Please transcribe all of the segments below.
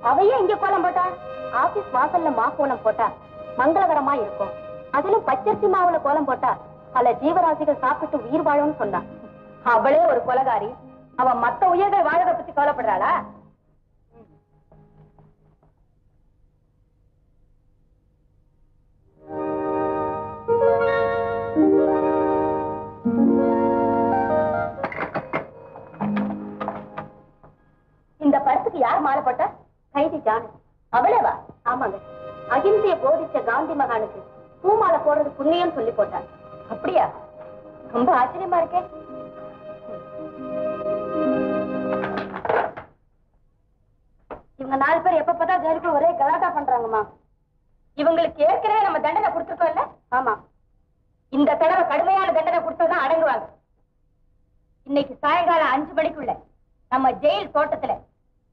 அவையே இங்க கோலம் போட்டா? ஆபீஸ் வாசல்ல மா கோலம் போட்டா மங்களகரமா இருக்கும். அதிலும் பச்சரிசி மாவுல கோலம் போட்டா பல ஜீவராசிகள் சாப்பிட்டு உயிர் வாழும்னு சொன்னா. அவளே ஒரு கொலகாரி. அவ மத்த உயிர்கள் வாழறத பத்தி கவலைப்படுறாளா? இந்த படத்துக்கு யார் மாலை போட்டா? கைதி ஜானு. அவளேவா? ஆமாங்க. அகிம்சையை போதிச்ச காந்தி மகானுக்கு பூமாலை போடுறது புண்ணியம் சொல்லி போட்டார். அப்படியா? ரொம்ப ஆச்சரியமா இருக்கே. இவங்க 4 பேர் எப்ப பார்த்தா ஜெயிலுக்கு ஒரே கலாட்டா பண்றாங்கம்மா. இவங்களுக்கு ஏற்கனவே நம்ம தண்டனை கொடுத்துருக்கோம் இல்ல? ஆமா. இந்த தடவை கடுமையான தண்டனை கொடுத்ததான் அடங்குவாங்க. இன்னைக்கு சாயங்காலம் 5 மணிக்குள்ள நம்ம ஜெயில் தோட்டத்துல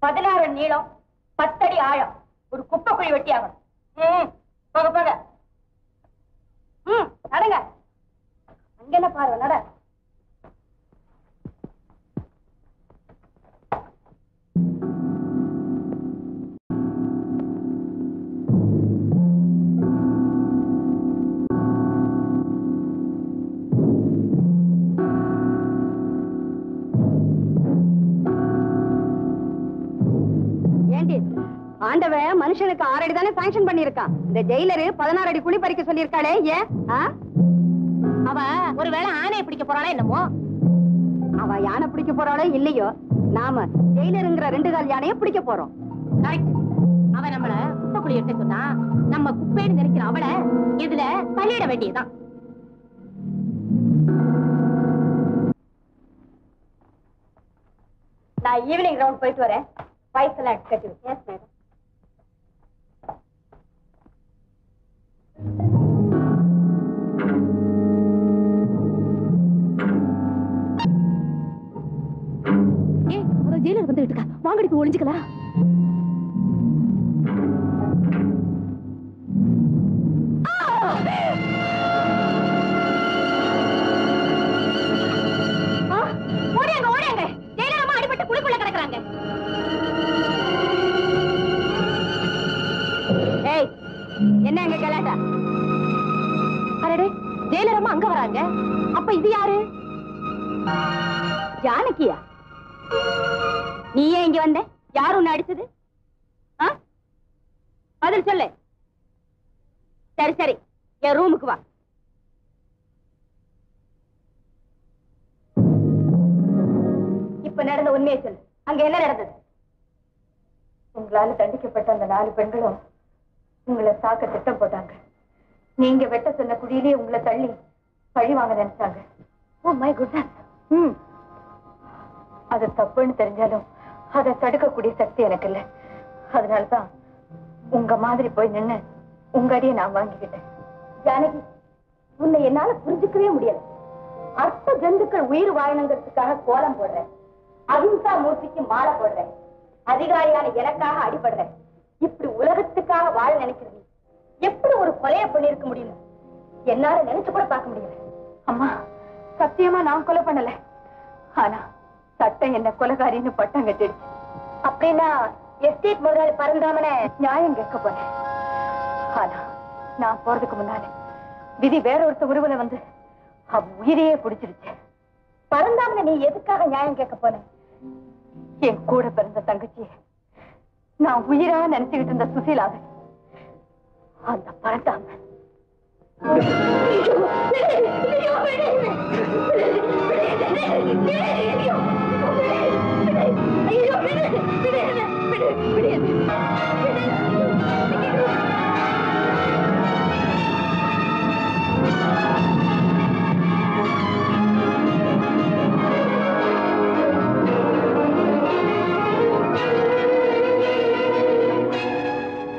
16 நீளம் 10 அடி ஆழம் ஒரு குப்பை குழி வெட்டி ஆகணும். போக போக நடங்க. அங்க என்ன பாரு நட. ஆண்டவன் மனுஷனுக்கு 6 அடி தானே சாங்ஷன் பண்ணிருக்கான். இந்த ஜெயிலரு 16 அடி குழி பறிக்க சொல்லியிருக்காளே ஏன்? அவ ஒருவேளை ஆணையை பிடிக்க போறாளோ என்னமோ. அவ யானை பிடிக்க போறாளோ இல்லையோ, நாம ஜெயிலருங்கிற 2 கால் யானையை பிடிக்க போறோம். அவ நம்மள குப்பை குழி எடுத்து சொன்னா நம்ம குப்பைன்னு நினைக்கிற அவளை இதுல தள்ளிட வேண்டியதுதான். நான் ஈவினிங் ரவுண்ட் போயிட்டு வரேன். பைசெல்லாம் கட்டி. Yes madam. ஜெயிலர் வந்துட்டு இருக்கா. வாங்கடி போய் ஒளிஞ்சுக்கலாம். ஓடியாங்க ஓடியாங்க. ஜெயிலர் அம்மா அடிபட்டு குழிக்குள்ள கிடக்குறாங்க. ஏய் என்ன அங்க கலாட்டா? அரடே ஜெயிலர் அம்மா அங்க வராங்க. அப்ப இது யாரு? ஜானகியா? நீ ஏன் இங்க வந்த? யார் உன்னை அடிச்சது? பதில் சொல்லு. சரி சரி என் ரூமுக்கு வா. இப்ப நடந்த உண்மையை சொல்லு. அங்க என்ன நடந்தது? உங்களால தண்டிக்கப்பட்ட அந்த 4 பெண்களும் உங்களை தாக்க திட்டம் போட்டாங்க. நீங்க வெட்ட சொன்ன குடியிலேயே உங்களை தள்ளி பழி வாங்க நினைச்சாங்க. Oh my goodness. அது தப்புன்னு தெரிஞ்சாலும் அதை தடுக்கக்கூடிய சக்தி எனக்கு இல்லை. அதனாலதான் உங்க மாதிரி போய் நின்னு உங்க அடியை நான் வாங்கிக்கிட்டேன். ஜானகி, உன்னை என்னால புரிஞ்சுக்கவே முடியல. அர்த்த ஜந்துக்கள் உயிர் வாழணுங்கிறதுக்காக கோலம் போடுறேன். அஹிம்சா மூர்த்திக்கு மாலை போடுறேன். அதிகாரியான எனக்காக அடிபடுறேன். இப்படி உலகத்துக்காக வாழ நினைக்கிறது எப்படி ஒரு கொலையை பண்ணிருக்க முடியும்? என்னால நினைச்சு கூட பார்க்க முடியல. அம்மா சத்தியமா நான் கொலை பண்ணல. ஆனா சட்டம் என்ன கொலைகாரின்னு பட்டம் கட்டிடுச்சு. அப்படின்னா எஸ்டேட் முதலாளி பரந்தாமனை நியாயம் கேட்க போனேன். ஆனா நான் போறதுக்கு முன்னாலே விதி வேற ஒருத்த உருவல வந்து அவ உயிரையே பிடிச்சிருச்சு. பரந்தாமனை நீ எதுக்காக நியாயம் கேட்க போன? என் கூட பிறந்த தங்கச்சியை நான் உயிரா நினைச்சுக்கிட்டு இருந்த சுசீலாவை அந்த பரந்தாமன்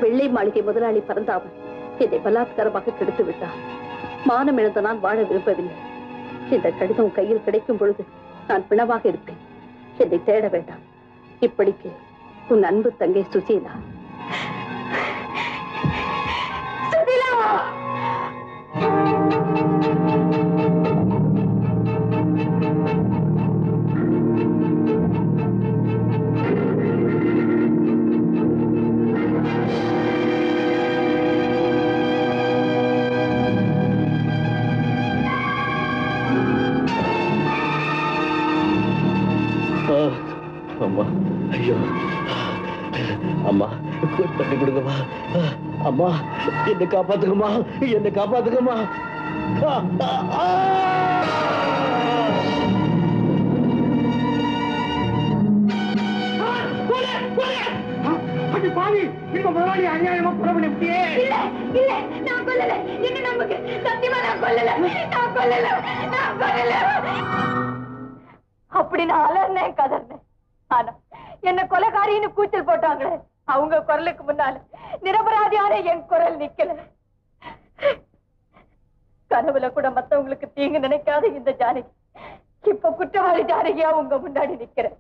வெள்ளை மாளிகை முதலாளி பரந்தாமன் என்னை பலாத்காரமாக கெடுத்து விட்டார். மானம் இழந்த நான் வாழ விரும்பவில்லை. இந்த கடிதம் கையில் கிடைக்கும் பொழுது நான் பிணவாக இருப்பேன். என்னை தேட வேண்டாம். இப்படிக்கு உன் அன்பு தங்கை சுசீலா. அம்மா தண்ணி கொடுங்கம்மா. அம்மா என்னை காப்பாத்துக்கம்மா, என்னை காப்பாத்துக்கம்மா. பாவி இந்த முதலாளி அநியாயமா கொலை பண்ணிவிட்டியே. இல்ல இல்ல, நான் கொல்லல. என்ன நம்புங்க, சத்தியமா நான் கொல்லல, நான் கொல்லல, நான் கொல்லல. அப்படி நான் அலர்னேன், கதர்னேன். ஆனா என்ன கொலைகாரின்னு கூச்சல் போட்டாங்களே, அவங்க குரலுக்கு முன்னால நிரபராதியான என் குரல் நிக்கல. கனவுல கூட மத்தவங்களுக்கு தீங்கு நினைக்காத இந்த ஜானகி இப்ப குற்றவாளி ஜானகியா உங்க முன்னாடி நிக்கிறேன்.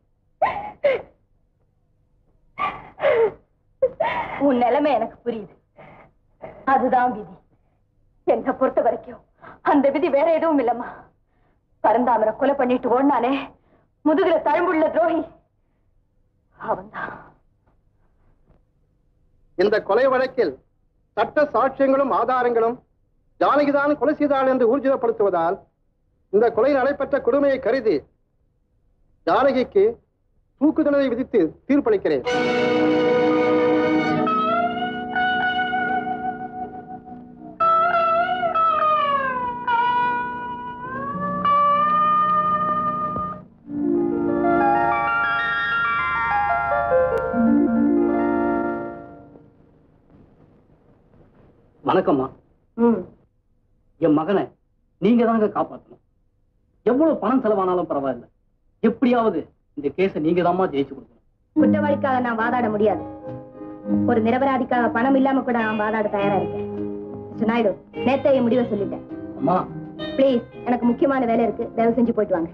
உன் நிலைமை எனக்கு புரியுது. அதுதான் விதி. என்னை பொறுத்த வரைக்கும் அந்த விதி வேற எதுவும் இல்லம்மா. பரந்தாமரை கொலை பண்ணிட்டு ஓடினானே முதுகுல தழும்புள்ள துரோகி, அவன்தான். இந்த கொலை வழக்கில் சட்ட சாட்சியங்களும் ஆதாரங்களும் ஜானகிதான் கொலை செய்தாள் என்று ஊர்ஜிதப்படுத்துவதால் இந்த கொலை நடைபெற்ற கொடுமையை கருதி ஜானகிக்கு தூக்கு தண்டனை விதித்து தீர்ப்பளிக்கிறேன். வணக்கம்மா. என் மகனை நீங்க தாங்க காப்பாற்றணும். எவ்வளவு பணம் செலவானாலும் பரவாயில்ல, எப்படியாவது இந்த கேஸை நீங்க தான்மா ஜெயிச்சு கொடுக்கணும். குற்றவாளிக்காக நான் வாதாட முடியாது. ஒரு நிரபராதிக்காக பணம் இல்லாம கூட நான் வாதாட தயாரா இருக்கேன். மிஸ்டர் நாயுடு, நேத்தைய முடிவை சொல்லிட்டேன். அம்மா பிளீஸ், எனக்கு முக்கியமான வேலை இருக்கு, தயவு செஞ்சு போயிட்டு வாங்க.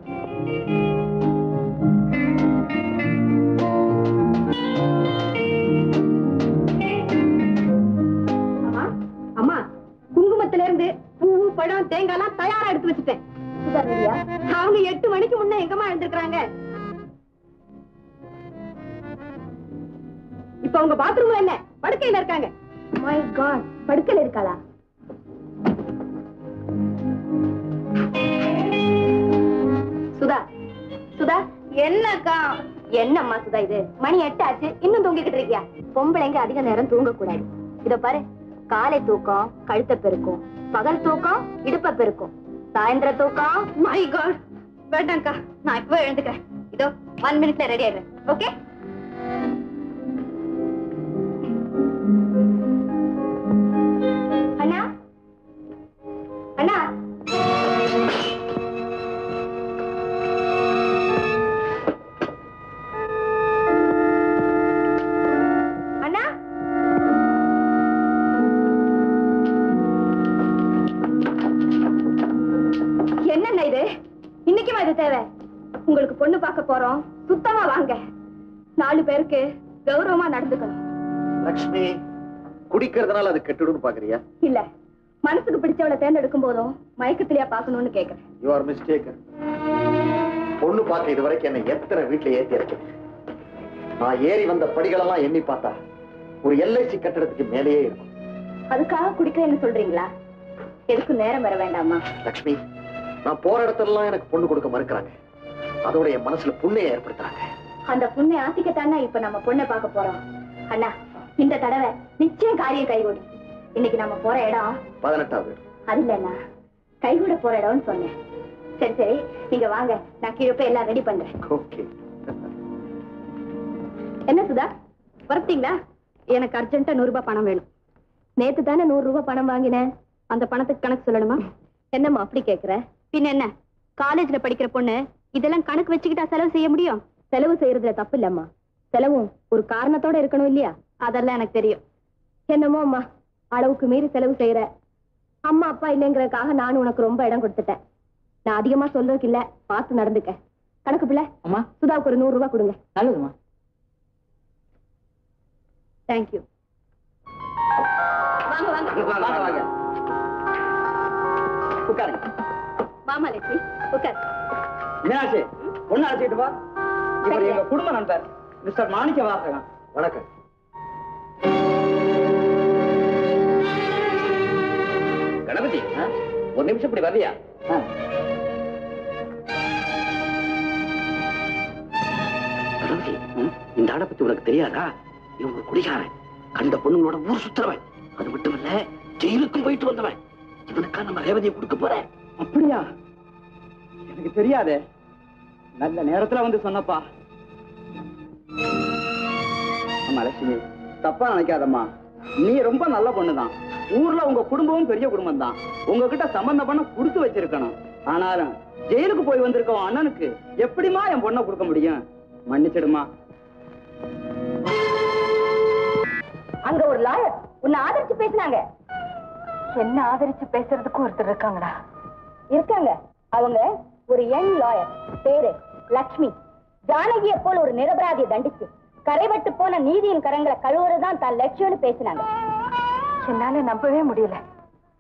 அம்மா, குங்குமத்தில இருந்து பூ, பழம், தேங்காய் எல்லாம் தயாரா எடுத்து வச்சுட்டேன். அவங்க 8 மணிக்கு முன்ன எங்கம்மா எழுந்திருக்கிறாங்க? இப்ப அவங்க பாத்ரூம்ல இல்ல, படுக்கையில இருக்காங்க. மை காட், படுக்கையில இருக்காளா? சுதா, சுதா, என்னக்கா? என்னம்மா சுதா இது? மணி 8 ஆச்சு, இன்னும் தூங்கிக்கிட்டு இருக்கியா? பொம்பளைங்க அதிக நேரம் தூங்க கூடாது. இத பாரு, காலை தூக்கம் கழுத்தை பெருக்கும், பகல் தூக்கம் இடுப்ப பெருக்கும், சாயந்திர தூக்கம். மை காட், வேண்டாம்க்கா, நான் இப்ப எழுந்துக்கிறேன். இதோ 1 மினிட்ல ரெடி ஆயிடுறேன். ஓகே? அண்ணா, அண்ணா, அண்ணா, என்னண்ணா இது? இன்னைக்குமா இது தேவை? உங்களுக்கு பொண்ணு பார்க்க போறோம், சுத்தமா வாங்க. 4 பேருக்கு கௌரவமா நடந்துக்கணும். லட்சுமி, குடிக்கிறதுனால அது கெட்டுடும் பாக்குறியா? இல்ல, மனசுக்கு பிடிச்சவளை தேர்ந்தெடுக்கும் போதும் மயக்கத்திலேயே பாக்கணும்னு கேக்குறேன். You are mistaken. பொண்ணு பார்க்க இது வரைக்கும் என்ன எத்தனை வீட்டுல ஏத்தி இருக்கு. நான் ஏறி வந்த படிகளெல்லாம் எண்ணி பார்த்தா ஒரு எல்ஐசி கட்டடத்துக்கு மேலேயே இருக்கும். அதுக்காக குடிக்கிறேன்னு சொல்றீங்களா? எதுக்கு நேரம் வர வேண்டாமா? லட்சுமி, நான் போற இடத்துல எனக்கு பொண்ணு கொடுக்க மறுக்கிறாங்க. அதோட என் மனசுல புண்ணையை ஏற்படுத்துறாங்க. அந்த புண்ணை ஆத்திக்கத்தானே இப்ப நம்ம பொண்ணை பார்க்க போறோம். அண்ணா, இந்த தடவை நிச்சயம் காரியம் கைகூடி. இன்னைக்கு நம்ம போற இடம் 18வது. அது இல்லண்ணா, கைகூட போற இடம்னு சொன்னேன். சரி சரி, நீங்க வாங்க, நான் கீழே போய் எல்லாம் ரெடி பண்றேன். ஓகே. என்ன சுதா, வரத்தீங்களா? எனக்கு அர்ஜென்ட்டா 100 ரூபாய் பணம் வேணும். நேத்து தானே 100 ரூபாய் பணம் வாங்கினேன். அந்த பணத்துக்கு கணக்கு சொல்லணுமா? என்னம்மா அப்படி கேக்குற? பின்ன என்ன, காலேஜ்ல படிக்கிற பொண்ணு இதெல்லாம் கணக்கு வச்சுக்கிட்டா செலவு செய்ய முடியும்? செலவு செய்யறதுல தப்பு இல்லம்மா, செலவும் ஒரு காரணத்தோட இருக்கணும் இல்லையா? அதெல்லாம் எனக்கு தெரியும். என்னமோ அம்மா, அளவுக்கு மீறி செலவு செய்யற. அம்மா அப்பா இல்லைங்கிறதுக்காக நானும் உனக்கு ரொம்ப இடம் கொடுத்துட்டேன். நான் அதிகமா சொல்றதுக்கு இல்ல, பார்த்து நடந்துக்க. கணக்கு பிள்ளை, அம்மா சுதாவுக்கு ஒரு 100 ரூபாய் கொடுங்க. நல்லதுமா. தேங்க்யூ. வாங்க வாங்க வாங்க. உட்காருங்க. வாமா லட்சுமி, உட்கார். மீனாட்சி, பொண்ணு அழைச்சிட்டு வா. இவர் எங்க குடும்ப நண்பர் மிஸ்டர் மாணிக்க வாசகன். வணக்கம். கணபதி, ஒரு நிமிஷம் இப்படி வரலையா? கணபதி, இந்த ஆளை பத்தி உனக்கு தெரியாதா? இவங்க குடிகாரன், கண்ட பொண்ணுங்களோட ஊர் சுத்துறவன், அது மட்டும் இல்ல ஜெயிலுக்கும் போயிட்டு வந்தவன். இவனுக்கா நம்ம ரேவதியை கொடுக்க போறேன். அப்படியா? எனக்கு தெரியாதே. நல்ல நேரத்துல வந்து சொன்னப்பா. அம்மா லட்சுமி, தப்பா நினைக்காதம்மா. நீ ரொம்ப நல்ல பொண்ணுதான். ஊர்ல உங்க குடும்பமும் பெரிய குடும்பம் தான். உங்ககிட்ட சம்பந்தம் பண்ண கொடுத்து வச்சிருக்கணும். ஆனாலும் ஜெயிலுக்கு போய் வந்திருக்க அண்ணனுக்கு எப்படிமா என் பொண்ணை கொடுக்க முடியும்? மன்னிச்சிடுமா. அங்க ஒரு லாயர் உன்னை ஆதரிச்சு பேசினாங்க. என்ன ஆதரிச்சு பேசுறதுக்கும் ஒருத்தர் இருக்காங்களா? இருக்காங்க. அவங்க ஒரு யங் லாயர், பேரு லட்சுமி. ஜானகியை போல ஒரு நிரபராதியை தண்டிச்சு கரைபட்டு போன நீதியின் கரங்களை கழுவுறதுதான் தான் லட்சியம்னு பேசினாங்க. என்னால நம்பவே முடியல.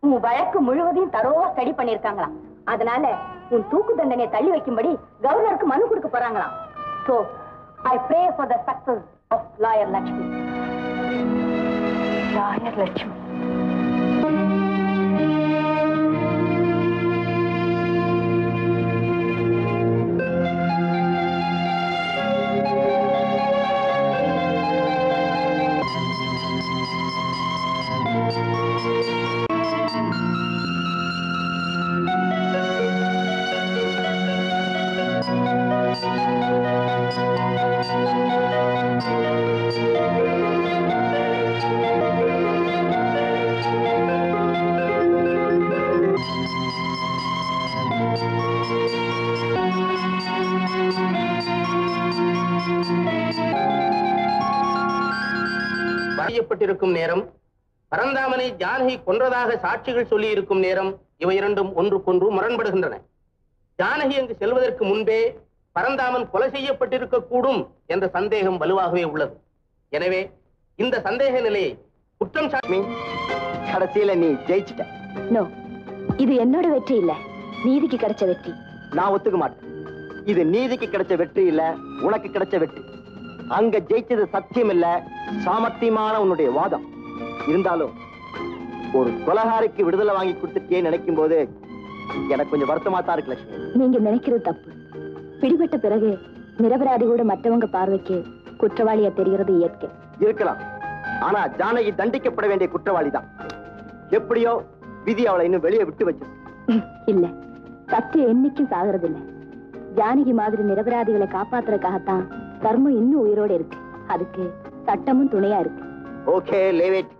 உன் வழக்கு முழுவதையும் தரோவா ஸ்டடி பண்ணிருக்காங்களாம். அதனால உன் தூக்கு தண்டனை தள்ளி வைக்கும்படி கவர்னருக்கு மனு கொடுக்க போறாங்களாம். So I pray for the success of lawyer Lakshmi. Lawyer Lakshmi. செய்யப்பட்டிருக்கும் நேரம், பரந்தாமனை ஜானகி கொன்றதாக சாட்சிகள் சொல்லி இருக்கும் நேரம், இவை இரண்டும் ஒன்றுக்கொன்று முரண்படுகின்றன. ஜானகி அங்கு செல்வதற்கு முன்பே பரந்தாமன் கொலை செய்யப்பட்டிருக்க கூடும் என்ற சந்தேகம் வலுவாகவே உள்ளது. எனவே இந்த சந்தேக நிலையை குற்றம் சாட்டி கடைசியில நீ ஜெயிச்சிட்ட. நோ, இது என்னோட வெற்றி இல்ல, நீதிக்கு கிடைச்ச வெற்றி. நான் ஒத்துக்க மாட்டேன். இது நீதிக்கு கிடைச்ச வெற்றி இல்ல, உனக்கு கிடைச்ச வெற்றி. அங்க ஜெயிச்சது சத்தியம் இல்ல, சாமர்த்தியமான உன்னுடைய வாதம். இருந்தாலும் ஒரு கொலகாரிக்கு விடுதலை வாங்கி கொடுத்துட்டேன்னு நினைக்கும் போது எனக்கு கொஞ்சம் வருத்தமா தான் இருக்கு லட்சுமி. நீங்க நினைக்கிறது தப்பு. பிடிபட்ட பிறகு நிரபராதி கூட மற்றவங்க பார்வைக்கு குற்றவாளியா தெரிகிறது இயற்கை. இருக்கலாம், ஆனா ஜானகி தண்டிக்கப்பட வேண்டிய குற்றவாளி தான். எப்படியோ விதி அவளை இன்னும் வெளியே விட்டு வச்சு. இல்ல, சத்தியம் என்னைக்கும் சாகிறது இல்ல. ஜானகி மாதிரி நிரபராதிகளை காப்பாத்துறதுக்காகத்தான் தர்மம் இன்னும் உயிரோட இருக்கு. அதுக்கு சட்டமும் துணையா இருக்கு. ஓகே, லேவேட்.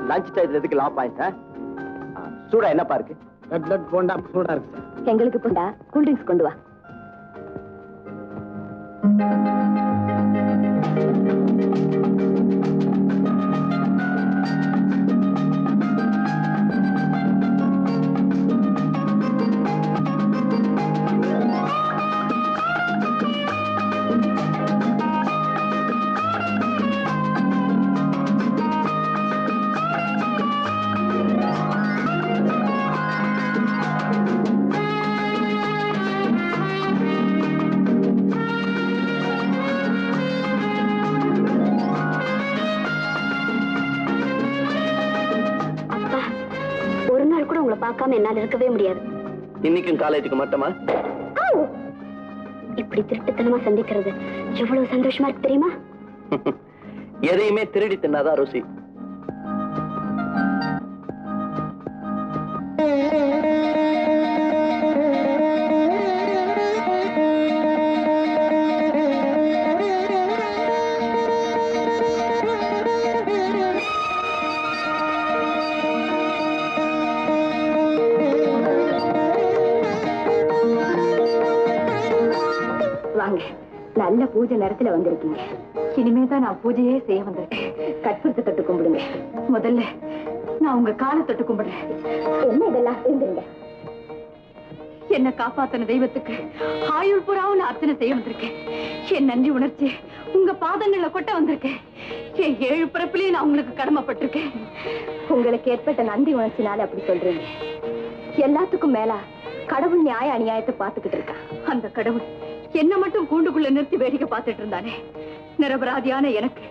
லஞ்ச் டைம்ல எதுக்கு லா பாயிண்ட்? சூடா என்னப்பா இருக்கு? போண்டா சூடா இருக்கு. எங்களுக்கு போண்டா, கூல் ட்ரிங்க்ஸ் கொண்டு வா. பார்க்காம என்னால இருக்கவே முடியாது. இன்னைக்கும் காலேஜுக்கு மட்டுமா? இப்படி திருட்டுத்தனமா சந்திக்கிறது எவ்வளவு சந்தோஷமா இருக்கு தெரியுமா? எதையுமே திருடி தின்னாதான் ருசி. நல்ல பூஜை நேரத்துல வந்திருக்கீங்க. இனிமேதான் நான் பூஜையே செய்ய வந்திருக்கேன். கற்பூரத்தை தொட்டு கும்பிடுங்க. முதல்ல நான் உங்க காலை தொட்டு கும்பிடுறேன். என்ன இதெல்லாம்? இருந்துருங்க. என்ன காப்பாத்தின தெய்வத்துக்கு ஆயுள் புறாவும் நான் அர்ச்சனை செய்ய வந்திருக்கேன். என் நன்றி உணர்ச்சி உங்க பாதங்கள்ல கொட்ட வந்திருக்கேன். என் 7 பிறப்பிலேயே நான் உங்களுக்கு கடமைப்பட்டிருக்கேன். உங்களுக்கு ஏற்பட்ட நன்றி உணர்ச்சினால அப்படி சொல்றீங்க. எல்லாத்துக்கும் மேலா கடவுள் நியாய அநியாயத்தை பார்த்துக்கிட்டு இருக்கான். அந்த கடவுள் என்ன மட்டும் கூண்டுக்குள்ள நிறுத்தி வேடிக்கை பார்த்துட்டு இருந்தானே. நிரபராதியான எனக்கு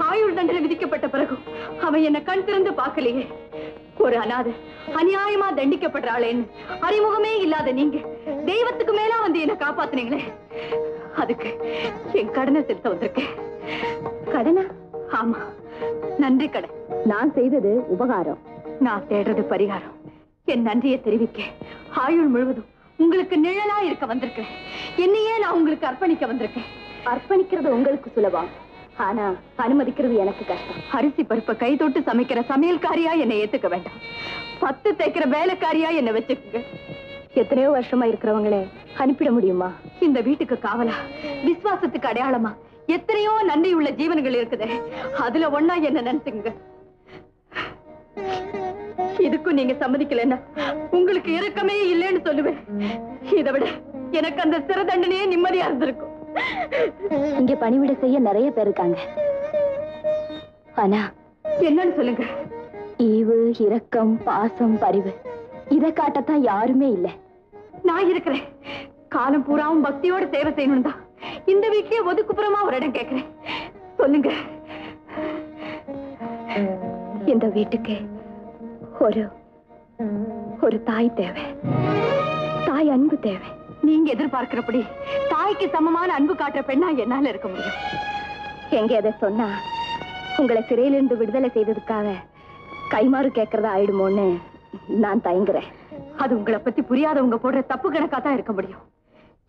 ஆயுள் தண்டனை விதிக்கப்பட்ட பிறகு அவன் என்ன கண் திறந்து பார்க்கலையே. ஒரு அநாதை அநியாயமா தண்டிக்கப்படுறாளேன்னு அறிமுகமே இல்லாத நீங்க தெய்வத்துக்கு மேலா வந்து என்ன காப்பாத்துனீங்களே, அதுக்கு என் கடனை செலுத்த வந்திருக்கேன். கடனா? ஆமா, நன்றி கடன். நான் செய்தது உபகாரம், நான் தேடுறது பரிகாரம். என் நன்றியை தெரிவிக்க ஆயுள் முழுவதும் உங்களுக்கு நிழலா இருக்க வந்திருக்கேன். என்னையே நான் உங்களுக்கு அர்ப்பணிக்க வந்திருக்கேன். அர்ப்பணிக்கிறது உங்களுக்கு சுலபம், ஆனா அனுமதிக்கிறது எனக்கு கஷ்டம். அரிசி பருப்பை கை தொட்டு சமைக்கிற சமையல்காரியா என்னை ஏத்துக்க வேண்டாம். 10 தேய்க்கிற வேலைக்காரியா என்னை வச்சுக்கோங்க. எத்தனையோ வருஷமா இருக்கிறவங்களே அனுப்பிட முடியுமா? இந்த வீட்டுக்கு காவலா, விசுவாசத்துக்கு அடையாளமா எத்தனையோ நன்றி உள்ள ஜீவன்கள் இருக்குது. அதுல ஒண்ணா என்ன நினைச்சுங்க. இதுக்கும் நீங்க சம்மதிக்கலன்னா உங்களுக்கு இரக்கமே இல்லைன்னு சொல்லுவேன். இதை விட எனக்கு அந்த சிறை தண்டனையே நிம்மதியா இருந்திருக்கும். இங்க பணிவிட செய்ய நிறைய பேர் இருக்காங்க. ஆனா என்னன்னு சொல்லுங்க. ஈவு, இரக்கம், பாசம், பரிவு இதை காட்டத்தான் யாருமே இல்ல. நான் இருக்கிறேன். காலம் பூராவும் பக்தியோட சேவை செய்யணும் தான் இந்த வீட்லயே ஒதுக்குப்புறமா ஒரு இடம் கேட்கிறேன். சொல்லுங்க. இந்த வீட்டுக்கு ஒரு தாய் தேவை. தாய் அன்பு தேவை. நீங்க எதிர்பார்க்கிறபடி தாய்க்கு சமமான அன்பு காட்டுற பெண்ணா என்னால இருக்க முடியும். எங்க அதை சொன்னா உங்களை சிறையிலிருந்து விடுதலை செய்ததுக்காக கைமாறு கேட்கறதா ஆயிடுமோன்னு நான் தயங்குறேன். அது உங்களை பத்தி புரியாதவங்க போடுற தப்பு கணக்கா தான் இருக்க முடியும்.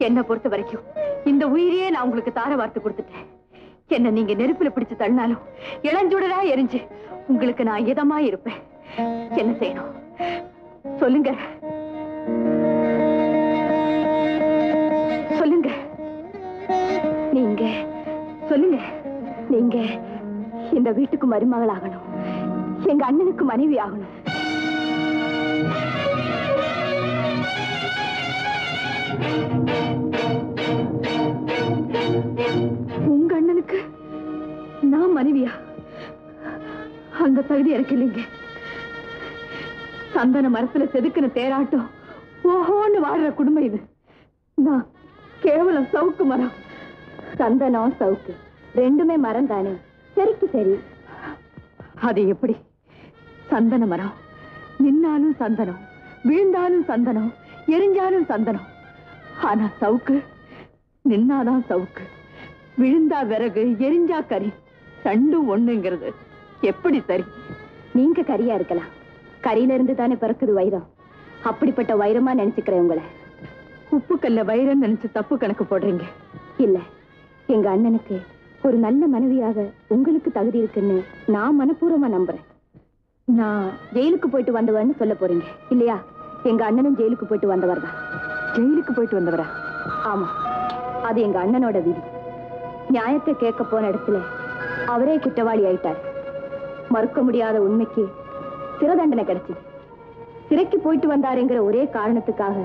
என்ன பொறுத்த வரைக்கும் இந்த உயிரையே நான் உங்களுக்கு தார வார்த்து கொடுத்துட்டேன். என்ன நீங்க நெருப்புல பிடிச்சு தள்ளினாலும் இளஞ்சுடரா எரிஞ்சு உங்களுக்கு நான் இதமா இருப்பேன். என்ன செய்யணும் சொல்லுங்க. சொல்லுங்க. நீங்க சொல்லுங்க. நீங்க இந்த வீட்டுக்கு மருமகள் ஆகணும். எங்க அண்ணனுக்கு மனைவி ஆகணும். உங்க அண்ணனுக்கு நான் மனைவியா? அந்த தகுதி எனக்கு இல்லைங்க. சந்தன மரத்துல செதுக்குன தேராட்டம் ஓஹோன்னு வாடுற குடும்பம் இது. நான் கேவலம் சவுக்கு மரம். சந்தனம் சவுக்கு ரெண்டுமே மரம் தானே. சரிக்கு சரி. அது எப்படி? சந்தன மரம் நின்னாலும் சந்தனம், விழுந்தாலும் சந்தனம், எரிஞ்சாலும் சந்தனம். ஆனா சவுக்கு நின்னாதான் சவுக்கு, விழுந்தா விறகு, எரிஞ்சா கறி. ரெண்டும் ஒண்ணுங்கிறது எப்படி சரி? நீங்க கரியா இருக்கலாம், கரியில இருந்து தானே பிறக்குது வைரம். அப்படிப்பட்ட வைரமா நினைச்சுக்கிறேன் உங்களை. உப்புக்கல்ல வைரம் நினைச்சு தப்பு கணக்கு போடுறீங்க. இல்ல, எங்க அண்ணனுக்கு ஒரு நல்ல மனைவியாக உங்களுக்கு தகுதி இருக்குன்னு நான் மனப்பூர்வமா நம்புறேன். நான் ஜெயிலுக்கு போயிட்டு வந்தவன்னு சொல்ல போறீங்க இல்லையா? எங்க அண்ணனும் ஜெயிலுக்கு போயிட்டு வந்தவர் தான். ஜெயிலுக்கு போயிட்டு வந்தவரா? ஆமா, அது எங்க அண்ணனோட விதி. நியாயத்தை கேட்க போன இடத்துல அவரே குற்றவாளி ஆயிட்டார். மறுக்க முடியாத உண்மைக்கு சிறை தண்டனை கிடைச்சு சிறைக்கு போயிட்டு வந்தாருங்கிற ஒரே காரணத்துக்காக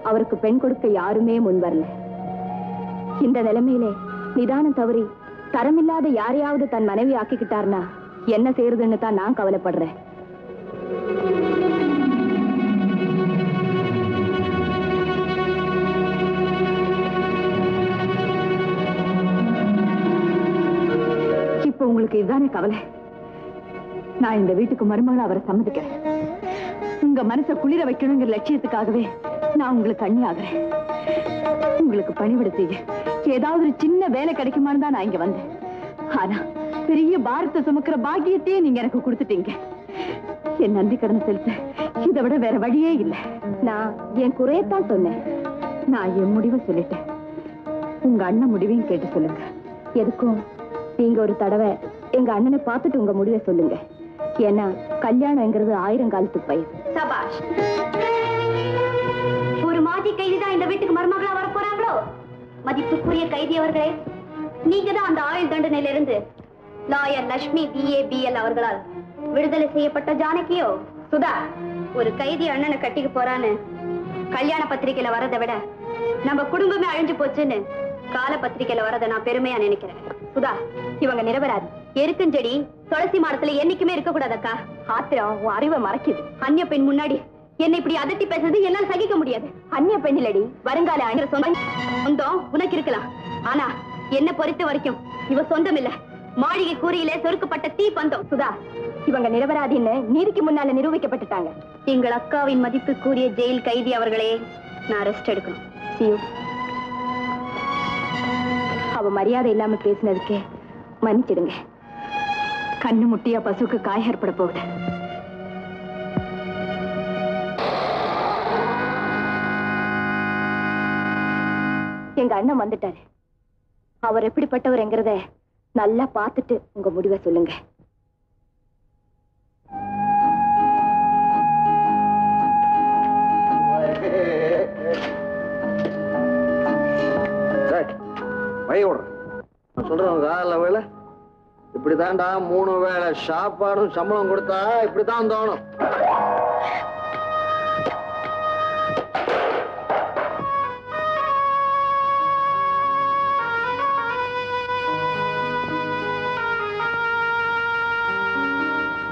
அவருக்கு பெண் கொடுக்க யாருமே முன் வரல. இந்த நிலைமையிலே நிதானம் தவறி தரமில்லாத யாரையாவது தன் மனைவி ஆக்கிக்கிட்டார்னா என்ன செய்யறதுன்னு தான் நான் கவலைப்படுறேன். இப்ப உங்களுக்கு இதுதானே கவலை? நான் இந்த வீட்டுக்கு மருமகளா அவரை சம்மதிக்கிறேன். உங்க மனசை குளிர வைக்கணுங்கிற லட்சியத்துக்காகவே நான் உங்களுக்கு அண்ணி ஆகிறேன். உங்களுக்கு பணிவிட செய்ய ஏதாவது ஒரு சின்ன வேலை கிடைக்குமான்னு தான் நான் இங்க வந்தேன். ஆனா பெரிய பாரத்தை சுமக்கிற பாக்கியத்தையே நீங்க எனக்கு கொடுத்துட்டீங்க. என் நன்றி கடனை செலுத்த இதை விட வேற வழியே இல்லை. நான் என் குறையத்தான் சொன்னேன். நான் என் முடிவை சொல்லிட்டேன். உங்க அண்ணன் முடிவையும் கேட்டு சொல்லுங்க. எதுக்கும் நீங்க ஒரு தடவை எங்க அண்ணனை பார்த்துட்டு உங்க முடிவை சொல்லுங்க. ஏன்னா கல்யாணம்ங்கிறது 1000 காலத்து பயிர். சபாஷ். ஒரு மாஜி கைதிதான் இந்த வீட்டுக்கு மருமகளா வர போறாங்களோ? மதிப்புக்குரிய கைதி அவர்களே, நீங்க தான் அந்த ஆயுள் தண்டனையிலிருந்து லாயர் லட்சுமி BA அவர்களால் விடுதலை செய்யப்பட்ட ஜானகியோ? சுதா, ஒரு கைதி அண்ணனை கட்டிக்கு போறான்னு கல்யாண பத்திரிகையில வரதை விட நம்ம குடும்பமே அழிஞ்சு போச்சுன்னு கால பத்திரிகையில வரதை நான் பெருமையா நினைக்கிறேன். சுதா, இவங்க நிரபராதி. எருக்கஞ்செடி துளசி மரத்துல என்னைக்குமே இருக்க கூடாதக்கா. ஆத்திரம் உன் அறிவை மறைக்குது. அந்நிய பெண் முன்னாடி என்னை இப்படி அதட்டி பேசுறது என்னால சகிக்க முடியாது. அந்நிய பெண் இல்லடி, வருங்கால அங்கிற சொந்தம் உனக்கு இருக்கலாம். ஆனா என்ன பொறுத்த வரைக்கும் இவ சொந்தம் இல்ல, மாளிகை கூரையிலே சொருக்கப்பட்ட தீ பந்தம். சுதா, இவங்க நிரபராதின்னு நீதிக்கு முன்னால நிரூபிக்கப்பட்டுட்டாங்க. எங்கள் அக்காவின் மதிப்பு கூறிய ஜெயில் கைதி அவர்களே, நான் ரெஸ்ட் எடுக்கணும். See you. அவ மரியாதை இல்லாம பேசினதுக்கு மன்னிச்சிடுங்க. கண்ணு முட்டியா பசுக்கு காய் ஏற்பட போகுது. எங்க அண்ணன் வந்துட்டாரு. அவர் எப்படிப்பட்டவர்ங்கிறத நல்லா பார்த்துட்டு உங்க முடிவை சொல்லுங்க. வழி விடுறேன். நான் சொல்றேன் கால வேலை இப்படிதான்டா 3 வேளை சாப்பாடும் சம்பளம் கொடுத்தா இப்படித்தான் தோணும்.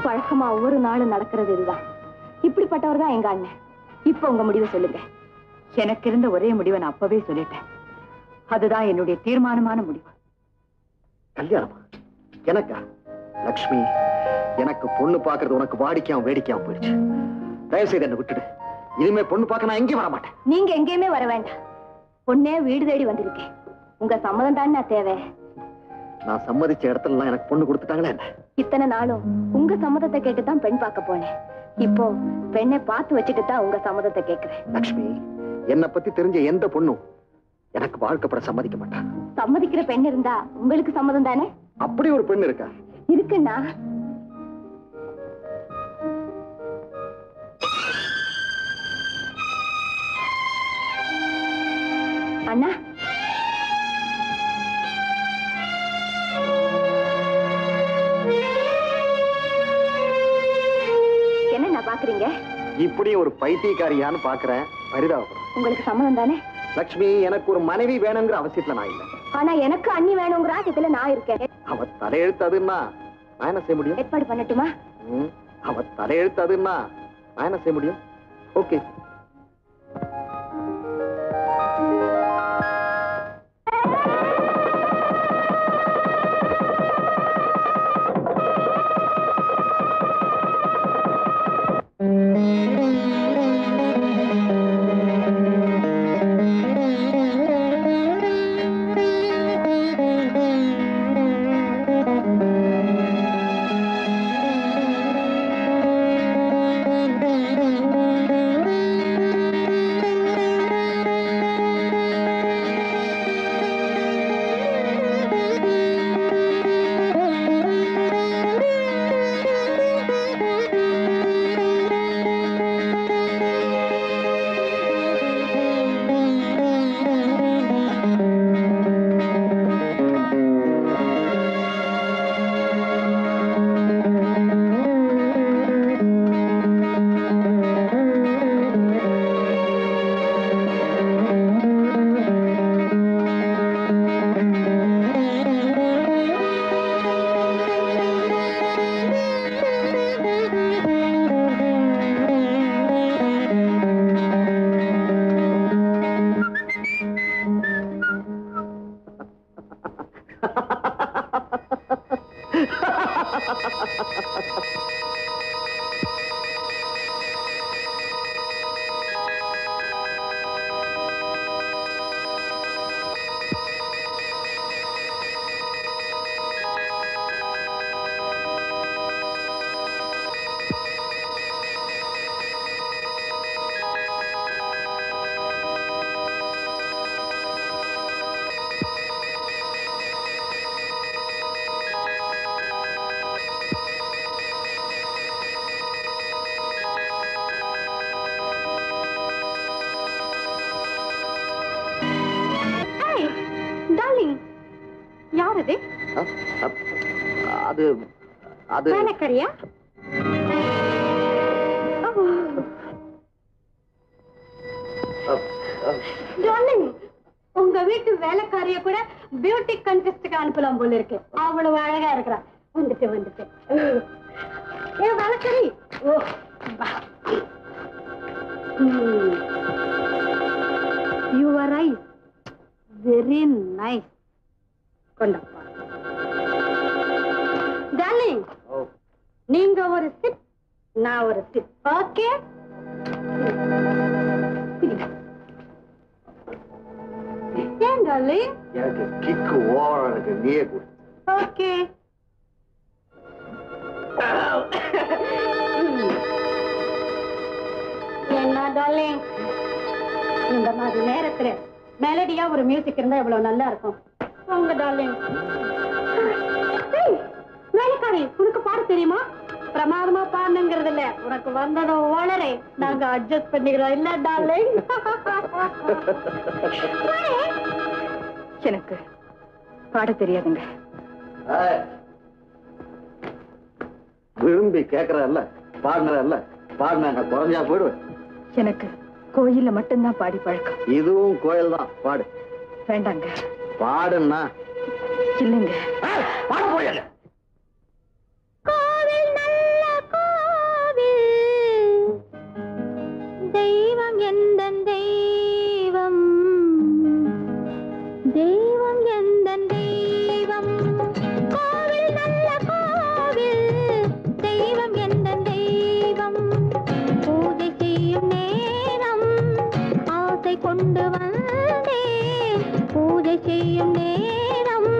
வழக்கமா ஒவ்வொரு நாளும் நடக்கிறது இதுதான். இப்படிப்பட்டவர் தான் எங்க அண்ணன். இப்ப உங்க முடிவை சொல்லுங்க. எனக்கு இருந்த ஒரே முடிவை நான் அப்பவே சொல்லிட்டேன். அதுதான் என்னுடைய தீர்மானமான முடிவு. கல்யாணமா? எனக்கா? லக்ஷ்மி, எனக்கு பொண்ணு பாக்குறது உனக்கு வாடிக்கையாம வேடிக்கையாம போயிடுச்சு. தயவு செய்து என்ன விட்டுடு. இனிமே பொண்ணு பார்க்க நான் எங்கேயும் வர மாட்டேன். நீங்க எங்கேயுமே வர வேண்டாம். பொண்ணே வீடு தேடி வந்திருக்கேன். உங்க சம்மதம் தான் நான் தேவை. நான் சம்மதிச்ச இடத்துல எல்லாம் எனக்கு பொண்ணு கொடுத்துட்டாங்களே என்ன? இத்தனை நாளும் உங்க சம்மதத்தை கேட்டுதான் பெண் பார்க்க போனேன். இப்போ பெண்ணை பார்த்து வச்சுட்டு தான் உங்க சம்மதத்தை கேட்கிறேன். லக்ஷ்மி, என்னை பத்தி தெரிஞ்ச எந்த பொண்ணும் எனக்கு வாழ்க்கப்பட சம்மதிக்க மாட்டான். சம்மதிக்கிற பெண் இருந்தா உங்களுக்கு சம்மதம் தானே? அப்படி ஒரு பெண் இருக்கா? இருக்குன்னா அண்ணா, என்ன பாக்குறீங்க? இப்படி ஒரு பைத்தியக்காரியான்னு பாக்குறேன். பரிதாபப்படுறேன். உங்களுக்கு சம்மதம் தானே? லக்ஷ்மி, எனக்கு ஒரு மனைவி வேணுங்கிற அவசியத்துல நான் இல்லை. ஆனா எனக்கு அண்ணி வேணுங்கிற ஆசைத்துல நான் இருக்கேன். அவ தலையெழுத்தாதுன்னா நான் என்ன செய்ய முடியும்? ஏற்பாடு பண்ணட்டுமா? அவ தலையெழுத்தாதுன்னா நான் என்ன செய்ய முடியும்? ஓகே. அது அது வேலைக்காரியா? உங்க வீட்டு வேலைக்காரிய கூட பியூட்டி கண்டெஸ்டுக்கு அனுப்பலாம் போல இருக்கு. அவ்வளவு அழகா இருக்கிறா. வந்துட்டு வந்துட்டு ஏ வேலைக்காரி, oh you are right, very nice. கொண்டப்பா டார்லிங், நீங்க ஒரு சிப், நான் ஒரு சிப். ஓகே, ஏன் டார்லிங்? எனக்கு கிக்கு ஓவரா இருக்கு, நீயே கொடு. ஓகே. என்ன டார்லிங், இந்த மாதிரி நேரத்துல மெலடியா ஒரு மியூசிக் இருந்தா இவ்வளவு நல்லா இருக்கும். உங்க டார்லிங் வேலைக்காரி, உனக்கு பாட தெரியுமா? பிரமாதமா பாடணுங்கிறது இல்ல, உனக்கு வந்ததும் வளரே நாங்க அட்ஜஸ்ட் பண்ணிக்கிறோம். இல்ல டார்லிங்? எனக்கு பாட தெரியாதுங்க. விரும்பி கேக்குறல்ல, பாடுனல்ல, பாடின நான் குறைஞ்சா போயிடுவேன். எனக்கு கோயில்ல மட்டும்தான் பாடி பழக்கம். இதுவும் கோயில் தான், பாடு. வேண்டாங்க. பாடுன்னா இல்லைங்க. பாட போயல. கோவில் நல்ல கோவில், தெய்வம் எந்தன் தெய்வம், தெய்வம் எந்தன் தெய்வம். கோவில் நல்ல கோவில், தெய்வம் எந்தன் தெய்வம். பூஜை செய்யும் நேரம் ஆசை கொண்டு வந்தேன், பூஜை செய்யும் நேரம்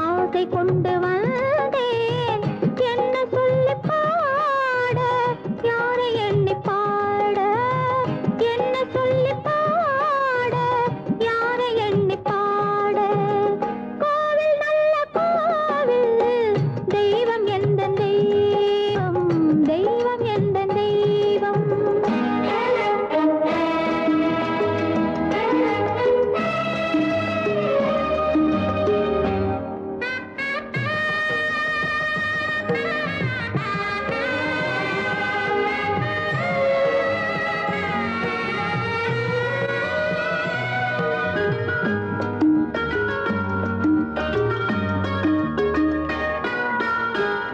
ஆசை கொண்டு வந்தேன். என்ன சொல்லி பாட, யாரை எண்ணி பாட, என்ன சொல்லி பாட, யாரை எண்ணி பாட. கோவில் நல்ல கோவில், தெய்வம் எந்த தெய்வம், தெய்வம் எந்த தெய்வம்.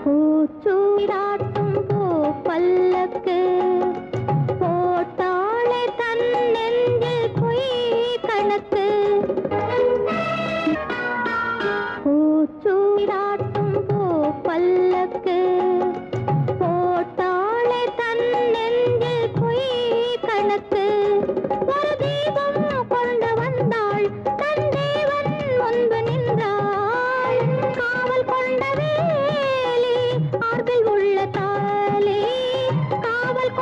பூச்சூடாட்டும் பூ பல்லக்கு போட்டாளே தன் நெஞ்சில் பொய் கணக்கு. பூச்சூடாட்டும் பூ பல்லக்கு போட்டாளே தன் நெஞ்சில் பொய் கணக்கு. ஒரு தீபம் கொண்டு வந்தாள், தன் தேவன் முன்பு நின்றாள். காவல் கொண்ட வேலி, மார்பில் உள்ள தாலி, காவல்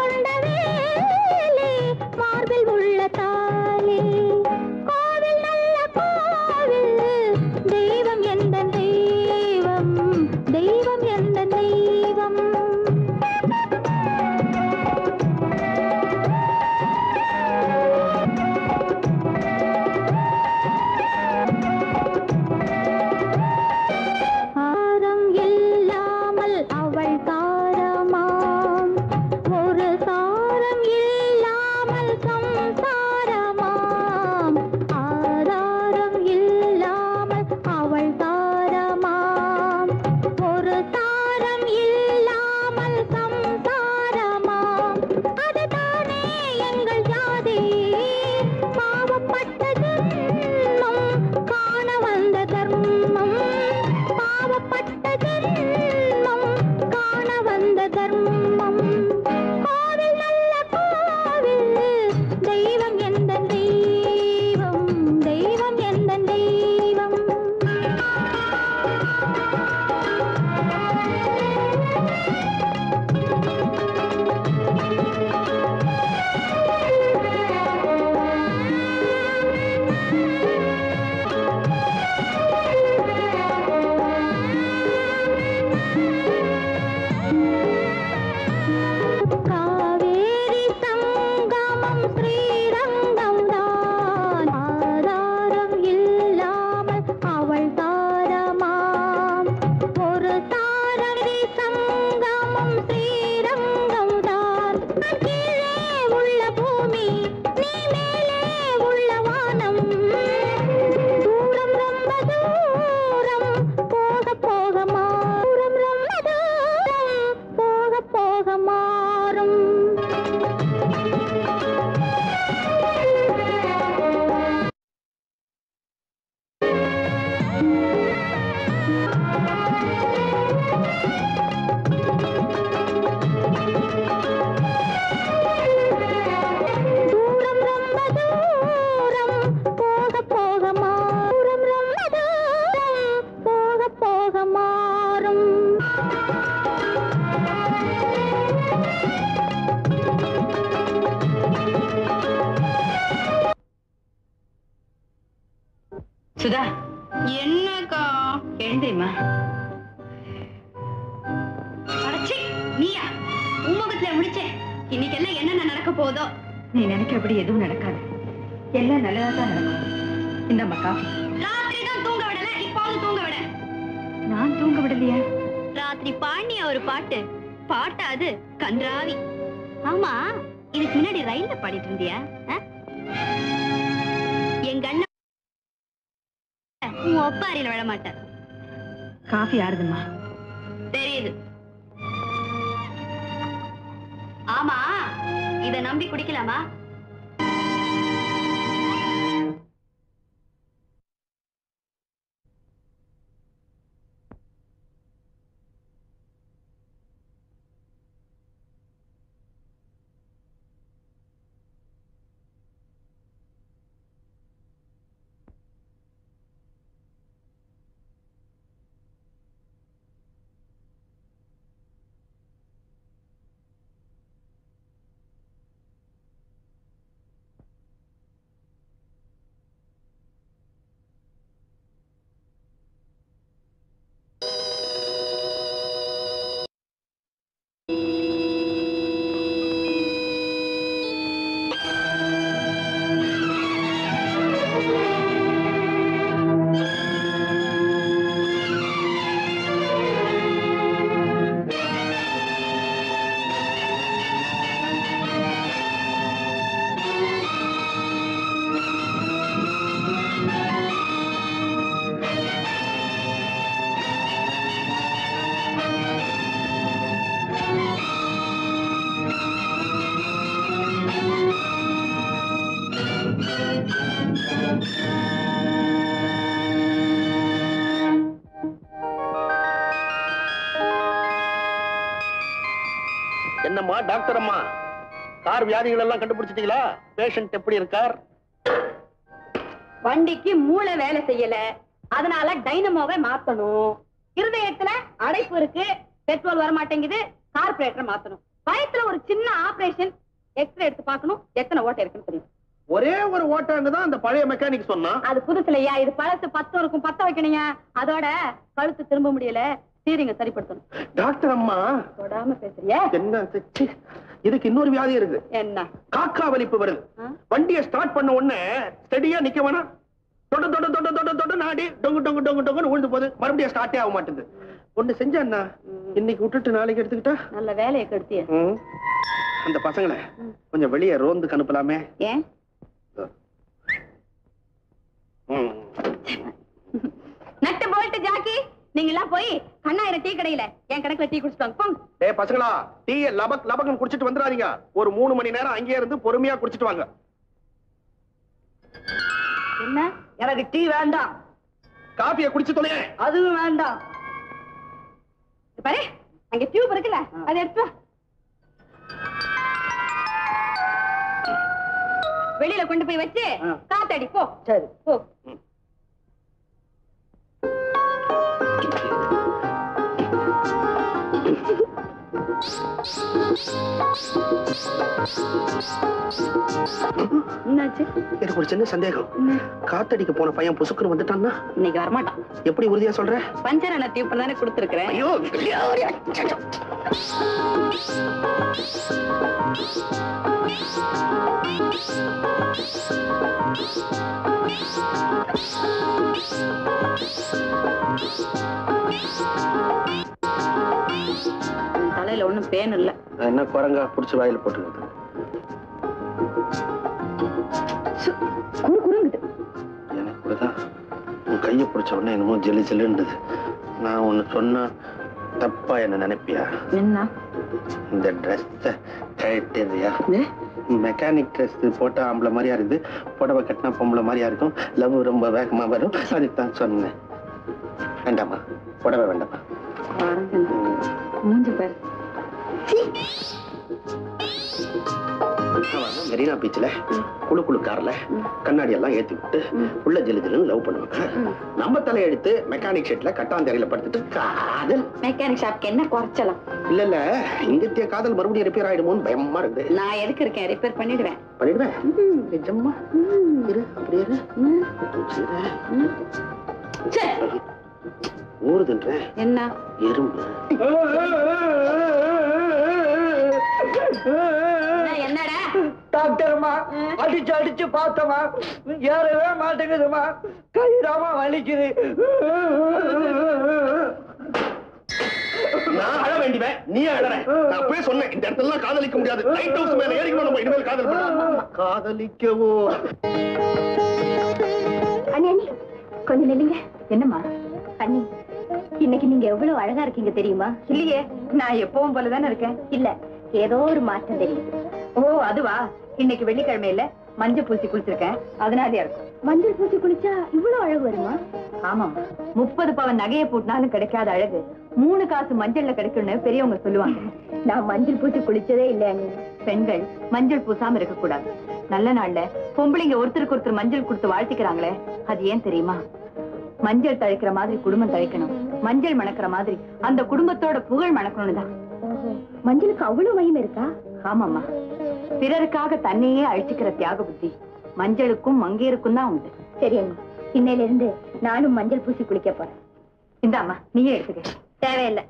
சுதா, என்னக்கா எழுந்திரிமா. நீயா உம்மகத்துல முடிச்சேன். இன்னைக்கெல்லாம் என்னென்ன நடக்க போதோ. நீ நினைக்கிறபடி எதுவும் நடக்காது. எல்லாம் நல்லதாதான் நடக்கும். இந்தம்மா காஃபி. ராத்திரி தான் தூங்க விடல, இப்போது தூங்க விட. நான் தூங்க விடலையா? ராத்திரி பாடினியா ஒரு பாட்டு? பாட்டா அது? கன்றாவி. ஆமா, இதுக்கு முன்னாடி ரயில்ல பாடிட்டு இருந்தியா? எங்க அண்ணன் உன் ஒப்பாரியில விழ மாட்டேன். காஃபி ஆறுதுமா? தெரியுது. ஆமா, இத நம்பி குடிக்கலாமா? என்னம்மா டாக்டர் அம்மா, கார் வியாதிகள் எல்லாம் கண்டுபிடிச்சிட்டீங்களா? பேஷண்ட் எப்படி இருக்கார்? வண்டிக்கு மூளை வேலை செய்யல, அதனால டைனமோவை மாத்தணும். இருதயத்துல அடைப்பு இருக்கு, பெட்ரோல் வர மாட்டேங்குது, கார்பரேட்டர் மாத்தணும். பயத்துல ஒரு சின்ன ஆபரேஷன், எக்ஸ்ரே எடுத்து பார்க்கணும், எத்தனை ஓட்டை இருக்குன்னு தெரியும். ஒரே ஒரு ஓட்டான்னு தான் அந்த பழைய மெக்கானிக் சொன்னா. அது புதுசுலையா, இது பழசு 10 இருக்கும், 10 வைக்கணுங்க. அதோட கழுத்து திரும்ப முடியல, ஸ்டீரிங்க சரிப்படுத்தணும். டாக்டர் அம்மா தொடாம பேசுறியா? என்ன இதுக்கு இன்னொரு வியாதி இருக்கு. என்ன? காக்கா வலிப்பு வருது. வண்டியை ஸ்டார்ட் பண்ண உடனே ஸ்டெடியா நிக்க வேணாம், தொட தொட தொட தொட தொட நாடி டொங்கு டொங்கு டொங்கு டொங்குன்னு விழுந்து போகுது, மறுபடியும் ஸ்டார்ட்டே ஆக மாட்டேங்குது. ஒண்ணு செஞ்சா என்ன, இன்னைக்கு விட்டுட்டு நாளைக்கு எடுத்துக்கிட்டா நல்ல வேலையை கெடுத்திய. அந்த பசங்களை கொஞ்சம் வெளியே ரோந்துக்கு அனுப்பலாமே? ஏன்? நட்டு போல்ட் ஜாக்கி, நீங்க எல்லாம் போய் கண்ணாயிரம் டீ கடையில என் கணக்குல டீ குடிச்சிட்டு வாங்க. டேய் பசங்களா, டீயை லபக் லபக்னு குடிச்சிட்டு வந்துடாதீங்க. ஒரு 3 மணி நேரம் அங்கேயே இருந்து பொறுமையா குடிச்சிட்டு வாங்க. என்ன? எனக்கு டீ வேண்டாம். காபியை குடிச்சு தொலைய. அதுவும் வேண்டாம். பாரு, அங்க டியூப் இருக்குல்ல, அதை எடுத்து வா. வெளியில கொண்டு போய் வச்சு காத்தடி போ. சரி போ. என்னாச்சு? எனக்கு ஒரு சின்ன சந்தேகம். காத்தடிக்க போன பையன் புசுக்குன்னு வந்துட்டான்னா? இன்னைக்கு வரமாட்டான். எப்படி உறுதியா சொல்ற? பஞ்சரான டியூப் தானே கொடுத்துருக்கிறேன். ஐயோ, தலையில ஒண்ணும் பேன் இல்ல. என்ன குரங்கா புடிச்சு வாயில போட்டுக்கிட்டு எனக்கு கூடதான் உன் கையை பிடிச்ச உடனே என்னமோ ஜெல்லி ஜெல்லுன்றது. நான் ஒண்ணு சொன்னா தப்பா என்ன நினைப்பியா? என்ன? இந்த ட்ரெஸ் கழட்டியா? மெக்கானிக் ட்ரெஸ் போட்டா ஆம்பளை மாதிரியா இருக்குது, புடவை கட்டினா பொம்பளை மாதிரியா இருக்கும், லவ் ரொம்ப வேகமா வரும், அதுதான் சொன்னேன். வேண்டாமா? புடவை வேண்டாமா? மூஞ்சி பாரு. மெரினா பீச்ல குழு குழு கார்ல கண்ணாடி எல்லாம் ஏத்தி விட்டு உள்ள ஜிலு ஜிலுன்னு லவ் பண்ணுவாங்க. நம்ம தலையெடுத்து மெக்கானிக் ஷெட்ல கட்டாந்தரையில படுத்துட்டு காதல். மெக்கானிக் ஷாப்க்கு என்ன குறைச்சலாம்? இல்ல இங்கத்திய காதல் மறுபடியும் ரிப்பேர் ஆயிடுமோன்னு பயமா இருக்குது. நான் எதுக்கு இருக்கேன், ரிப்பேர் பண்ணிடுவேன். பண்ணிடுவேன் நிஜமா? இரு அப்படியே ஊறுதுன்ற என்ன எறும்பு. என்னடா டாக்டர்மா அடிச்சு அடிச்சு பார்த்தமா ஏறவே மாட்டேங்குதுமா, கைதாமா வலிக்குது. நான் அழ வேண்டியவன், நீ அழற. நான் போய் சொன்னேன் இந்த இடத்துல காதலிக்க முடியாது, லைட் ஹவுஸ் மேல ஏறிக்கணும், நம்ம இனிமேல் காதல் பண்ணலாம். காதலிக்கவோ? அண்ணி அண்ணி கொஞ்சம் நில்லுங்க. என்னம்மா? அண்ணி இன்னைக்கு நீங்க எவ்வளவு அழகா இருக்கீங்க தெரியுமா? இல்லையே, நான் எப்பவும் போலதானே இருக்கேன். இல்ல, ஏதோ ஒரு மாற்றம் தெரியுது. ஓ அதுவா, இன்னைக்கு வெள்ளிக்கிழமை இல்ல, மஞ்சள் பூசி குளிச்சிருக்கேன், அதனாலயா இருக்கும். மஞ்சள் பூசி குளிச்சா இவ்வளவு அழகு வருமா? ஆமா, 30 பவன் நகையை போட்டாலும் கிடைக்காத அழகு 3 காசு மஞ்சள்ல கிடைக்கும்னு பெரியவங்க சொல்லுவாங்க. நான் மஞ்சள் பூசி குளிச்சதே இல்ல. பெண்கள் மஞ்சள் பூசாம இருக்க கூடாது. நல்ல நாள்ல பொம்பளைங்க ஒருத்தருக்கு ஒருத்தர் மஞ்சள் கொடுத்து வாழ்த்திக்கிறாங்களே, அது ஏன் தெரியுமா? மஞ்சள் தழைக்கிற மாதிரி குடும்பம் தழைக்கணும், மஞ்சள் மணக்கிற மாதிரி அந்த குடும்பத்தோட புகழ் மணக்கணும்னு தான். மஞ்சளுக்கு அவ்வளவு மகிமை இருக்கா? ஆமாம்மா, பிறருக்காக தன்னையே அழிச்சுக்கிற தியாக புத்தி மஞ்சளுக்கும் மங்கையருக்கும் தான் உண்டு. சரி அண்ணா, இன்னையில இருந்து நானும் மஞ்சள் பூசி குளிக்க போறேன். இந்தாம்மா நீயே எடுத்துக்க. தேவையில்லை,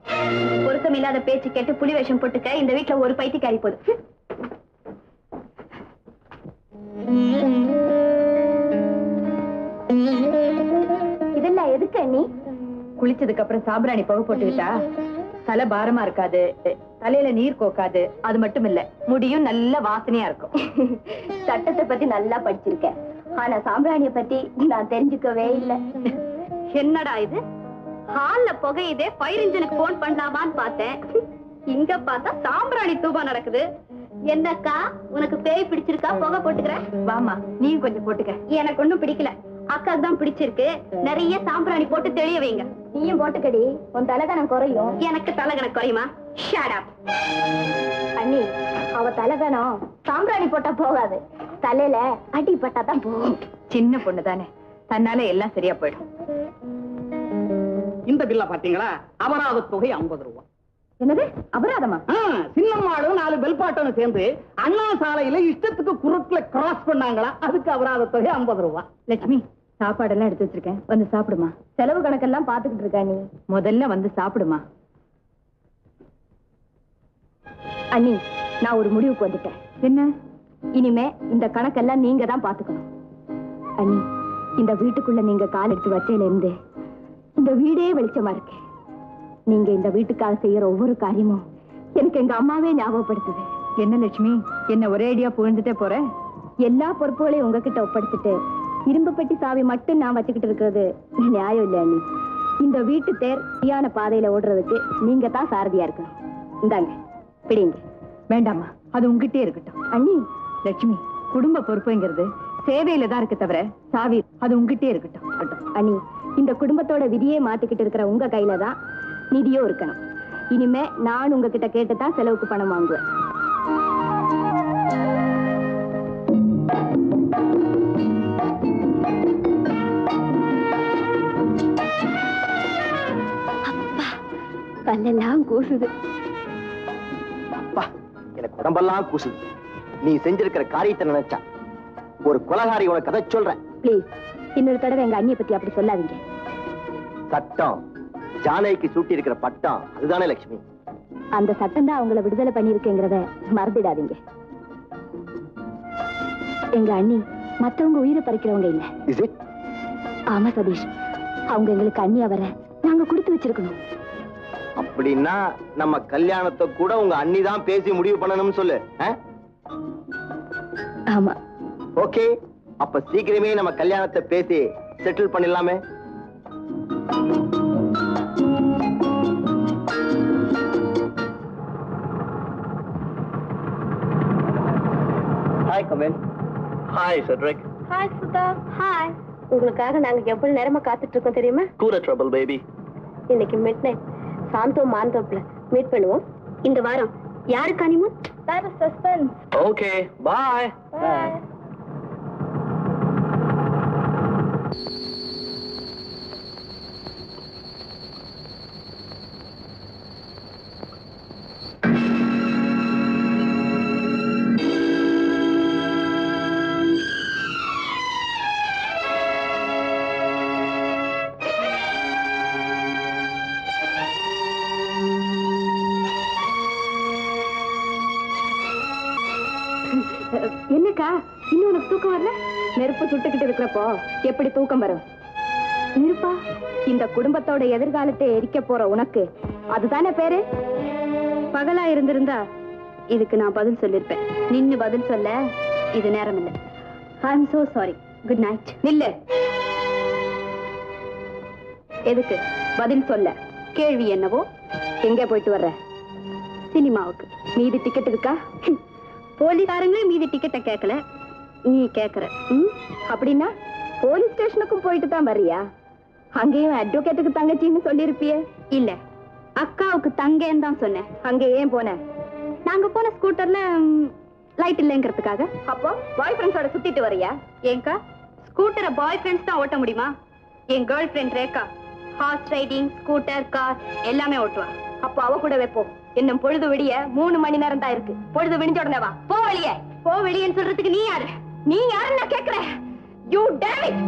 பொருத்தம் இல்லாத பேச்சு கேட்டு புலி வேஷம் போட்டுக்க இந்த வீட்டுல ஒரு பைத்தியக்காரி போதும். இதெல்லாம் எதுக்கு அண்ணி? குளிச்சதுக்கு அப்புறம் சாம்பிராணி புகை போட்டுக்கிட்டா தலை பாரமா இருக்காது, தலையில நீர் கோக்காது, அது மட்டும் இல்ல முடியும் நல்ல வாசனையா இருக்கும். சட்டத்தை பத்தி நல்லா படிச்சிருக்கேன், ஆனா சாம்பிராணிய பத்தி நான் தெரிஞ்சுக்கவே இல்லை. என்னடா இது, ஹால்ல புகையுதே, ஃபயர் இன்ஜினுக்கு போன் பண்ணலாமான்னு பார்த்தேன், இங்க பார்த்தா சாம்பிராணி தூபம் நடக்குது. என்னக்கா உனக்கு பேய் பிடிச்சிருக்கா? புகை போட்டுக்கிற? வாமா நீ கொஞ்சம் போட்டுக்க. எனக்கு ஒண்ணும் பிடிக்கல, அக்காக்கு தான் பிடிச்சிருக்கு. நிறைய சாம்பிராணி போட்டு தெளிய வைங்க. நீயும் போட்டுக்கடி, உன் தலகணம் குறையும். எனக்கு தலகணம் குறையுமா? Shut up. அண்ணி, அவ தலகணம் சாம்பிராணி போட்டா போகாது, தலையில அடி பட்டா தான் போகும். சின்ன பொண்ணு தானே, தன்னால எல்லாம் சரியா போயிடும். இந்த பில்ல பாத்தீங்களா? அபராத தொகை 50 ரூபாய். என்னது அபராதமா? சின்னம்மாளும் 4 பெல்பாட்டனும் சேர்ந்து அண்ணா சாலையில இஷ்டத்துக்கு குறுக்குல கிராஸ் பண்ணாங்களா, அதுக்கு அபராத தொகை 50 ரூபாய். லட்சுமி, சாப்பாடெல்லாம் எடுத்து வச்சிருக்கேன், வந்து சாப்பிடுமா. செலவு கணக்கெல்லாம் பாத்துக்கிட்டு இருக்கா நீ, முதல்ல வந்து சாப்பிடுமா. அண்ணி, நான் ஒரு முடிவுக்கு வந்துட்டேன். என்ன? இனிமே இந்த கணக்கெல்லாம் நீங்க தான் பாத்துக்கணும். அண்ணி, இந்த வீட்டுக்குள்ள நீங்க கால் எடுத்து வச்சையில இருந்து இந்த வீடே வெளிச்சமா இருக்கு. நீங்க இந்த வீட்டுக்காக செய்யற ஒவ்வொரு காரியமும் எனக்கு எங்க அம்மாவே ஞாபகப்படுத்துது. என்ன லட்சுமி, என்ன ஒரே அடியா புகழ்ந்துட்டே போற? எல்லா பொறுப்புகளையும் உங்ககிட்ட ஒப்படைச்சிட்டு இரும்பு பெட்டி சாவி மட்டும் நான் வச்சுக்கிட்டு இருக்கிறது நியாயம் இல்ல அண்ணி. இந்த வீட்டு தேர் சரியான பாதையில ஓடுறதுக்கு நீங்க தான் சாரதியா இருக்கணும். இந்தாங்க பிடிங்க. வேண்டாமா, அது உங்ககிட்டே இருக்கட்டும். அண்ணி, லட்சுமி, குடும்ப பொறுப்புங்கிறது சேவையில தான் இருக்கு தவிர சாவி அது உங்ககிட்டே இருக்கட்டும். அண்ணி, இந்த குடும்பத்தோட விதியே மாத்திக்கிட்டு இருக்கிற உங்க கையில தான் நிதியோ இருக்கணும். இனிமே நான் உங்ககிட்ட கேட்டுதான் செலவுக்கு பணம் வாங்குவேன். பல்லெல்லாம் கூசுது. எனக்கு உடம்பெல்லாம் கூசுது. நீ செஞ்சிருக்கிற காரியத்தை நினைச்சா ஒரு கொலகாரி உனக்கு கதை சொல்றேன். பிளீஸ், இன்னொரு தடவை எங்க அண்ணியை பத்தி அப்படி சொல்லாதீங்க. சட்டம் ஜானகிக்கு சூட்டி இருக்கிற பட்டம் அதுதானே லட்சுமி? அந்த சட்டம் தான் அவங்கள விடுதலை பண்ணிருக்கேங்கிறத மறந்துடாதீங்க. எங்க அண்ணி மத்தவங்க உயிரை பறிக்கிறவங்க இல்ல. Is it? ஆமா சதீஷ், அவங்க எங்களுக்கு அண்ணியா வர நாங்க கொடுத்து வச்சிருக்கணும். அப்படின்னா நம்ம கல்யாணத்தை கூட உங்க அண்ணி தான் பேசி முடிவு பண்ணணும்னு சொல்லு. ஆமா. ஓகே, அப்ப சீக்கிரமே நம்ம கல்யாணத்தை பேசி செட்டில் பண்ணிடலாமே. ஹாய் கமெண்ட். Hi Cedric. Hi Sudha. Hi. உங்களுக்காக நாங்க எவ்வளவு நேரமா காத்துட்டு இருக்கோம் தெரியுமா? Cool trouble baby. இன்னைக்கு மிட் நைட் சாந்தோ மாந்தோப்ல மீட் பண்ணுவோம். இந்த வாரம் யாருக்கு honeymoon? That is suspense. Okay bye. Bye. என்னக்கா இன்னும் உனக்கு தூக்கம் வரல? நெருப்பு சுட்டுக்கிட்டு இருக்கிறப்போ எப்படி தூக்கம் வரும்? நெருப்பா? இந்த குடும்பத்தோட எதிர்காலத்தை எரிக்க போற உனக்கு அதுதானே பேரு? பகலா இருந்திருந்தா இதுக்கு நான் பதில் சொல்லிருப்பேன். நின்னு பதில் சொல்ல இது நேரம் இல்லை. I am so sorry. Good night. நில்லு. எதுக்கு பதில் சொல்ல? கேள்வி என்னவோ. எங்க போயிட்டு வர்ற? சினிமாவுக்கு. மீதி டிக்கெட் இருக்கா? போலீஸ்காரங்களே மீதி டிக்கெட்டை கேட்கல, நீ கேக்குற. அப்படின்னா போலீஸ் ஸ்டேஷனுக்கும் போயிட்டு தான் வர்றியா? அங்கேயும் அட்வொகேட்டுக்கு தங்கச்சின்னு சொல்லிருப்பியே. இல்ல, அக்காவுக்கு தங்கேன்னு தான் சொன்னேன். அங்க ஏன் போன? நாங்க போன ஸ்கூட்டர்ல லைட் இல்லைங்கிறதுக்காக. அப்போ பாய் ஃப்ரெண்ட்ஸோட சுத்திட்டு வரியா? ஏங்கா ஸ்கூட்டரை பாய் ஃப்ரெண்ட்ஸ் தான் ஓட்ட முடியுமா? என் girlfriend Rekha horse riding, scooter, car எல்லாமே ஓட்டுவா. அப்போ அவ கூட வைப்போம். இன்னும் பொழுது விடிய 3 மணி நேரம் தான் இருக்கு. பொழுது விடிஞ்ச உடனே வா. போ வெளியே. போ வெளியேன்னு சொல்றதுக்கு நீ யாரு? நீ யாருன்னு நான் கேக்குறேன். You dam it.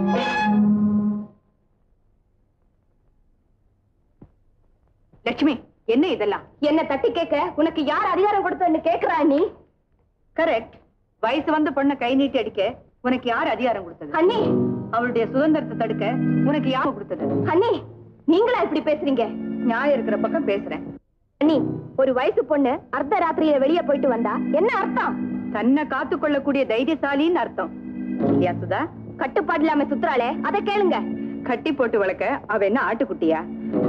லட்சுமி, என்ன இதெல்லாம்? என்ன தட்டி கேட்க உனக்கு யார் அதிகாரம் கொடுத்தன்னு கேக்குறா நீ? கரெக்ட். வயசு வந்து பொண்ண கை நீட்டி அடிக்க உனக்கு யார் அதிகாரம் கொடுத்தது? அண்ணி, அவளுடைய சுதந்திரத்தை தடுக்க உனக்கு யார் கொடுத்தது? அண்ணி, நீங்களா இப்படி பேசுறீங்க? நியாயம் இருக்கிற பக்கம் பேசுறேன். அண்ணி, ஒரு வயசு பொண்ணு அர்த்த ராத்திரியில வெளியே போயிட்டு வந்தா என்ன அர்த்தம்? தன்னை காத்துக்கொள்ளக்கூடிய தைரியசாலின்னு அர்த்தம். இல்லையா சுதா? கட்டுப்பாடு இல்லாம சுத்துறாளே, அதை கேளுங்க. கட்டி போட்டு வளர்க்க அவ என்ன ஆட்டுக்குட்டியா?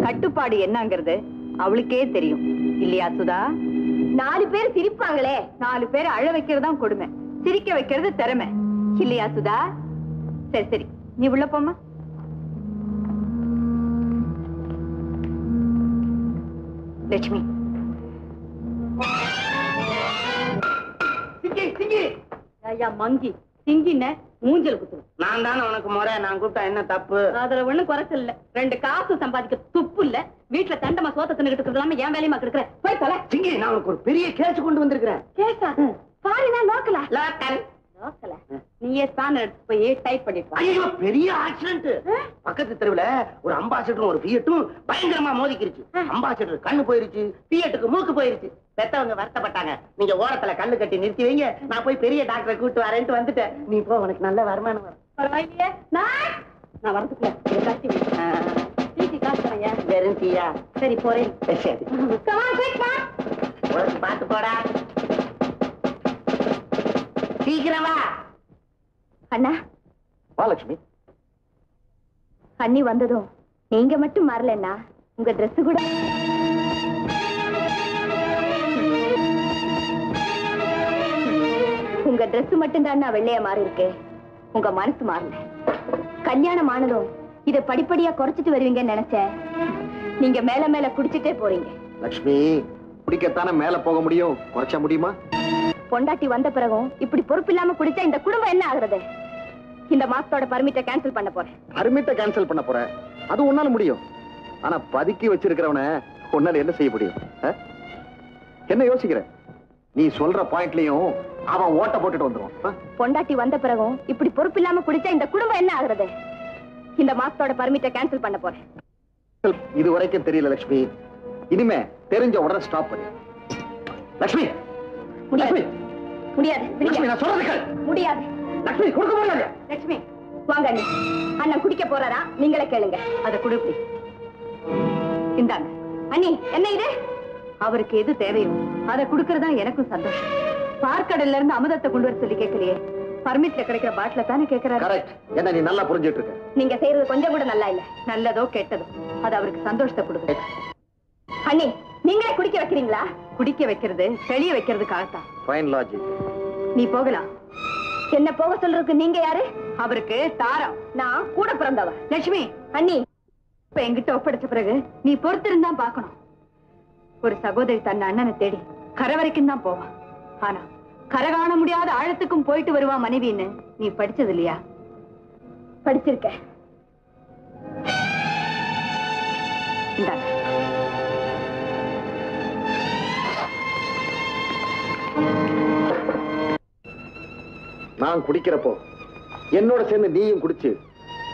கட்டுப்பாடு என்னங்கிறது அவளுக்கே தெரியும். இல்லையா சுதா? 4 பேர் சிரிப்பாங்களே, 4 பேர் அழ வைக்கிறதுதான் கொடுமை, சிரிக்க வைக்கிறது திறமை. இல்லையா சுதா? சரி சரி, நீ உள்ள போமா. லட்சுமி, மங்கி சிங்கின மூஞ்சல் குத்து. நான் தானே உனக்கு முறை, நான் கூப்பிட்டா என்ன தப்பு? அதுல ஒண்ணும் குறைச்சல் இல்ல. 2 காசு சம்பாதிக்க துப்பு இல்ல. வீட்டுல தண்டமா சோத்த தின்னுகிட்டு இருக்கிறது என் வேலையமா இருக்கிற. போய் தொலை. சிங்கி, நான் உனக்கு ஒரு பெரிய கேஸ் கொண்டு வந்திருக்கிறேன். கேசா? பாருனா லோக்கலா? லோக்கல். லோக்கலா? நீயே ஸ்பேனர் எடுத்து போய் டைப் பண்ணிட்டு வா. ஐயோ, பெரிய ஆக்சிடென்ட். பக்கத்து தெருவுல ஒரு அம்பாசிடரும் ஒரு பிஎட்டும் பயங்கரமா மோதிக்கிருச்சு. அம்பாசிடர் கண்ணு போயிருச்சு, பிஎட்டுக்கு மூக்கு போயிருச்சு. பெத்தவங்க வருத்தப்பட்டாங்க. நீங்க ஓரத்துல கல்லு கட்டி நிறுத்தி வைங்க, நான் போய் பெரிய டாக்டரை கூட்டு வரேன்ட்டு வந்துட்டேன். நீ போ, உனக்கு நல்ல வருமானம் வரும். பரவாயில்லையே. நான் வரதுக்குள்ள காசு தரையா? வெறும் தீயா? சரி போறேன். சரி, பாத்து போடா. சீக்கிரம் வா. அண்ணா. வா லட்சுமி. அண்ணி வந்ததும் நீங்க மட்டும் மாறலன்னா உங்க ட்ரெஸ் கூட. உங்க ட்ரெஸ் மட்டும் தான் வெள்ளையா மாறி இருக்கு, உங்க மனசு மாறல. கல்யாணம் ஆனதும் இதை படிப்படியா குறைச்சிட்டு வருவீங்கன்னு நினைச்சேன். நீங்க மேல மேல குடிச்சிட்டே போறீங்க. லட்சுமி, குடிக்கத்தானே மேல போக முடியும், குறைச்ச முடியுமா? பொண்டாட்டி வந்த பிறகும் இப்படி பொறுப்பு இல்லாம குடிச்சா இந்த குடும்பம் என்ன ஆகுறது? இந்த மாசத்தோட பர்மிட்டை கேன்சல் பண்ண போறேன். பர்மிட்டை கேன்சல் பண்ண போற? அது உன்னால முடியும். ஆனா பதுக்கி வச்சிருக்கிறவன உன்னால என்ன செய்ய முடியும்? என்ன யோசிக்கிற? நீ சொல்ற பாயிண்ட்லயும் அவன் ஓட்ட போட்டுட்டு வந்துருவான். பொண்டாட்டி வந்த பிறகும் இப்படி பொறுப்பு இல்லாம குடிச்சா இந்த குடும்பம் என்ன ஆகுறது? இந்த மாசத்தோட பர்மிட்டை கேன்சல் பண்ண போறேன். இது வரைக்கும் தெரியல லட்சுமி, இனிமே தெரிஞ்ச உடனே ஸ்டாப் பண்ணு. லட்சுமி, முடியாது. முடியாது. லட்சுமி, நான் சொல்றது கேளு. முடியாது. லட்சுமி, கொடுக்க முடியாது. லட்சுமி, வாங்க அண்ணி. அண்ணன் குடிக்க போறாரா? நீங்களே கேளுங்க. அதை குடுப்பி. இந்தாங்க. அண்ணி, என்ன இது? அவருக்கு எது தேவையோ அதை குடுக்கறதா எனக்கும் சந்தோஷம். பார்க்கடல்ல இருந்து அமுதத்தை கொண்டு வர சொல்லி கேட்கலையே, பர்மிட்ல கிடைக்கிற பாட்டில தானே கேட்கிறாரு. கரெக்ட். என்ன நீ நல்லா புரிஞ்சிட்டு இருக்க. நீங்க செய்யறது கொஞ்சம் கூட நல்லா இல்ல. நல்லதோ கெட்டதோ அது அவருக்கு சந்தோஷத்தை கொடுக்குது. அண்ணி, நீங்களே குடிக்க வைக்கிறீங்களா? குடிக்க வைக்கிறது தெளிய வைக்கிறதுக்காகத்தான். Fine logic. நீ போகலாம். என்ன போக சொல்றதுக்கு நீங்க யாரு? அவருக்கு தாரம். நான் கூட பிறந்தவ. லட்சுமி, அண்ணி இப்ப என்கிட்ட ஒப்படைச்ச பிறகு நீ பொறுத்திருந்தா பாக்கணும். ஒரு சகோதரி தன் அண்ணனை தேடி கரை வரைக்கும் தான் போவான். ஆனா கரை காண முடியாத ஆழத்துக்கும் போயிட்டு வருவா மனைவின்னு நீ படிச்சது இல்லையா? படிச்சிருக்க. நான் குடிக்கிறப்போ என்னோட சேர்ந்து நீயும் குடிச்சு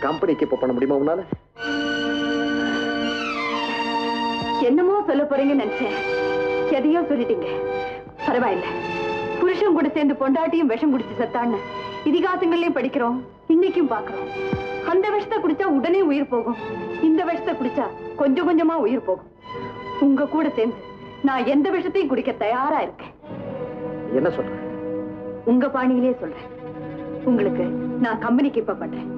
கம்பெனிக்கு இப்ப பண்ண முடியுமா உன்னால? என்னமோ சொல்ல போறீங்கன்னு நினைச்சேன். எதையோ சொல்லிட்டீங்க. பரவாயில்ல. புருஷன் கூட சேர்ந்து பொண்டாட்டியும் விஷம் குடிச்சு செத்தான்னு இதிகாசங்கள்லயும் படிக்கிறோம், இன்னைக்கும் பாக்குறோம். அந்த விஷத்தை குடிச்சா உடனே உயிர் போகும், இந்த விஷத்தை குடிச்சா கொஞ்சம் கொஞ்சமா உயிர் போகும். உங்க கூட சேர்ந்து நான் எந்த விஷத்தையும் குடிக்க தயாரா இருக்கேன். என்ன சொல்ற? உங்க பாணியிலே சொல்றேன். உங்களுக்கு நான் கம்பெனிக்கு இப்ப பண்றேன்.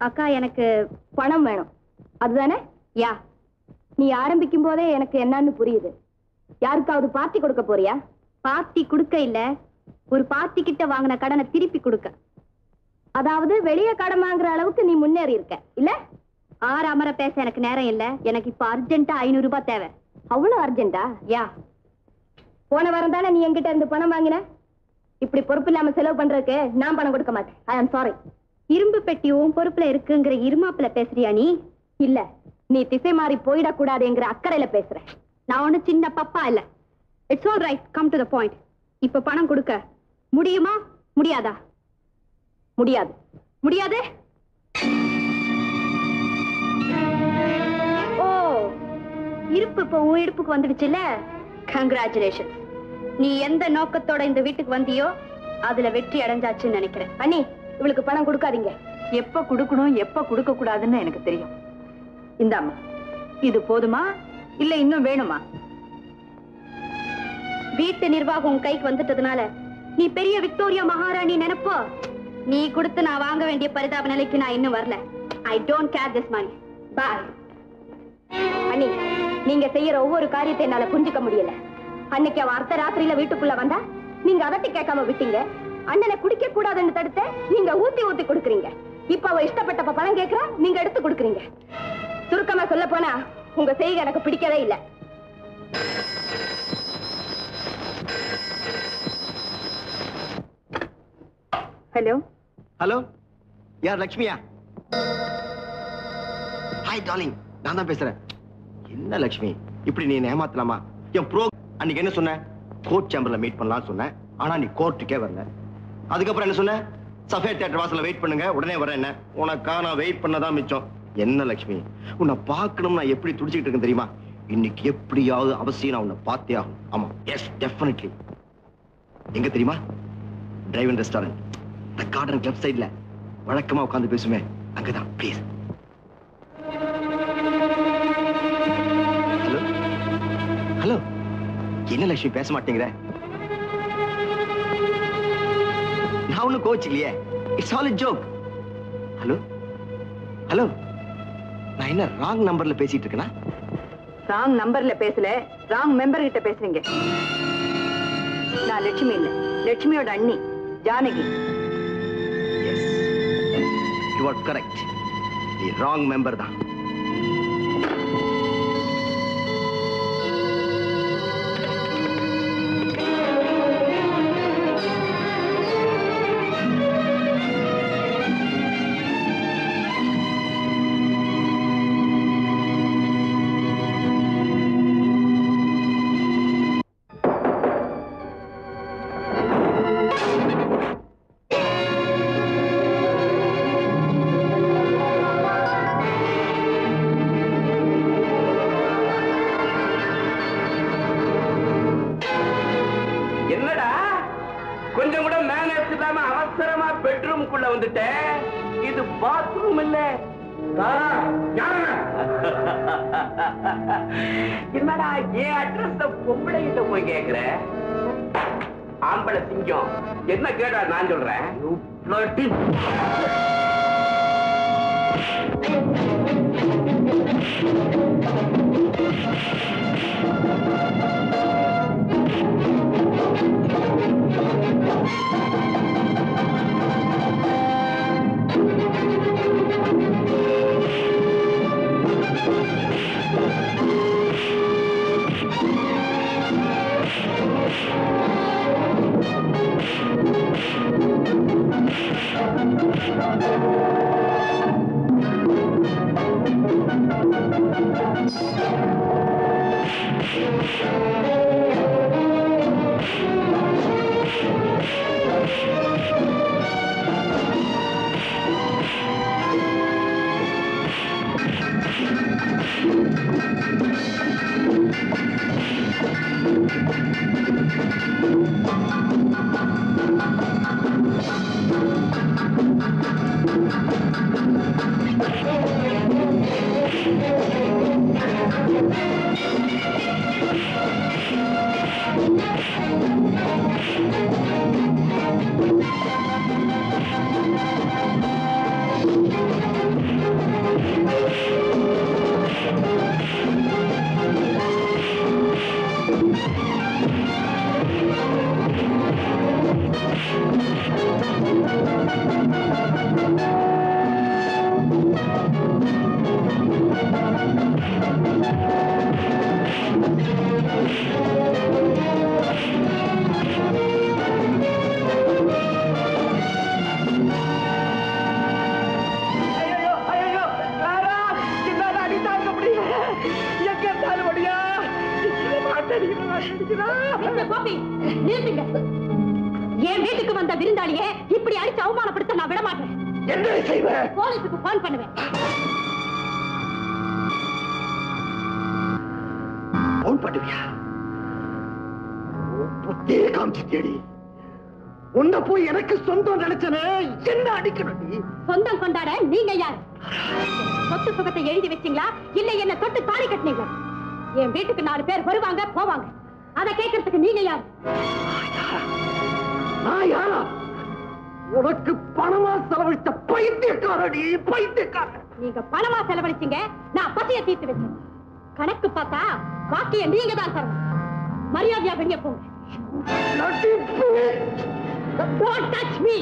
அக்கா, எனக்கு பணம் வேணும். அதுதானே? யா, நீ ஆரம்பிக்கும் போதே எனக்கு என்னன்னு புரியுது. யாருக்காவது பார்ட்டி கொடுக்க போறியா? பார்ட்டி கொடுக்க இல்ல, ஒரு பார்ட்டி கிட்ட வாங்கின கடனை திருப்பி கொடுக்க. அதாவது வெளியே கடன் வாங்குற அளவுக்கு நீ முன்னேறி இருக்க இல்ல? அமர பேச எனக்கு நேரம் இல்ல. எனக்கு இப்ப அர்ஜென்ட்டா 500 ரூபாய் தேவை. அவ்வளவு அர்ஜென்ட்டா? யா, போன வாரம் தானே நீ என்கிட்ட இருந்து பணம் வாங்கின. இப்படி பொறுப்பு இல்லாம செலவு பண்றதுக்கு நான் பணம் கொடுக்க மாட்டேன். ஐ ஆம் சாரி. இரும்பு பெட்டியும் பொறுப்புல இருக்குங்கிற இருமாப்புல பேசுறியா நீ? இல்ல, நீ திசை மாறி போயிடக்கூடாதுங்கிற அக்கறையில பேசுற. நான் ஒண்ணு சின்ன பப்பா இல்ல. It's all right, come to the point. இப்ப பணம் கொடுக்க முடியுமா முடியாதா? முடியாது. முடியாது? ஓ, இருப்பு இப்ப உன் இடுப்புக்கு வந்துடுச்சுல்ல? கங்க்ராச்சுலேஷன். நீ எந்த நோக்கத்தோட இந்த வீட்டுக்கு வந்தியோ அதுல வெற்றி அடைஞ்சாச்சுன்னு நினைக்கிறேன். அண்ணி, இவளுக்கு பணம் கொடுக்காதீங்க. எப்ப கொடுக்கணும் எப்ப கொடுக்க கூடாதுன்னு எனக்கு தெரியும். இந்தாம்மா, இது போதுமா இல்ல இன்னும் வேணுமா? வீட்டு நிர்வாகம் உன் கைக்கு வந்துட்டதுனால நீ பெரிய விக்டோரியா மகாராணி நினைப்போ. நீ கொடுத்து நான் வாங்க வேண்டிய பரிதாப நிலைக்கு நான் இன்னும் வரல. I don't care this money. Bye. அண்ணி, நீங்க செய்யற ஒவ்வொரு காரியத்தை என்னால புரிஞ்சுக்க முடியல. அன்னைக்கு அவ அர்த்த ராத்திரியில வீட்டுக்குள்ள வந்தா நீங்க அதட்டி கேட்காம விட்டீங்க. அண்ணனை குடிக்க கூடாதுன்னு தடுத்த நீங்க ஊத்தி ஊத்தி கொடுக்குறீங்க. இப்ப அவ இஷ்டப்பட்டப்ப பணம் கேட்கிறா, நீங்க எடுத்து கொடுக்குறீங்க. சுருக்கமா சொல்ல போனா உங்க செய்கை எனக்கு பிடிக்கவே இல்லை. ஹலோ ஹலோ, யார்? லட்சுமியா? ஹாய் டார்லிங், நான் தான் பேசுறேன். என்ன லட்சுமி, இப்படி நீ ஏமாத்தலாமா? என் ப்ரோ அன்னைக்கு என்ன சொன்ன? கோர்ட் சேம்பர்ல மீட் பண்ணலாம்னு சொன்னேன். ஆனா நீ கோர்ட்டுக்கே வரல. அதுக்கப்புறம் என்ன சொன்ன? சஃபே தியேட்டர் வாசல்ல வெயிட் பண்ணுங்க, உடனே வரேன். என்ன உனக்கா நான் வெயிட் பண்ணதான் மிச்சம். என்ன லட்சுமி, உன்னை பார்க்கணும் நான் எப்படி துடிச்சுக்கிட்டு இருக்கேன் தெரியுமா? இன்னைக்கு எப்படியாவது அவசியம் நான் உன்னை பார்த்தே ஆகும். ஆமா, எஸ் டெஃபினெட்லி. எங்க தெரியுமா? டிரைவன் ரெஸ்டாரண்ட், த கார்டன் கிளப் சைட்ல வழக்கமா உட்கார்ந்து பேசுமே, அங்கதான். ப்ளீஸ். ஹலோ ஹலோ, என்ன லட்சுமி பேச மாட்டேங்கிற? நான் ஒன்னும் கோச்சுக்கலையே. It's all joke. Hello hello, நான் என்ன ராங் நம்பர்ல பேசிட்டு இருக்கேனா? ராங் நம்பர்ல பேசல, ராங் மெம்பர் கிட்ட பேசுறீங்க. நான் லட்சுமி இல்ல, லட்சுமியோட அண்ணி Janaki. Yes, you are correct. நீ ராங் மெம்பர் தான். இது பாத்ரூம் இல்ல. என்னடா ஏன் அட்ரஸ் பொம்பளை கிட்ட போய் கேக்குற? ஆம்பளை சிங்கம் என்ன கேட்டா நான் சொல்றேன். என் வீட்டுக்கு வந்த விருந்தாளியே இப்படி அடிச்சு அவமானப்படுத்த நான் விட மாட்டேன். என்ன செய்வேன்? போலீஸுக்கு போன் பண்ணுவேன். போன் பண்ணுவியா? புத்தியே காமிச்சிட்டேடி. உன்னை போய் எனக்கு சொந்தம் நினைச்சனே, என்ன அடிக்கணும் நீ? சொந்தம் கொண்டாட நீங்க யார்? சொத்து சுகத்தை எழுதி வச்சீங்களா இல்ல என்ன தொட்டு தாலி கட்டினீங்களா? என் வீட்டுக்கு 4 பேர் வருவாங்க போவாங்க, அதை கேட்கறதுக்கு நீங்க யார்? நான் யாரா? உனக்கு பணமா செலவழித்த பைத்தியக்காரடி, பைத்தியக்கார. நீங்க பணமா செலவழிச்சீங்க, நான் பசிய தீர்த்து வச்சேன். கணக்கு பார்த்தா பாக்கிய நீங்க தான் தரணும். மரியாதையா வெளியே போங்க. Don't touch me.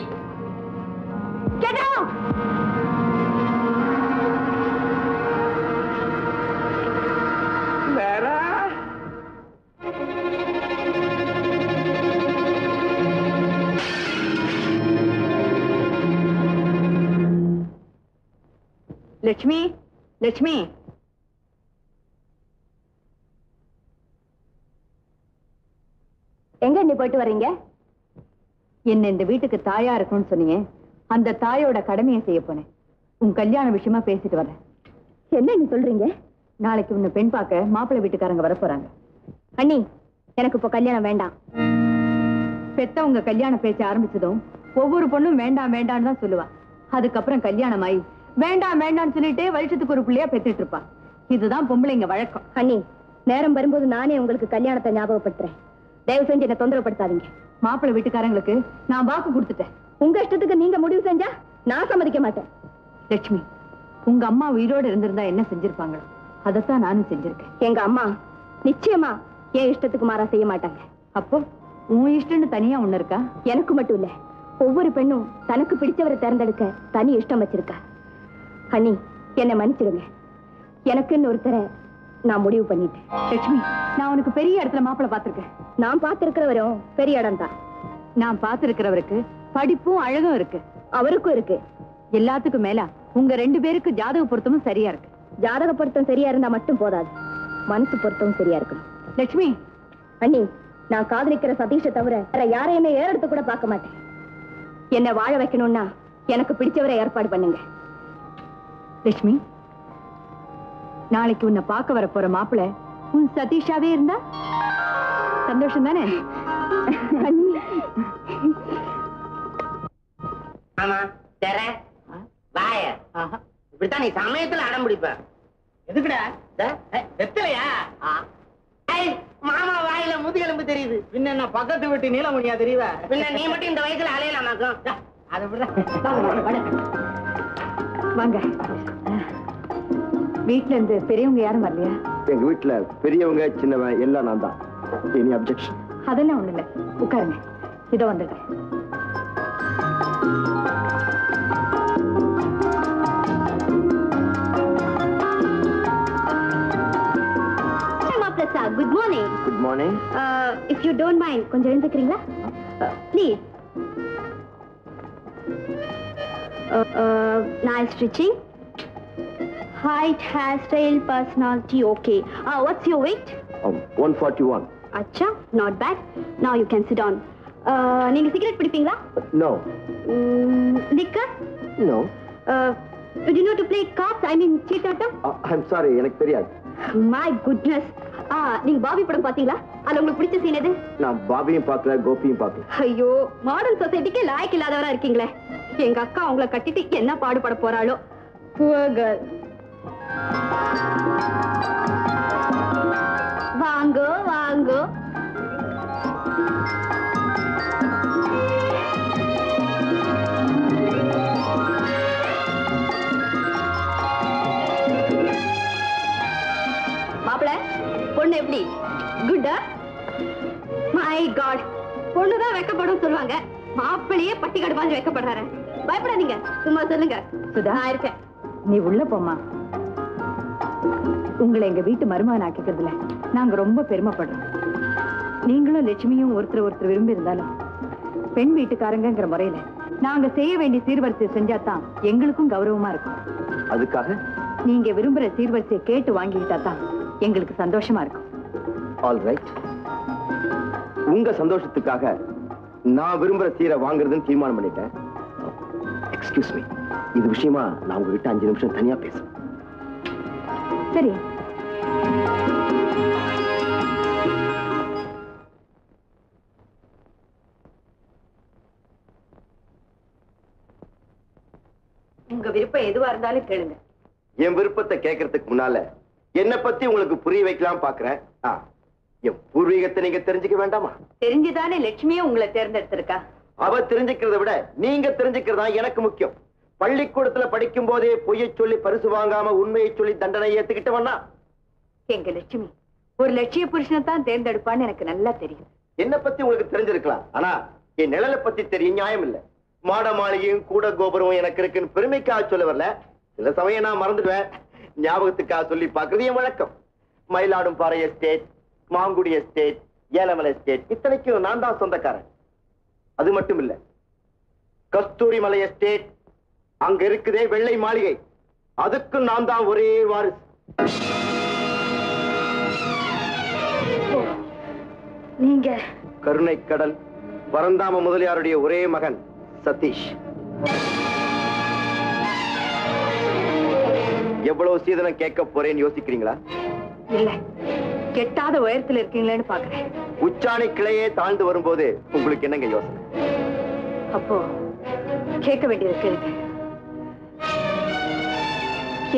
Get out. வேற லட்சுமி, லட்சுமி, எங்க நீ போயிட்டு வர்றீங்க? என்ன இந்த வீட்டுக்கு தாயா இருக்கும்னு சொன்னீங்க, அந்த தாயோட கடமையை செய்ய போனேன். உன் கல்யாண விஷயமா பேசிட்டு வரேன். என்ன நீ சொல்றீங்க? நாளைக்கு உன்னை பெண் பார்க்க மாப்பிள்ளை வீட்டுக்காரங்க வர போறாங்க. அண்ணி, எனக்கு இப்ப கல்யாணம் வேண்டாம். பெத்தவங்க கல்யாண பேச்ச ஆரம்பிச்சதும் ஒவ்வொரு பொண்ணும் வேண்டாம் வேண்டான்னு தான் சொல்லுவா. அதுக்கப்புறம் கல்யாணம் ஆகி வேண்டாம் வேண்டாம்னு சொல்லிட்டே வருஷத்துக்கு ஒரு பிள்ளையா பெத்துட்டு இருப்பா. இதுதான் பொம்பளைங்க வழக்கம். அண்ணி, நேரம் வரும்போது நானே உங்களுக்கு கல்யாணத்தை ஞாபகப்படுத்துறேன். தயவு செஞ்சு என்ன தொந்தரவுப்படுத்தாதீங்க. மாப்பிள்ளை வீட்டுக்காரங்களுக்கு நான் வாக்கு கொடுத்துட்டேன். உங்க இஷ்டத்துக்கு நீங்க முடிவு செஞ்சா நான் சம்மதிக்க மாட்டேன். லட்சுமி, உங்க அம்மா உயிரோடு இருந்திருந்தா என்ன செஞ்சிருப்பாங்களோ அதைத்தான் நானும் செஞ்சிருக்கேன். எங்க அம்மா நிச்சயமா என் இஷ்டத்துக்கு மாறா செய்ய மாட்டாங்க. அப்போ உன் இஷ்டம்னு தனியா ஒண்ணு இருக்கா? எனக்கு மட்டும் இல்ல, ஒவ்வொரு பெண்ணும் தனக்கு பிடிச்சவரை தேர்ந்தெடுக்க தனி இஷ்டம் வச்சிருக்கா. அண்ணி, என்னை மன்னிச்சிடுங்க. எனக்குன்னு ஒருத்தரை நான் முடிவு பண்ணிட்டேன். லட்சுமி, நான் உனக்கு பெரிய இடத்துல மாப்பிள்ளை பார்த்திருக்கேன். நான் பார்த்திருக்கிறவரும் பெரிய இடம் தான். நான் பார்த்திருக்கிறவருக்கு படிப்பும் அழகும் இருக்கு. அவருக்கும் இருக்கு. எல்லாத்துக்கும் மேல உங்க 2 பேருக்கு ஜாதக பொருத்தமும் சரியா இருக்கு. ஜாதக பொருத்தம் சரியா இருந்தா மட்டும் போதாது, மனசு பொருத்தமும் சரியா இருக்கணும். லட்சுமி அண்ணி, நான் காதலிக்கிற சதீஷை தவிர வேற யாரையுமே ஏறெடுத்து கூட பார்க்க மாட்டேன். என்ன வாழ வைக்கணும்னா எனக்கு பிடிச்சவரை ஏற்பாடு பண்ணுங்க. லட்சுமி, நாளைக்கு உன்னை பார்க்க வர போற மாப்பிள்ளை உன் சதீஷாவே இருந்தா சந்தோஷம் தானே? ஆமா தெர வாய இப்படித்தான் நீ சமயத்துல அடம் பிடிப்ப. எதுக்குடா வெத்தலையா? மாமா வாயில முதுகெலும்பு தெரியுது. பின்ன என்ன பக்கத்து வீட்டு நீலமணியா தெரியுவ? பின்ன நீ மட்டும் இந்த வயசுல அலையலாமாக்கும். அதை விட வாங்க. வீட்டுல இருந்து பெரியவங்க யாரும் வரலையா? எங்க வீட்டுல பெரியவங்க சின்னவன் எல்லாம் நான் தான். Any objection? அதெல்லாம் ஒண்ணு இல்ல, உட்காருங்க. இதோ வந்துட்டேன். Good morning. Good morning. If you don't mind கொஞ்சம் எழுந்துக்கிறீங்களா? Please. Nice stitching. Height, hairstyle, personality, okay. What's your weight? 141. Acha, not bad. Now you can sit down. நீங்க cigarette பிடிப்பீங்களா? No. Liquor? No. You do know to play cards? I mean, சீட்டாட்டம்? I'm sorry, எனக்கு தெரியாது. My goodness. நீங்க Bobby படம் பாத்தீங்களா? அதுல உங்களுக்கு பிடிச்ச scene எது? நான் பாபியும் பார்க்கல, கோபியும் பார்க்கல. ஐயோ, மாடர்ன் சொசைட்டிக்கு லாயக்கு இல்லாதவரா இருக்கீங்களே. எங்க அக்கா உங்களை கட்டிட்டு என்ன பாடுபட போறாளோ. Poor girl. வாங்கோ வாங்கோ. மாப்பிள, பொண்ணு எப்படி? குட்டா? மை காட், பொண்ணுதான் வெக்கப்படும் சொல்லுவாங்க, மாப்பிளையே பட்டிக்காடு மாதிரி வெக்கப்படுறாரு. பயப்படாதீங்க, சும்மா சொல்லுங்க. சுதா, இருக்கேன். நீ உள்ள போமா. உங்களை எங்க வீட்டு மருமகன் ஆக்கிக்கிறதுல நாங்க ரொம்ப பெருமைப்படுறோம். நீங்களும் லட்சுமியும் ஒருத்தர் விரும்பி இருந்தாலும் பெண் வீட்டுக்காரங்கிற முறையில நாங்க செய்ய வேண்டிய சீர்வரிசை செஞ்சாதான் எங்களுக்கும் கௌரவமா இருக்கும். அதுக்காக நீங்க விரும்புற சீர்வரிசையை கேட்டு வாங்கிக்கிட்டா தான் எங்களுக்கு சந்தோஷமா இருக்கும். All right. உங்க சந்தோஷத்துக்காக நான் விரும்புற சீரை வாங்குறதுன்னு தீர்மானம் பண்ணிட்டேன். எக்ஸ்கியூஸ் மீ, இது விஷயமா நான் உங்ககிட்ட 5 நிமிஷம் தனியா பேசுறேன். சரி. உங்க விருப்பம் எதுவா இருந்தாலும் கேளுங்க. என் விருப்பத்தை கேட்கறதுக்கு முன்னால என்ன பத்தி உங்களுக்கு புரிய வைக்கலாம் பாக்குறேன். என் பூர்வீகத்தை நீங்க தெரிஞ்சுக்க வேண்டாமா? தெரிஞ்சுதானே லட்சுமியே உங்களை தேர்ந்தெடுத்திருக்கா. அவ தெரிஞ்சுக்கிறத விட நீங்க தெரிஞ்சுக்கிறதா எனக்கு முக்கியம். பள்ளிக்கூடத்துல படிக்கும் போதே பொய்யை சொல்லி பரிசு வாங்காம உண்மையை சொல்லி தண்டனை ஏத்துக்கிட்டவனா எங்க லட்சுமி ஒரு லட்சிய புருஷனை தான் தேர்ந்தெடுப்பான்னு எனக்கு நல்லா தெரியும். என்ன பத்தி உங்களுக்கு தெரிஞ்சிருக்கலாம், ஆனா என் நிழலை பத்தி தெரியும் நியாயம் இல்ல. மாட மாளிகையும் கூட கோபுரமும் எனக்கு இருக்குன்னு பெருமைக்காக சொல்ல வரல. சில சமயம் நான் மறந்துடுவேன், ஞாபகத்துக்காக சொல்லி பாக்குறது என் வழக்கம். மயிலாடும் பாறை estate, Mangudi estate, Elamalai estate, இத்தனைக்கும் நான் தான் சொந்தக்காரன். அது மட்டும் இல்ல, கஸ்தூரி மலை எஸ்டேட், அங்க இருக்குதே வெள்ளை மாளிகை, அதுக்கு நான் தான் ஒரே வாரிசு. நீங்க கருணை கடல் பரந்தாம முதலியாருடைய ஒரே மகன் சதீஷ். எவ்வளவு சீதனம் கேட்க போறேன்னு யோசிக்கிறீங்களா? இல்ல, கெட்டாத உயரத்துல இருக்கீங்களேன்னு பாக்குறேன். உச்சாணி கிளையே தாழ்ந்து வரும்போது உங்களுக்கு என்னங்க யோசனை? அப்போ கேட்க வேண்டியது கேளுங்க.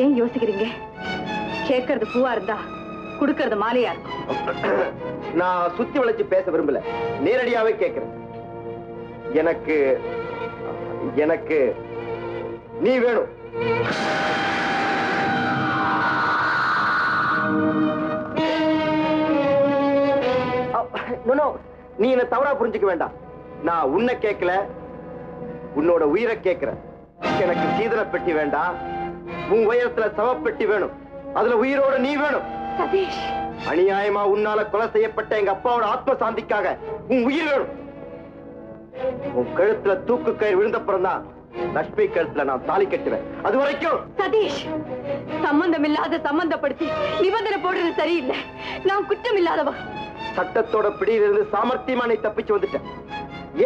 ஏன் யோசிக்கிறீங்க? கேட்கறது பூவா இருந்தா கொடுக்கறது மாலையா இருக்கும். நான் சுத்தி வளைச்சு பேச விரும்பல, நேரடியாவே கேட்கிறேன். எனக்கு எனக்கு நீ வேணும். நீ என்ன தவறா புரிஞ்சுக்க வேண்டாம். நான் உன்னை கேட்கல, உன்னோட உயிரை கேட்கிறேன். எனக்கு சீதன பெட்டி வேண்டாம், உன் உயரத்துல சவப்பெட்டி வேணும். அதுல உயிரோட நீ வேணும். சதீஷ், அநியாயமா உன்னால கொலை செய்யப்பட்ட எங்க அப்பாவோட ஆத்ம சாந்திக்காக உன் உயிர் வேணும். உன் கழுத்துல தூக்கு கயிறு விழுந்தப்புறம் தான் லட்சுமி கழுத்துல நான் தாலி கட்டுவேன். அது வரைக்கும் சதீஷ், சம்பந்தம் இல்லாத சம்பந்தப்படுத்தி நிபந்தனை போடுறது சரியில்லை. நான் குற்றம் இல்லாதவா. சட்டத்தோட பிடியிலிருந்து சாமர்த்தியமா நீ தப்பிச்சு வந்துட்டேன்.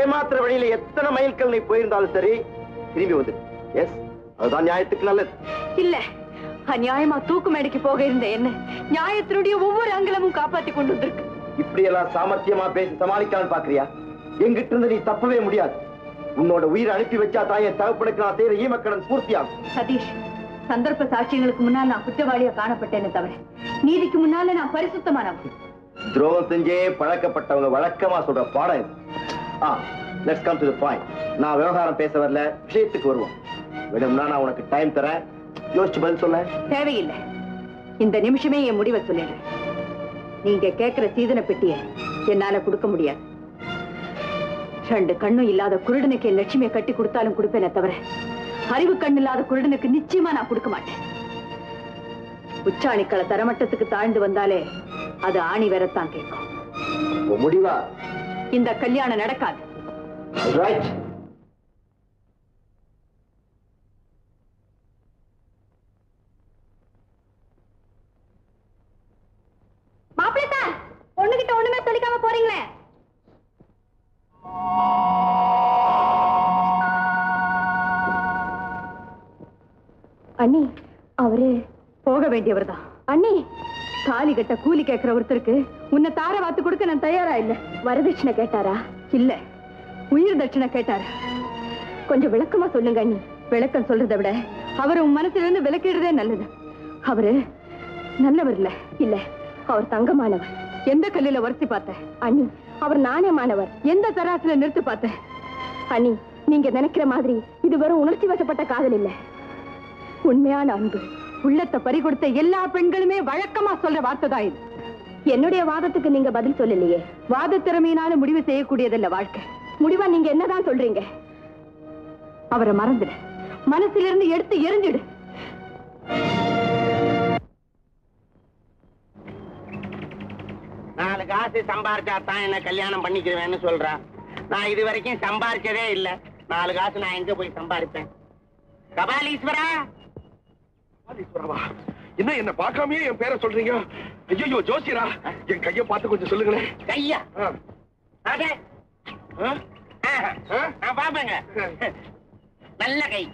ஏமாத்திர வழியில எத்தனை மைல்கள் நீ போயிருந்தாலும் சரி, திரும்பி வந்துட்டு. எஸ், அதுதான் நியாயத்துக்கு நல்லது. இல்ல, அநியாயமா தூக்கு மேடைக்கு போக இருந்த என்ன நியாயத்தினுடைய ஒவ்வொரு அங்கலமும் காப்பாத்தி கொண்டு வந்திருக்கு. இப்படி எல்லாம் சாமர்த்தியமா பேசி சமாளிக்கலாம்னு பாக்குறியா? எங்கிட்ட இருந்து நீ தப்பவே முடியாது. உன்னோட உயிரை அனுப்பி வச்சா தான் என் தகப்பனுக்கு நான் செய்யற ஈமக்கடன் பூர்த்தியாகும். சதீஷ், சந்தர்ப்ப சாட்சியங்களுக்கு முன்னால் நான் குற்றவாளியா காணப்பட்டேன்னு தவிர நீதிக்கு முன்னால நான் பரிசுத்தமானவன். துரோகம் செஞ்சே பழக்கப்பட்டவங்க வழக்கமா சொல்ற பாடம் இது. Let's come to the point. நான் விவகாரம் பேச வரல, விஷயத்துக்கு வருவோம். வேணும்னா நான் உனக்கு டைம் தரேன், யோசிச்சு பதில் சொல்ல. தேவையில்லை, இந்த நிமிஷமே என் முடிவை சொல்லிடுறேன். நீங்க கேட்கிற சீதன பெட்டியை என்னால கொடுக்க முடியாது. 2 கண்ணும் இல்லாத குருடனுக்கு என் லட்சுமியை கட்டி கொடுத்தாலும் கொடுப்பேனே தவிர அறிவு கண் இல்லாத குருடனுக்கு நிச்சயமா நான் கொடுக்க மாட்டேன். உச்சாணிக்களை தரமட்டத்துக்கு தாழ்ந்து வந்தாலே அது ஆணி வேறத்தான் கேட்கும். முடிவா? இந்த கல்யாணம் நடக்காது. ரைட். மாப்பிள்ளை சார், பொண்ணுகிட்ட ஒண்ணுமே சொல்லிக்காம போறீங்களே. அண்ணி, அவரு போக வேண்டியவர் தான். அண்ணி, தாலி கட்ட கூலி கேட்கிற ஒருத்தருக்கு உன்னை தார வாத்து கொடுக்க நான் தயாரா இல்ல. வரதட்சணை கேட்டாரா? இல்ல, உயிர் தட்சணை கேட்டாரு. கொஞ்சம் விளக்கமா சொல்லுங்க அண்ணி. விளக்கம் சொல்றதை விட அவரை உன் மனசுல இருந்து விளக்கிடுறதே நல்லது. அவரு நல்லவர் இல்ல. இல்ல, அவர் தங்கமானவர். எந்த கல்லில உரசி பார்த்த அண்ணி? அவர் நாணயமானவர். எந்த தராசுல நிறுத்து பார்த்த அண்ணி? நீங்க நினைக்கிற மாதிரி இது வெறும் உணர்ச்சி வசப்பட்ட காதல் இல்ல, உண்மையான அன்பு. உள்ளத்தை பறி கொடுத்த எல்லா பெண்களுமே வழக்கமா சொல்ற வார்த்தை தான் இது. என்னுடைய வாதத்துக்கு நீங்க பதில் சொல்லலையே. வாத திறமையினால முடிவு செய்யக்கூடியதில்ல வாழ்க்கை. முடிவா நீங்க என்னதான் சொல்றீங்க? அவரை மறந்துடு, மனசுல இருந்து எடுத்து எரிஞ்சிடு. நாலு காசு சம்பாரிச்சா தான் என்ன கல்யாணம் பண்ணிக்கிறேன்னு சொல்றா. நான் இது வரைக்கும் சம்பாரிச்சதே இல்ல. 4 காசு நான் எங்க போய் சம்பாதிப்பேன்? கபாலீஸ்வரா, என்ன என்ன பார்க்காமயே என் பேரை சொல்றீங்க? ஐயோ ஜோசியரா, என் கைய பார்த்து கொஞ்சம் சொல்லுங்களேன். கையா? நான் பாப்பேங்க. நல்ல கை,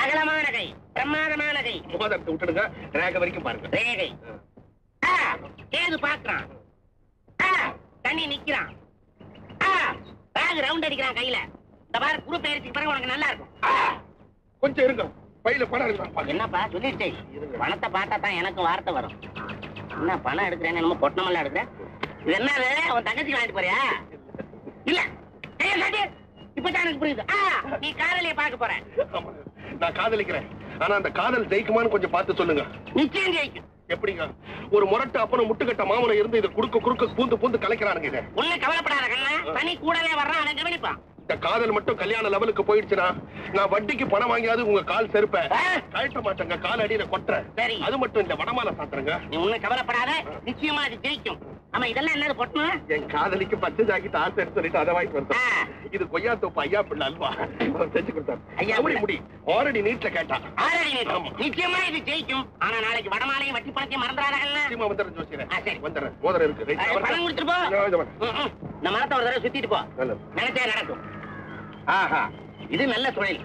அகலமான கை, பிரமாதமான கை. மோதிரத்தை விட்டுடுங்க, ரேகை வரைக்கும் பாருங்க. ரேகை கேது பாக்குறான், தண்ணி நிக்கிறான், பேக் ரவுண்ட் அடிக்கிறான் கையில. இந்த பாரு, குரு பயிற்சிக்கு பிறகு உனக்கு நல்லா இருக்கும். கொஞ்சம் இருங்க, பையில பணம் இருக்கு. என்னப்பா சொல்லிட்டே, பணத்தை பார்த்தா தான் எனக்கு வார்த்தை வரும். என்ன பணம் எடுக்கிறேன்னு என்னமோ பொட்டமெல்லாம் எடுக்கிறேன். இது என்னது, அவன் தங்கச்சி வாங்கிட்டு போறியா? இல்ல, இப்பதான் எனக்கு புரியுது. நீ காதலியை பார்க்க போற. நான் காதலிக்கிறேன், ஆனா அந்த காதல் ஜெயிக்குமான்னு கொஞ்சம் பார்த்து சொல்லுங்க. நிச்சயம் ஜெயிக்கும். எப்படிங்க? ஒரு முரட்டு அப்பனும் முட்டுக்கட்ட மாமனை இருந்து இதை குறுக்க பூந்து பூந்து கலைக்கிறானுங்க. இதை உன்னை கவலைப்படாத கண்ணா, தனி கூடவே வர்றான், அவன் கவனிப்பான். இந்த காதல் மட்டும் கல்யாண லெவலுக்கு போயிடுச்சுன்னா நான் வட்டிக்கு பணம் வாங்கியாவது உங்க கால் செருப்ப கழட்ட மாட்டேங்க, கால் அடியில கொட்டுறேன். சரி, அது மட்டும் இந்த வடமால சாத்துறங்க. நீ உன்னை கவலைப்படாத, நிச்சயமா அது ஜெயிக்கும். ஆமா, இதெல்லாம் என்னது பொட்டணும்? என் காதலிக்கு பச்சை ஜாக்கெட் ஆசை சொல்லிட்டு அதை வாங்கிட்டு வந்தேன். இது கொய்யா தோப்பு ஐயா பிள்ளை அல்வா செஞ்சு கொடுத்தாரு. ஐயா முடி ஆல்ரெடி நீட்ல கேட்டா. நிச்சயமா இது ஜெயிக்கும். ஆனா நாளைக்கு வடமாலையும் வட்டி பணத்தையும் மறந்துடாதீங்க. வந்துடுறேன் ஜோசியரே, வந்துடுறேன். மோதிரம் இருக்கு, பணம் கொடுத்துட்டு போ. இந்த மரத்தை ஒரு தடவை சுத்திட்டு போ, நினைச்சே நடக்கும். ஆஹா, இது நல்ல தொழில்.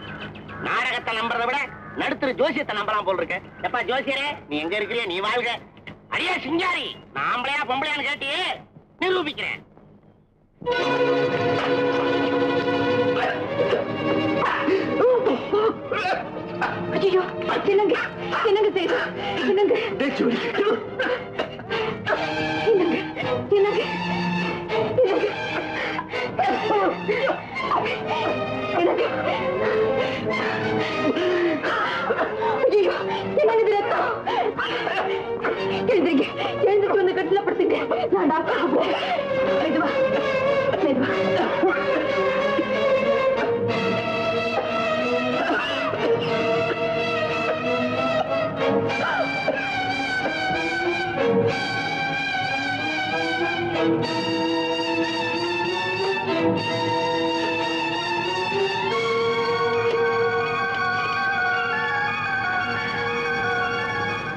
நாடகத்தை நம்புறதை விட நடுத்துற ஜோசியத்தை நம்பலாம் போல் இருக்க. எப்பா ஜோசியரே, நீ எங்க இருக்கிறிய? நீ வாழ்க. அடியா சிங்காரி, நான் ஆம்பளையா பொம்பளையான்னு கேட்டு நிரூபிக்கிறேன். ஐயோ, என்னங்க என்னங்க செய்து என்னங்க? எழுந்திருங்க, எழுந்திருச்சு வந்து கட்டில படுத்துங்க. நான் டாக்டர் கூப்பிடுறேன். மெதுவா, மெதுவா.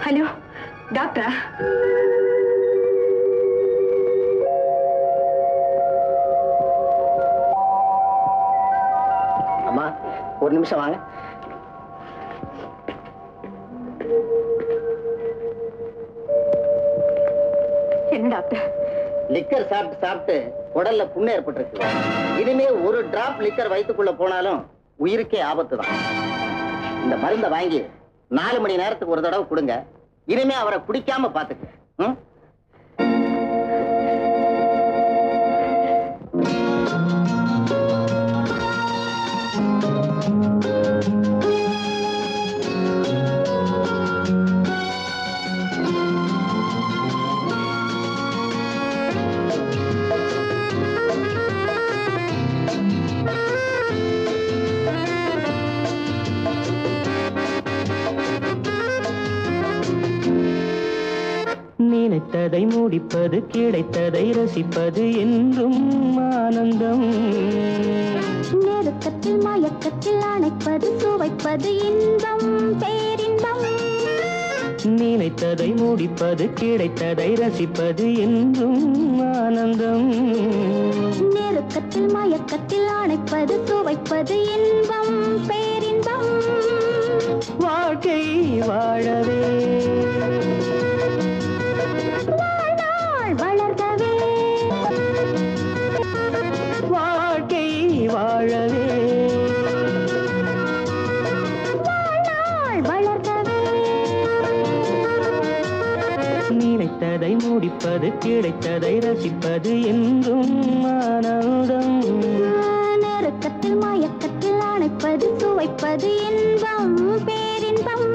ஹலோ டாக்டரா? அம்மா ஒரு நிமிஷம் வாங்க. என்ன டாக்டர்? லிக்கர் சாப்பிட்டு சாப்பிட்டு உடல்ல புண்ணு ஏற்பட்டிருக்கு. இனிமே ஒரு டிராப் லிக்கர் வயிற்றுக்குள்ள போனாலும் உயிருக்கே ஆபத்து தான். இந்த மருந்தை வாங்கி 4 மணி நேரத்துக்கு ஒரு தடவை கொடுங்க. இனிமே அவரை குடிக்காம பாத்துக்க. நினைத்ததை முடிப்பது, கிடைத்ததை ரசிப்பது என்றும் ஆனந்தம். நெருக்கத்தில் மயக்கத்தில் அணைப்பது, சுவைப்பது இன்பம், பேரின்பம். நினைத்ததை முடிப்பது, கிடைத்ததை ரசிப்பது என்றும் ஆனந்தம். நெருக்கத்தில் மயக்கத்தில் அணைப்பது, சுவைப்பது இன்பம், பேரின்பம். வாழ்க்கை வாழவே வளர்கவே, வாழ்க்கை வாழவே வளர்கவே. நினைத்ததை முடிப்பது, கிடைத்ததை ரசிப்பது என்றும் ஆனந்தம். நெருக்கத்தில் மயக்கத்தில் அணைப்பது, சுவைப்பது இன்பம், பேரின்பம்.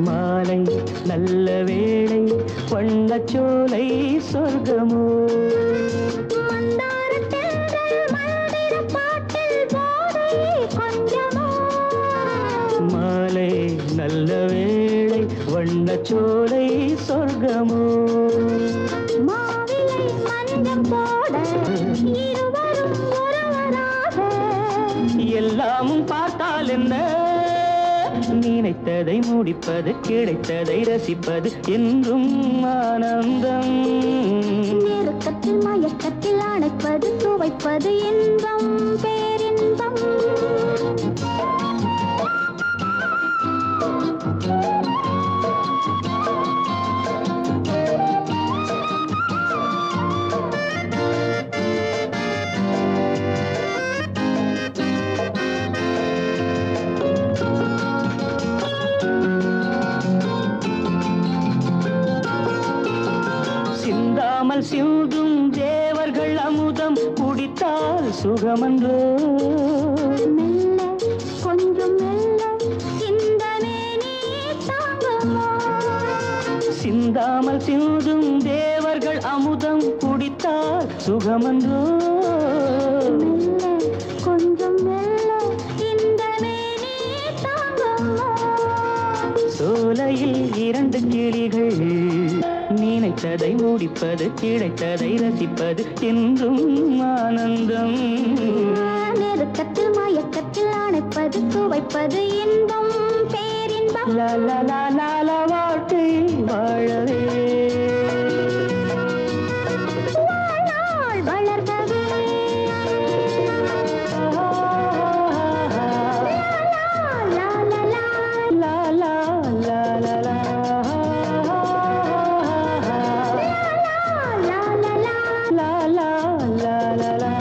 மாலை நல்ல வேளை, வண்ணச்சோலை சொர்க்கமோ. மாலை நல்ல வேளை, வண்ணச்சோலை சொர்க்கமோ. மாவிலை மஞ்சம் போட இருவரும் ஒருவராக, எல்லாமும் பார்த்தால் என்ன? நினைத்ததை முடிப்பது, கிடைத்ததை ரசிப்பது என்றும் ஆனந்தம். நெருக்கத்தில் மயக்கத்தில் அணைப்பது, சுவைப்பது இன்பம், பேரின்பம். சிந்தாமல் சிந்தும் தேவர்கள் அமுதம் குடித்தால் சுகமன்றோ. மெல்ல கொஞ்சம் மெல்ல இந்த மேனி தாங்குமோ. சிந்தாமல் சிந்தும் தேவர்கள் அமுதம் குடித்தால் சுகமன்றோ. மெல்ல கொஞ்சம் மெல்ல இந்த மேனி தாங்குமோ. சோலையில் 2 கிளிகள், நினைத்ததை முடிப்பது, கிடைத்ததை ரசிப்பது என்றும் ஆனந்தம். நெருக்கத்தில் மயக்கத்தில் அணைப்பது, சுவைப்பது இன்பம், பேரின்பம். லால வாழ்க்கை வாழவே வளர்கவே, la la la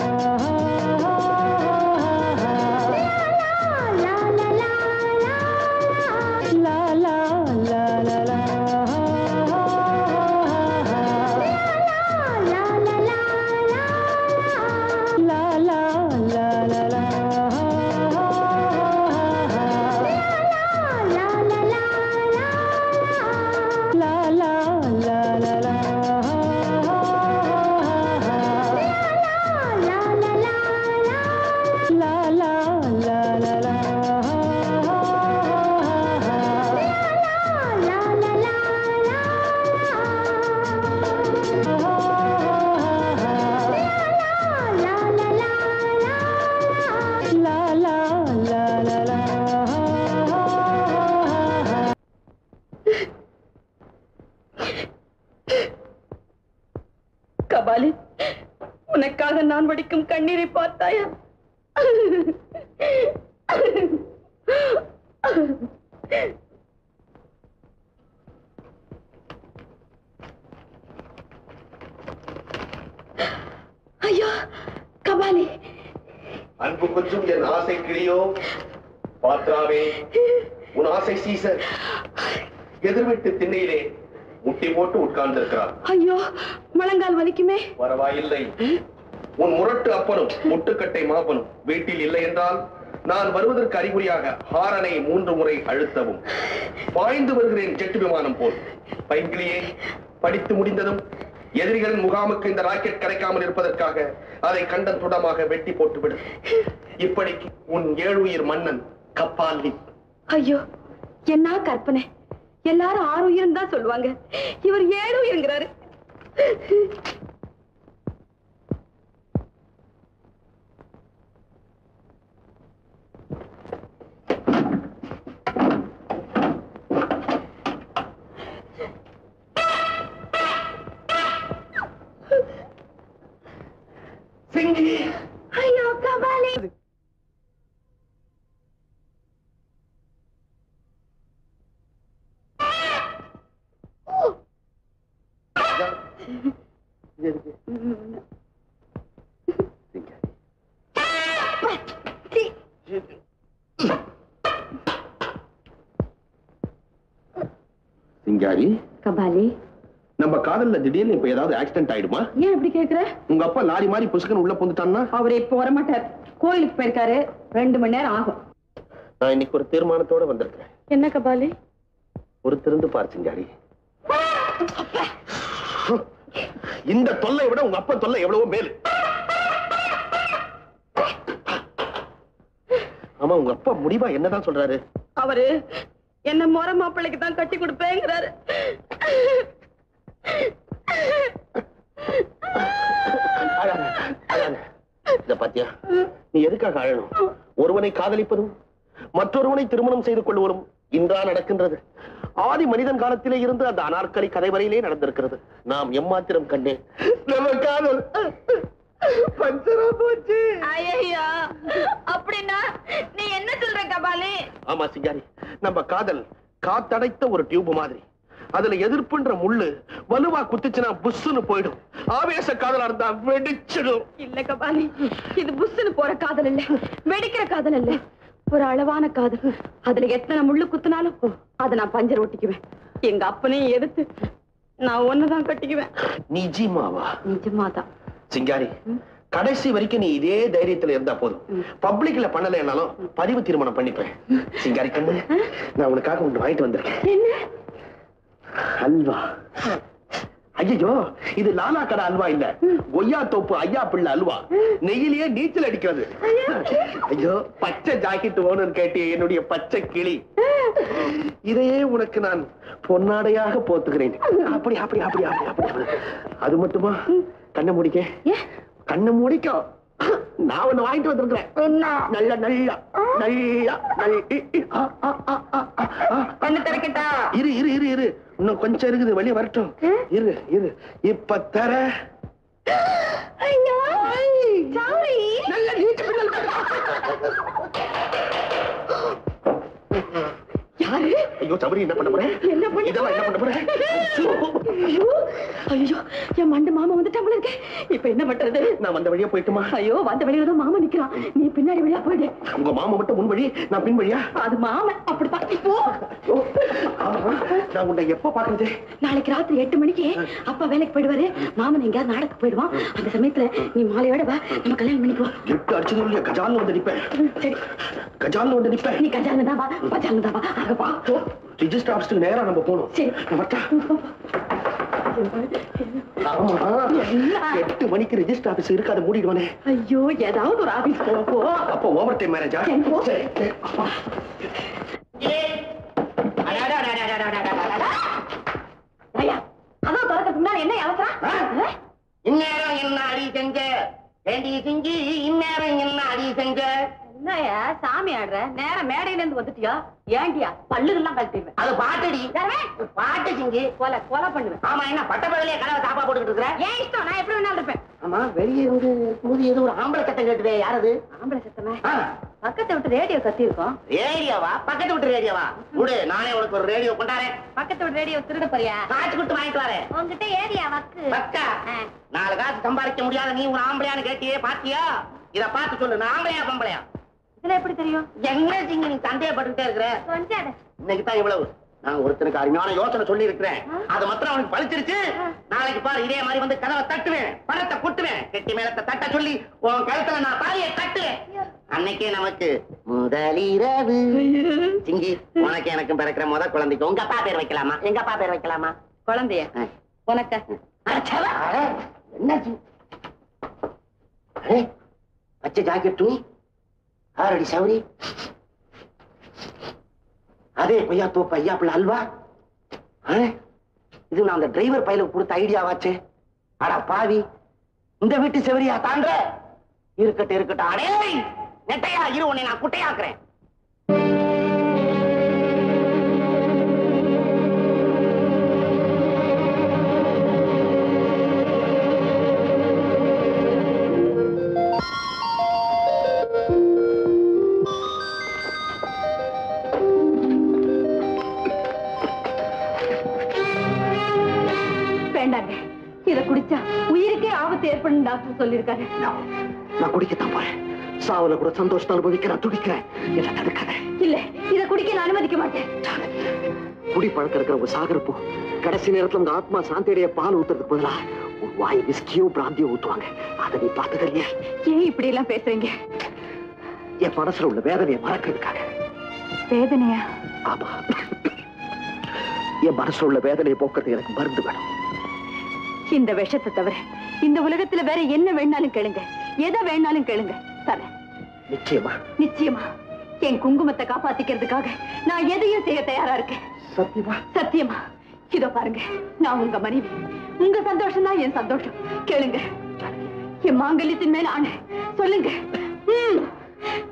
எனக்காக நான் வடிக்கும் கண்ணீரை பார்த்தாயா? ஐயோ கபாலி! அன்பு கொஞ்சம் என் ஆசை கிளியோ பாத்ராவே, உன் ஆசை சீசர் எதிர்விட்டு திண்ணையிலே முட்டி போட்டு உட்கார்ந்திருக்கிறார். ஐயோ முழங்கால் வலிக்குமே. பரவாயில்லை, உன் முரட்டு அப்பனும் முட்டுக்கட்டை மாப்பனும் வீட்டில் இல்லை என்றால் நான் வருவதற்கு அறிகுறியாக ஹாரனை 3 முறை அழுத்தவும். பாய்ந்து வருகிறேன் ஜெட்டு விமானம் போல். பைங்கிளியே, படித்து முடிந்ததும் எதிரிகளின் முகாமுக்கு இந்த ராக்கெட் கிடைக்காமல் இருப்பதற்காக அதை கண்டன் துடமாக வெட்டி போட்டுவிடு. இப்படிக்கு உன் 7 உயிர் மன்னன் கப்பாலி. ஐயோ என்ன கற்பனை! எல்லாரும் 6 உயிர் தான் சொல்லுவாங்க, இவர் 7 உயிர்ங்கிறாரு. ஐயோ கபாலி! சிங்காரி, கபாலி, நம்ம காதல்ல திடீர்னு இப்ப ஏதாவது ஆக்சிடென்ட் ஆயிடுமா? ஏன் இப்படி கேக்குற? உங்க அப்பா லாரி மாதிரி புசுக்கன்னு உள்ள புந்துட்டான்னா? அவரு இப்ப வரமாட்டார், கோயிலுக்கு போயிருக்காரு. 2 மணி நேரம் ஆகும். நான் இன்னைக்கு ஒரு தீர்மானத்தோட வந்திருக்கிறேன். என்ன கபாலி? ஒரு திறந்து பார் சிங்காரி. இந்த தொல்லை விட உங்க அப்பா தொல்லை எவ்வளவோ மேல். ஆமா, உங்க அப்பா முடிவா என்னதான் சொல்றாரு? அவரு என்ன மொர மாப்பிள்ளைக்கு தான் கட்டி கொடுப்பேங்கிறாரு. இந்த பாத்தியா, நீ எதுக்காக அழணும்? ஒருவனை காதலிப்பதும் மற்றொருவனை திருமணம் செய்து கொள்வதும் இன்றா நடக்கின்றது. ஆதி மனிதன் காலத்திலே இருந்து அந்த அனார்கலி கதை வரையிலே நடந்திருக்கிறது. நாம் எம்மாத்திரம் கண்டேன் நம்ம காதல் பஞ்சரா போச்சு. ஐயா, அப்படின்னா நீ என்ன சொல்ற கபாலி? ஆமா சிங்காரி, நம்ம காதல் காத்தடைத்த ஒரு டியூப் மாதிரி. அதுல எதிர்ப்புன்ற முள்ளு வலுவா குத்துச்சுன்னா புஷ்னு போயிடும். ஆவேச காதலா இருந்தா வெடிச்சிடும். இல்ல கபாலி, இது புஷ்னு போற காதல் இல்ல, வெடிக்கிற காதல் இல்ல, ஒரு அளவான காதல். அதுல எத்தனை முள்ளு குத்துனாலும் அதை நான் பஞ்சர் ஒட்டிக்குவேன். எங்க அப்பனையும் எதிர்த்து நான் ஒண்ணுதான் கட்டிக்குவேன். நிஜமாவா? நிஜமாதான் சிங்காரி, கடைசி வரைக்கும் நீ இதே தைரியத்துல இருந்தா போதும். பப்ளிக்ல பண்ணலைன்னாலும் பதிவு தீர்மானம் பண்ணிப்பேன். சிங்காரி கண்ணு, நான் உனக்காக ஒன்று வாங்கிட்டு வந்திருக்கேன். அல்வா. ஐயோ, இது லாலா கடை அல்வா இல்ல, கொய்யா தோப்பு ஐயா பிள்ளை அல்வா. நெய்யிலேயே நீச்சல் அடிக்கிறது. ஐயோ, பச்சை ஜாக்கெட் வேணும்னு கேட்டிய என்னுடைய பச்சை கிளி. இதையே உனக்கு நான் பொன்னாடையாக போத்துகிறேன். அப்படி அப்படி அப்படி அப்படி அப்படி. அது மட்டுமா? கண்ணை முடிக்க, கண்ணை முடிக்க நான் ஒண்ணு வாங்கிட்டு வந்திருக்கிறேன். நல்ல நல்ல கண்ணு திறக்கட்டா? இரு இரு இரு இரு, இன்னும் கொஞ்சம் இருக்குது, வெளியே வரட்டும். இரு இரு, இப்ப தர. நல்ல நீட்டு பின்னல். யாரு? ஐயோ சபரி, என்ன பண்ண போறேன்? இதெல்லாம் என்ன பண்ண போறேன்? ஐயோ, என் மண்டு மாமா வந்துட்டாமல இருக்க. இப்ப என்ன பண்றது? நான் வந்த வழியா போயிட்டுமா? ஐயோ, வந்த வழியில தான் மாமா நிக்கிறான். நீ பின்னாடி வழியா போயிடு. உங்க மாமா மட்டும் முன் வழி, நான் பின் வழியா? அது மாமா அப்படித்தான். இப்போ நான் உன்னை எப்ப பாக்குறது? நாளைக்கு ராத்திரி 8 மணிக்கு அப்பா வேலைக்கு போயிடுவாரு. மாமன் எங்கேயாவது நாடகம் போயிடுவான். அந்த சமயத்துல நீ மாலையோட வா, நம்ம கல்யாணம் பண்ணிக்குவோம். எட்டு அடிச்சது இல்லையா? கஜால்னு வந்து நிப்பேன். சரி, கஜால்னு வந்து நிப்பேன். நீ கஜால்னு தான் வா, பஜால்னு தான் வா. அங்க வா. ரிஜிஸ்டர் ஆபீஸ்க்கு நேரா நம்ம போகணும். சரி, நான் வரட்டா? 8 மணிக்கு ரிஜிஸ்டர் ஆபீஸ் இருக்கு, அதை மூடிடுவானே. ஐயோ, ஏதாவது ஒரு ஆபீஸ் போ. அப்போ ஓவர் டைம் மேரேஜா? அதான் திறக்கிறதுக்கு முன்னாடி என்ன அவசரம்? இந்நேரம் என்ன அடி செஞ்ச? வேண்டிய செஞ்சு இந்நேரம் என்ன அடி செஞ்ச? என்னையா சாமி ஆடுற நேரம் மேடையில இருந்து வந்துட்டியா? ஏண்டியா பல்லுகள்லாம் கழட்டிடுவேன். அது பாட்டடி பாட்டு சிங்கி கொலை கொலை பண்ணுவேன். ஆமா என்ன பட்ட பகலையே கனவை தாப்பா போட்டுக்கிட்டு இருக்கிற? ஏன் இஷ்டம், நான் எப்படி வேணாலும் இருப்பேன். ஆமா வெளியே இருந்து புது ஏதோ ஒரு ஆம்பளை சத்தம் கேட்டுதே, யாரது? ஆம்பளை சத்தமே பக்கத்தை விட்டு ரேடியோ கத்தி இருக்கோம். ரேடியோவா? பக்கத்து விட்டு ரேடியோவா? விடு, நானே உனக்கு ஒரு ரேடியோ கொண்டாறேன். பக்கத்து விட்டு ரேடியோ திருட போறியா? காசு கொடுத்து வாங்கிட்டு வரேன். உங்ககிட்ட ஏரியா வக்கு பக்கா 4 காசு சம்பாதிக்க முடியாத நீ ஒரு ஆம்பளையான்னு கேட்டியே, பாத்தியா? இத பார்த்து சொல்லு, நான் ஆம்பளையா பொம்பளையா? இதுல எப்படி தெரியும்? என்ன சிங்க நீ சந்தேகப்பட்டுட்டே இருக்கிற? கொஞ்சம் இன்னைக்கு தான் இவ்வளவு. நான் ஒருத்தனுக்கு அருமையான யோசனை சொல்லி இருக்கிறேன். அது மாத்திரம் அவனுக்கு பழிச்சிருச்சு. நாளைக்கு பாரு இதே மாதிரி வந்து கதவை தட்டுவேன், பணத்தை கொட்டுவேன், கெட்டி மேலத்தை தட்ட சொல்லி உன் கழுத்துல நான் தாலியை தட்டுவேன். அன்னைக்கே நமக்கு முதலிரவு. சிங்கி, உனக்கு எனக்கும் பிறக்கிற முத குழந்தைக்கு உங்க அப்பா பேர் வைக்கலாமா? எங்க அப்பா பேர் வைக்கலாமா? குழந்தைய உனக்க என்ன பச்சை ஜாக்கெட் துணி, ஆறடி சௌரி, அதே கொய்யா தோப்பு ஐயா பிள்ளை அல்வா. இது நான் அந்த டிரைவர் பையலுக்கு கொடுத்த ஐடியாவாச்சே. அடா பாவி, இந்த வீட்டு செவரியா தாண்ட? இருக்கட்டும் இருக்கட்டும். அடே நெட்டையா இரு, உன்னை நான் குட்டையாக்குறேன். இத குடிச்சா உயிருக்கே ஆபத்து ஏற்படும் டாக்டர் சொல்லிருக்காரு. நான் குடிக்கத்தான் போறேன். சாவுல கூட சந்தோஷத்தை அனுபவிக்க நான் துடிக்கிறேன். என்ன தடுக்காத. இல்ல, இத குடிக்க நான் அனுமதிக்க மாட்டேன். குடி பழக்கம் இருக்கிறவங்க சாகரப்போ கடைசி நேரத்துல உங்க ஆத்மா சாந்தியடைய பால் ஊத்துறதுக்கு பதிலா ஒரு வாய் விஸ்கியோ பிராந்தியோ ஊத்துவாங்க. அதை நீ பார்த்தது இல்லையா? ஏன் இப்படி எல்லாம் பேசுறீங்க? என் மனசுல உள்ள வேதனையை மறக்கிறதுக்காக. வேதனையா? ஆமா, என் மனசுல உள்ள வேதனையை போக்குறது எனக்கு மருந்து வேணும். இந்த விஷத்தை தவிர இந்த உலகத்துல வேற என்ன வேணாலும் கேளுங்க, எதை வேணாலும் கேளுங்க தரேன். நிச்சயமா? நிச்சயமா. என் குங்குமத்தை காப்பாத்திக்கிறதுக்காக நான் எதையும் செய்ய தயாரா இருக்கேன். சத்தியமா? சத்தியமா. இதோ பாருங்க, நான் உங்க மனைவி. உங்க சந்தோஷம் தான் என் சந்தோஷம். கேளுங்க, என் மாங்கல்யத்தின் மேல ஆணை. சொல்லுங்க.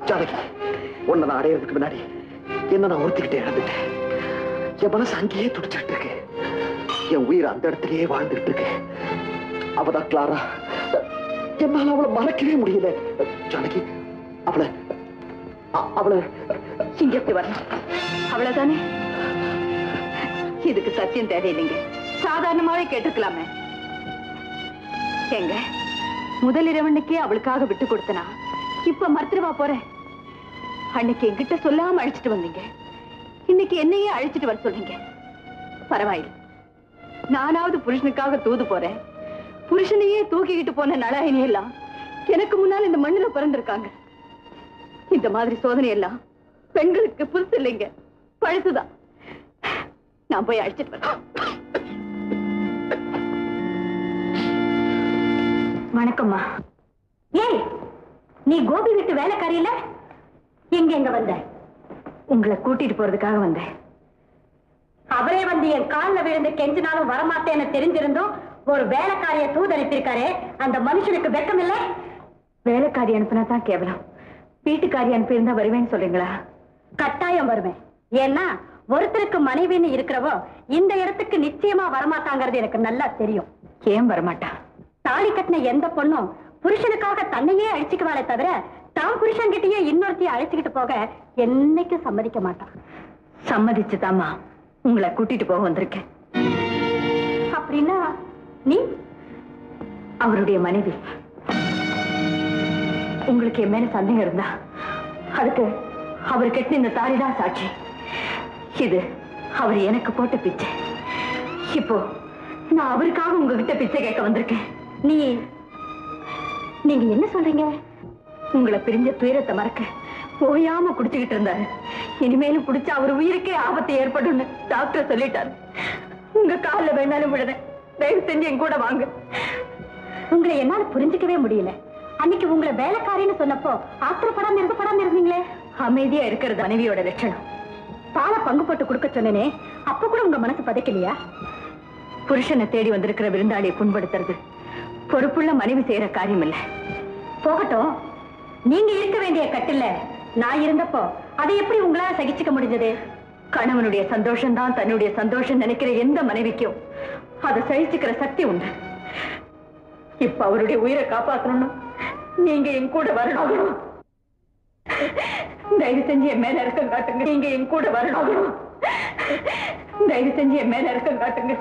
ஜானகி, உன்னை நான் அடையிறதுக்கு முன்னாடி என்ன நான் ஒருத்திக்கிட்டே இழந்துட்டேன். என் மனசு அங்கேயே துடிச்சிட்டு இருக்கு. என் உயிர் அந்த இடத்திலேயே வாழ்ந்துட்டு இருக்கு. அவதான் கிளாரா. என்னால அவளை மறக்கவே முடியல. ஜானகி, அவளை இங்க எப்படி வரணும்? அவ்வளவுதானே? இதுக்கு சத்தியம் தேவையில்லைங்க, சாதாரணமாவே கேட்டுக்கலாமே. எங்க முதல் இரவனுக்கே அவளுக்காக விட்டு கொடுத்தனா இப்ப மறுத்துருவா போறேன்? அன்னைக்கு என்கிட்ட சொல்லாம அழைச்சிட்டு வந்தீங்க, இன்னைக்கு என்னையே அழைச்சிட்டு வர சொல்றீங்க. பரவாயில்லை, நானாவது புருஷனுக்காக தூது போறேன். புருஷனையே தூக்கிக்கிட்டு போன நலாயினி எல்லாம் எனக்கு முன்னால் இந்த மண்ணுல பிறந்திருக்காங்க. இந்த மாதிரி சோதனை எல்லாம் பெண்களுக்கு புதுசு இல்லைங்க, பழசுதான். நான் போய் அழைச்சிட்டு வரேன். வணக்கம்மா. ஏய், நீ கோபி வீட்டு வேலைக்காரியில எங்க வந்த? உங்களை கூட்டிட்டு போறதுக்காக வந்தேன். அவரே வந்து என் காலில் விழுந்து கெஞ்சினாலும் வரமாட்டேன்னு தெரிஞ்சிருந்தோம் ஒரு வேலைக்காரிய தூது அனுப்பியிருக்காரு. அந்த மனுஷனுக்கு வெக்கம் இல்லை? வேலைக்காரி அனுப்பினா தான் கேவலம், வீட்டுக்காரி அனுப்பியிருந்தா வருவேன்னு சொல்றீங்களா? கட்டாயம் வருவேன். ஏன்னா ஒருத்தருக்கு மனைவின்னு இருக்கிறவோ இந்த இடத்துக்கு நிச்சயமா வரமாட்டாங்கிறது எனக்கு நல்லா தெரியும். ஏன் வரமாட்டா? தாலி கட்டின எந்த பொண்ணும் புருஷனுக்காக தன்னையே அழிச்சுக்குவாளே தவிர தான் புருஷன்கிட்டயே இன்னொருத்தையும் அழைச்சுக்கிட்டு போக என்னைக்கும் சம்மதிக்க மாட்டான். சம்மதிச்சுதாமா உங்களை கூட்டிட்டு போக வந்திருக்கேன். அப்படின்னா நீ அவருடைய மனைவி. உங்களுக்கு என் மேல சந்தேகம் இருந்தா அதுக்கு அவர் கட்டின இந்த தாலிதான் சாட்சி. இது அவர் எனக்கு போட்ட பிச்சை. இப்போ நான் அவருக்காக உங்ககிட்ட பிச்சை கேட்க வந்திருக்கேன். நீங்க என்ன சொல்றீங்க? உங்களை பிரிஞ்ச துயரத்தை மறக்க ஓயாம குடிச்சுக்கிட்டு இருந்தாரு. இனிமேலும் குடிச்சா அவர் உயிருக்கே ஆபத்து ஏற்படும் டாக்டர் சொல்லிட்டாரு. உங்க காலில் வேணாலும் விடுறேன், தயவு செஞ்சு என் கூட வாங்க. உங்களை என்னால புரிஞ்சுக்கவே முடியல. அன்னைக்கு உங்களை வேலைக்காரின்னு சொன்னப்போ ஆத்திரப்படாம இருந்தீங்களே. அமைதியா இருக்கிறது மனைவியோட லட்சணம். பாலை பங்கு போட்டு கொடுக்க சொன்னேனே, அப்ப கூட உங்க மனசு பதைக்கலையா? புருஷனை தேடி வந்திருக்கிற விருந்தாளியை புண்படுத்துறது பொறுப்புள்ள மனைவி செய்யற காரியம் இல்ல. போகட்டும், நீங்க இருக்க வேண்டிய கட்டில நான் இருந்தப்போ அதை எப்படி உங்களால சகிச்சுக்க முடிஞ்சது? கணவனுடைய சந்தோஷம் தான் தன்னுடைய சந்தோஷம் நினைக்கிற எந்த மனைவிக்கும் அதை சகிச்சுக்கிற சக்தி உண்டு. இப்ப அவருடைய உயிரை காப்பாற்றணும், நீங்க என் கூட வரணும். தயவு செஞ்சு என் மேல இறக்கம் காட்டுங்க. நீங்க என் கூட வரணும். தயவு செஞ்சு என் மேல இறக்கம் காட்டுங்க.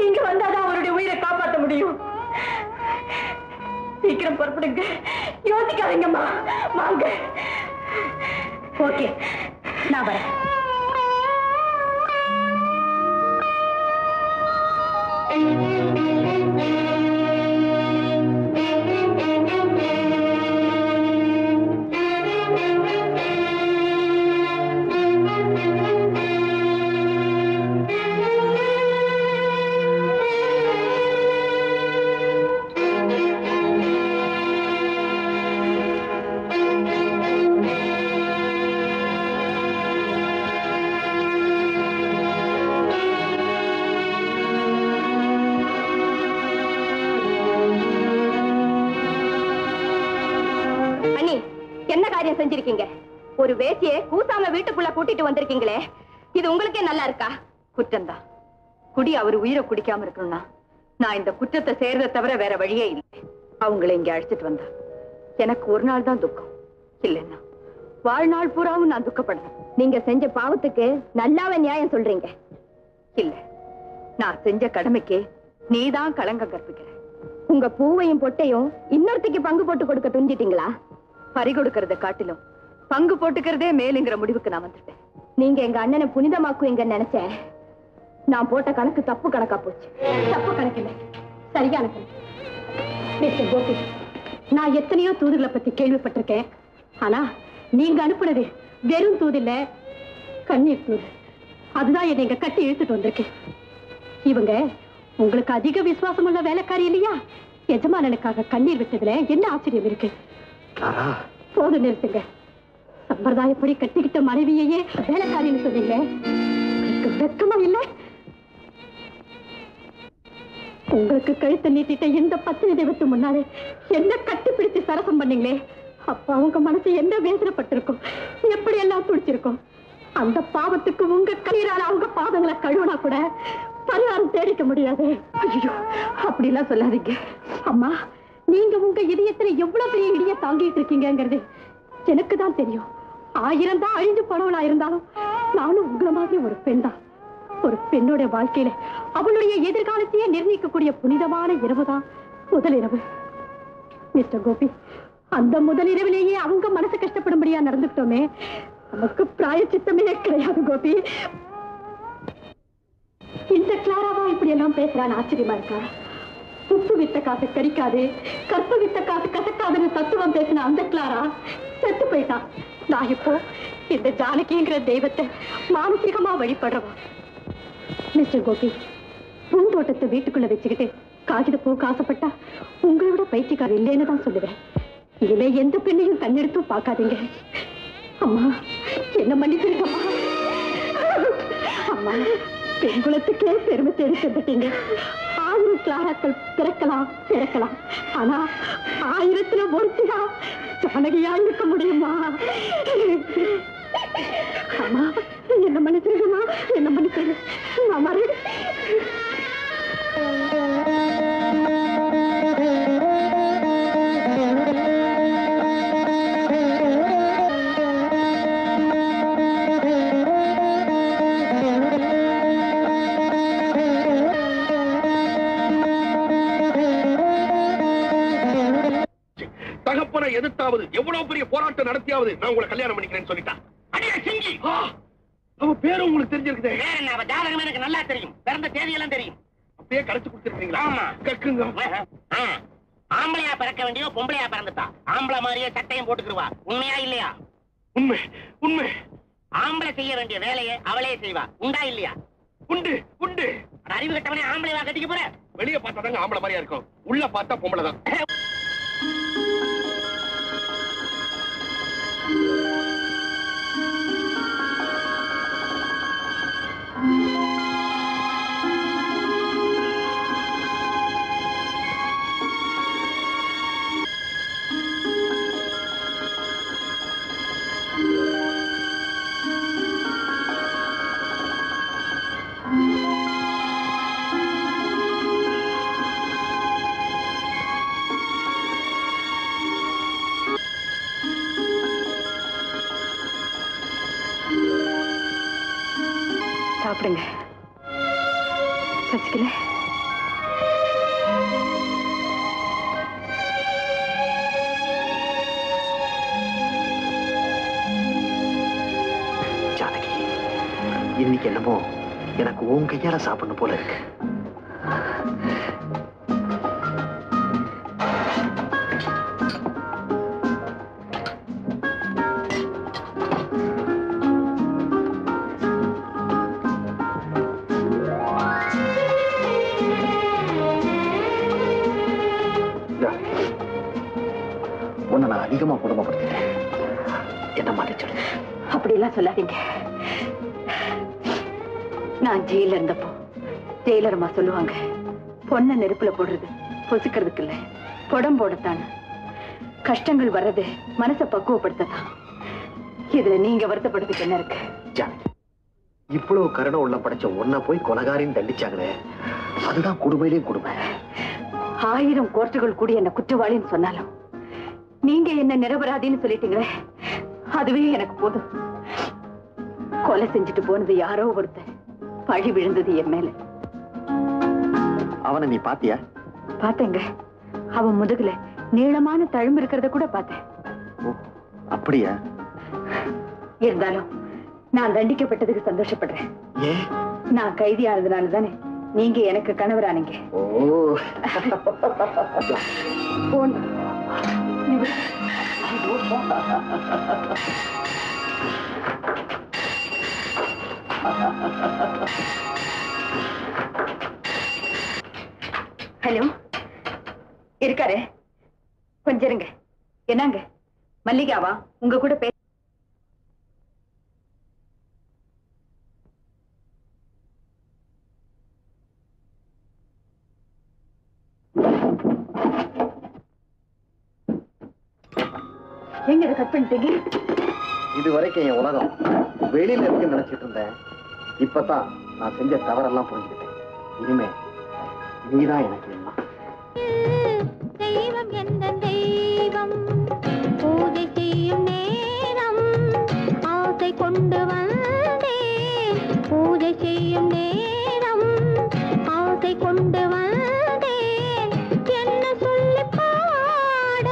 நீங்க வந்தாதான் அவருடைய உயிரை காப்பாற்ற முடியும். சீக்கிரம் புறப்படுங்க, யோசிக்காதீங்கம்மா. வாங்க. ஓகே, நான் வரேன். செஞ்சிருக்கீங்க. ஒரு வேசியை கூசாம வீட்டுக்குள்ள கூட்டிட்டு வந்திருக்கீங்களே, இது உங்களுக்கே நல்லா இருக்கா? குற்றம்தான். குடி அவர் உயிரை குடிக்காம இருக்கணும்னா நான் இந்த குற்றத்தை செய்யறதை தவிர வேற வழியே இல்லை. அவங்களை இங்க அழைச்சிட்டு வந்தா எனக்கு ஒரு நாள் தான் துக்கம், இல்லைன்னா வாழ்நாள் பூராவும் நான் துக்கப்படணும். நீங்க செஞ்ச பாவத்துக்கு நல்லாவே நியாயம் சொல்றீங்க. இல்ல, நான் செஞ்ச கடமைக்கு நீதான் களங்கம் கற்பிக்கிற. உங்க பூவையும் பொட்டையும் இன்னொருத்திக்கு பங்கு போட்டு கொடுக்க துணிஞ்சிட்டீங்களா? பறி கொடுக்கறத காட்டிலும் பங்கு போட்டுக்கிறதே மேலுங்கிற முடிவுக்கு நான் வந்துட்டேன். நீங்க எங்க அண்ணனை புனிதமாக்குவீங்கன்னு நினைச்சேன். நான் போட்ட கணக்கு தப்பு கணக்கா போச்சு. தப்பு கணக்கு இல்லை, சரியான கணக்கு. மிஸ்டர் கோபி, நான் எத்தனையோ தூதுகளை பத்தி கேள்விப்பட்டிருக்கேன். ஆனா நீங்க அனுப்புனது வெறும் தூது இல்ல, கண்ணீர் தூது. அதுதான் என்னை இங்க கட்டி இழுத்துட்டு வந்திருக்கேன். இவங்க உங்களுக்கு அதிக விசுவாசம் உள்ள வேலைக்காரி இல்லையா? எஜமானனுக்காக கண்ணீர் விட்டதுல என்ன ஆச்சரியம் இருக்கு? போது நிறுத்துங்க. சம்பிரதாயப்படி கட்டிக்கிட்ட மனைவியையே வேலைக்காரின்னு சொன்னீங்க. வெக்கமா இல்லை? உங்களுக்கு கழுத்தை நீட்டிட்ட எந்த பத்தினி தெய்வத்து முன்னாலே என்ன கட்டிப்பிடிச்சு சரசம் பண்ணீங்களே, அப்ப அவங்க மனசு என்ன வேதனைப்பட்டிருக்கும், எப்படி எல்லாம் துடிச்சிருக்கும். அந்த பாவத்துக்கு உங்க கண்ணீரால அவங்க பாதங்களை கழுவினா கூட பரிகாரம் தேடிக்க முடியாது. ஐயோ, அப்படி எல்லாம் சொல்லாதீங்க அம்மா. நீங்க உங்க இதயத்துல எவ்வளவு பெரிய இடிய தாங்கிட்டு இருக்கீங்கிறது எனக்கு தான் தெரியும். 1000 தான் அழிஞ்சு போனவளா இருந்தாலும் நானும் உங்களை மாதிரி ஒரு பெண் தான். ஒரு பெண்ணோட வாழ்க்கையில அவளுடைய எதிர்காலத்தையே நிர்ணயிக்கக்கூடிய புனிதமான இரவு தான் முதல் இரவு. மிஸ்டர் கோபி, அந்த முதல் இரவிலேயே அவங்க மனசு கஷ்டப்படும்படியா நடந்துட்டோமே, நமக்கு பிராயச்சித்தமே கிடையாது கோபி. இந்த கிளாராவா இப்படி எல்லாம் பேசுறான்னு ஆச்சரியமா இருக்கா? உப்பு வித்த காசு கடிக்காது, கற்ப வித்த காசு கசக்காதுன்னு தத்துவம் பேசின அந்த கிளாரா செத்து போயிட்டான். நான் இப்போ இந்த ஜானகிங்கிற தெய்வத்தை மானசீகமா வழிபடுறவா. மிஸ்டர் கோபி, பூந்தோட்டத்தை வீட்டுக்குள்ள வச்சுக்கிட்டு காகித பூக்கு ஆசைப்பட்டா உங்களோட பயிற்சிக்கார இல்லைன்னு தான் சொல்லுவேன். இனிமே எந்த பெண்ணையும் கண்ணெடுத்தும் பார்க்காதீங்க. அம்மா, என்ன மன்னிச்சிருக்கம்மா. அம்மா, பெண் குலத்துக்கே பெருமை தேடி தந்துட்டீங்க. 1000 கிளாராக்கள் பிறக்கலாம், ஆனா 1000த்துல ஒருத்தியா ஜானகியா இருக்க முடியுமா? அம்மா, என்ன மன்னிச்சிருக்கமா, என்ன மன்னிச்சிரு. நான் வரேன். தகப்பனை எதிர்த்தாவது எவ்வளவு பெரிய போராட்டம் நடத்தியாவது நான் உங்களை கல்யாணம் பண்ணிக்கிறேன்னு சொல்லிட்டான். அவ பேரு உங்களுக்கு தெரிஞ்சிருக்குது? அவ ஜாதகம் எனக்கு நல்லா தெரியும், பிறந்த தேதியெல்லாம் தெரியும். அப்படியே கரைச்சு கொடுத்துருக்கீங்களா? கக்குங்க. ஆம்பளையா பிறக்க வேண்டிய பொம்பளையா பிறந்துட்டா. ஆம்பளை மாதிரியே சட்டையும் போட்டுக்குருவா. உண்மையா இல்லையா? உண்மை, உண்மை. ஆம்பளை செய்ய வேண்டிய வேலையை அவளே செய்வா. உண்டா இல்லையா? உண்டு, உண்டு. அறிவு கட்டவனே ஆம்பளையா கட்டிக்க போற? வெளியே பார்த்தா தாங்க ஆம்பளை மாதிரியா இருக்கும், உள்ள பார்த்தா பொம்பளை தான். சாப்பிடுங்க. பசிக்கல? ஜானகி, இன்னைக்கு என்னமோ எனக்கு உன் கையால சாப்பிடணும் போல இருக்கு. உன்னை நான் அதிகமா குடும்பப்படுத்திட்டேன், என்ன மன்னிச்சிடு. அப்படியெல்லாம் சொல்லாதீங்க. நான் ஜெயில இருந்தப்போ ஜெயிலர் அம்மா சொல்லுவாங்க, பொண்ணை நெருப்புல போடுறது பொசுக்கிறதுக்கு இல்ல, புடம் போடத்தான். கஷ்டங்கள் வர்றது மனசை பக்குவப்படுத்தத்தான். இதுல நீங்க வருத்தப்படுறதுக்கு என்ன இருக்கு? இவ்வளவு கருணை உள்ள படைச்ச ஒன்ன போய் கொலகாரின்னு தண்டிச்சாங்களே, அதுதான் கொடுமையிலையும் கொடுமை. 1000 கோர்ட்டுகள் கூடி என்ன குற்றவாளின்னு சொன்னாலும் நீங்க என்ன நிரபராதின்னு சொல்லிட்டீங்களே, அதுவே எனக்கு போதும். கொலை செஞ்சுட்டு போனது யாரோ ஒருத்தர், பழி விழுந்தது என் மேல. அவனை நீ பாத்தியா? பார்த்தேங்க. அவன் முதுகுல நீளமான தழும்பு இருக்கிறத கூட பார்த்தேன். அப்படியா? இருந்தாலும் நான் தண்டிக்கப்பட்டதுக்கு சந்தோஷப்படுறேன். ஏன்? நான் கைதியானதுனால தானே நீங்க எனக்கு கணவரானீங்க. ஹலோ, இருக்காரு? கொஞ்சம் இருங்க. என்னங்க மல்லிகாவா? உங்க கூட பேச எங்க இதை கட் பண்ணிட்டீங்க? இது வரைக்கும் என் உலகம் வெளியில இருக்குன்னு நினைச்சிட்டு இருந்தேன். இப்பதான் நான் செஞ்ச தவறெல்லாம் புரிஞ்சுக்கிட்டேன். இனிமே நீதான் எனக்கு எல்லாம். தெய்வம் எந்த தெய்வம் பூஜை செய்யும் நேரம் ஆசை கொண்டு வந்தேன். பூஜை செய்யும் நேரம் ஆசை கொண்டு வந்தேன். என்ன சொல்லி பாட,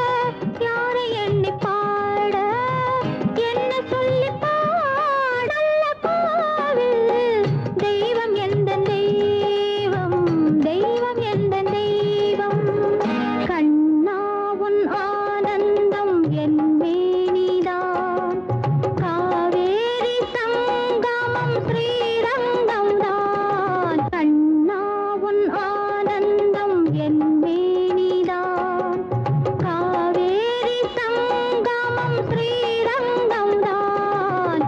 யாரை எண்ணி பாட, என்ன சொல்லி பாடல்ல கோவில். தெய்வம் எந்த தெய்வம், தெய்வம் எந்த தெய்வம். கண்ணா உன் ஆனந்தம் என் மேனிதான். காவேரி சங்கமம் ஸ்ரீரங்கம் தான். கண்ணா உன் ஆனந்தம் என் மேனிதான். காவேரி சங்கமம் ஸ்ரீரங்கம் தான்.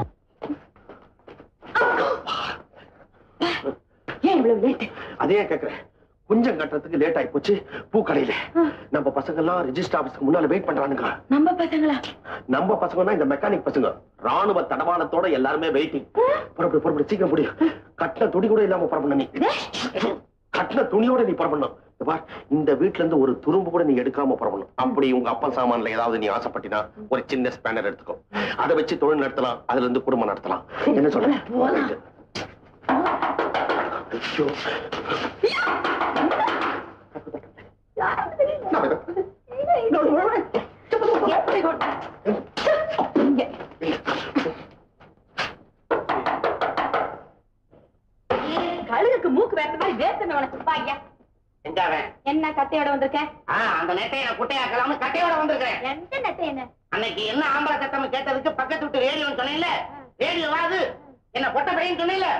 ஏன் இவ்வளவு லேட்? அதே கேக்குறேன். கொஞ்சம் கட்டுறதுக்கு லேட் ஆகி போச்சு. பூக்கடையில நம்ம பசங்க எல்லாம் ரெஜிஸ்டர் ஆபீஸ்க்கு முன்னால வெயிட் பண்றானுங்க. நம்ம பசங்களா? நம்ம பசங்கன்னா இந்த மெக்கானிக் பசங்க. ராணுவ தடவாளத்தோட எல்லாருமே வெயிட்டிங். புறப்படு புறப்படு, சீக்கிரம் முடியும். கட்டின துணி கூட இல்லாம புறப்படணும். நீ கட்டின துணியோட நீ புறப்படணும். இந்த வீட்டுல இருந்து ஒரு துரும்பு கூட நீ எடுக்காம புறப்படணும். அப்படி உங்க அப்பா சாமான்ல ஏதாவது நீ ஆசைப்பட்டினா ஒரு சின்ன ஸ்பேனர் எடுத்துக்கோ. அதை வச்சு தொழில் நடத்தலாம், அதுல இருந்து குடும்பம் நடத்தலாம். என்ன சொல்ற? கழுகுக்கு மூக்கு வேற மாதிரி வேர்த்தனை உனக்கு பாய்யா. என்ன கட்டையோட வந்திருக்கேன்? அந்த நெட்டையை குட்டையாக்கலாம கட்டையோட வந்திருக்கேன். எந்த நெட்டை? என்ன அன்னைக்கு என்ன ஆம்பளை சத்தம் கேட்டதுக்கு பக்கத்து விட்டு ரேடியோன்னு சொன்னேன்ல, ரேடியோ வாது என்ன பொட்டை பையன் சொன்னேன்ல,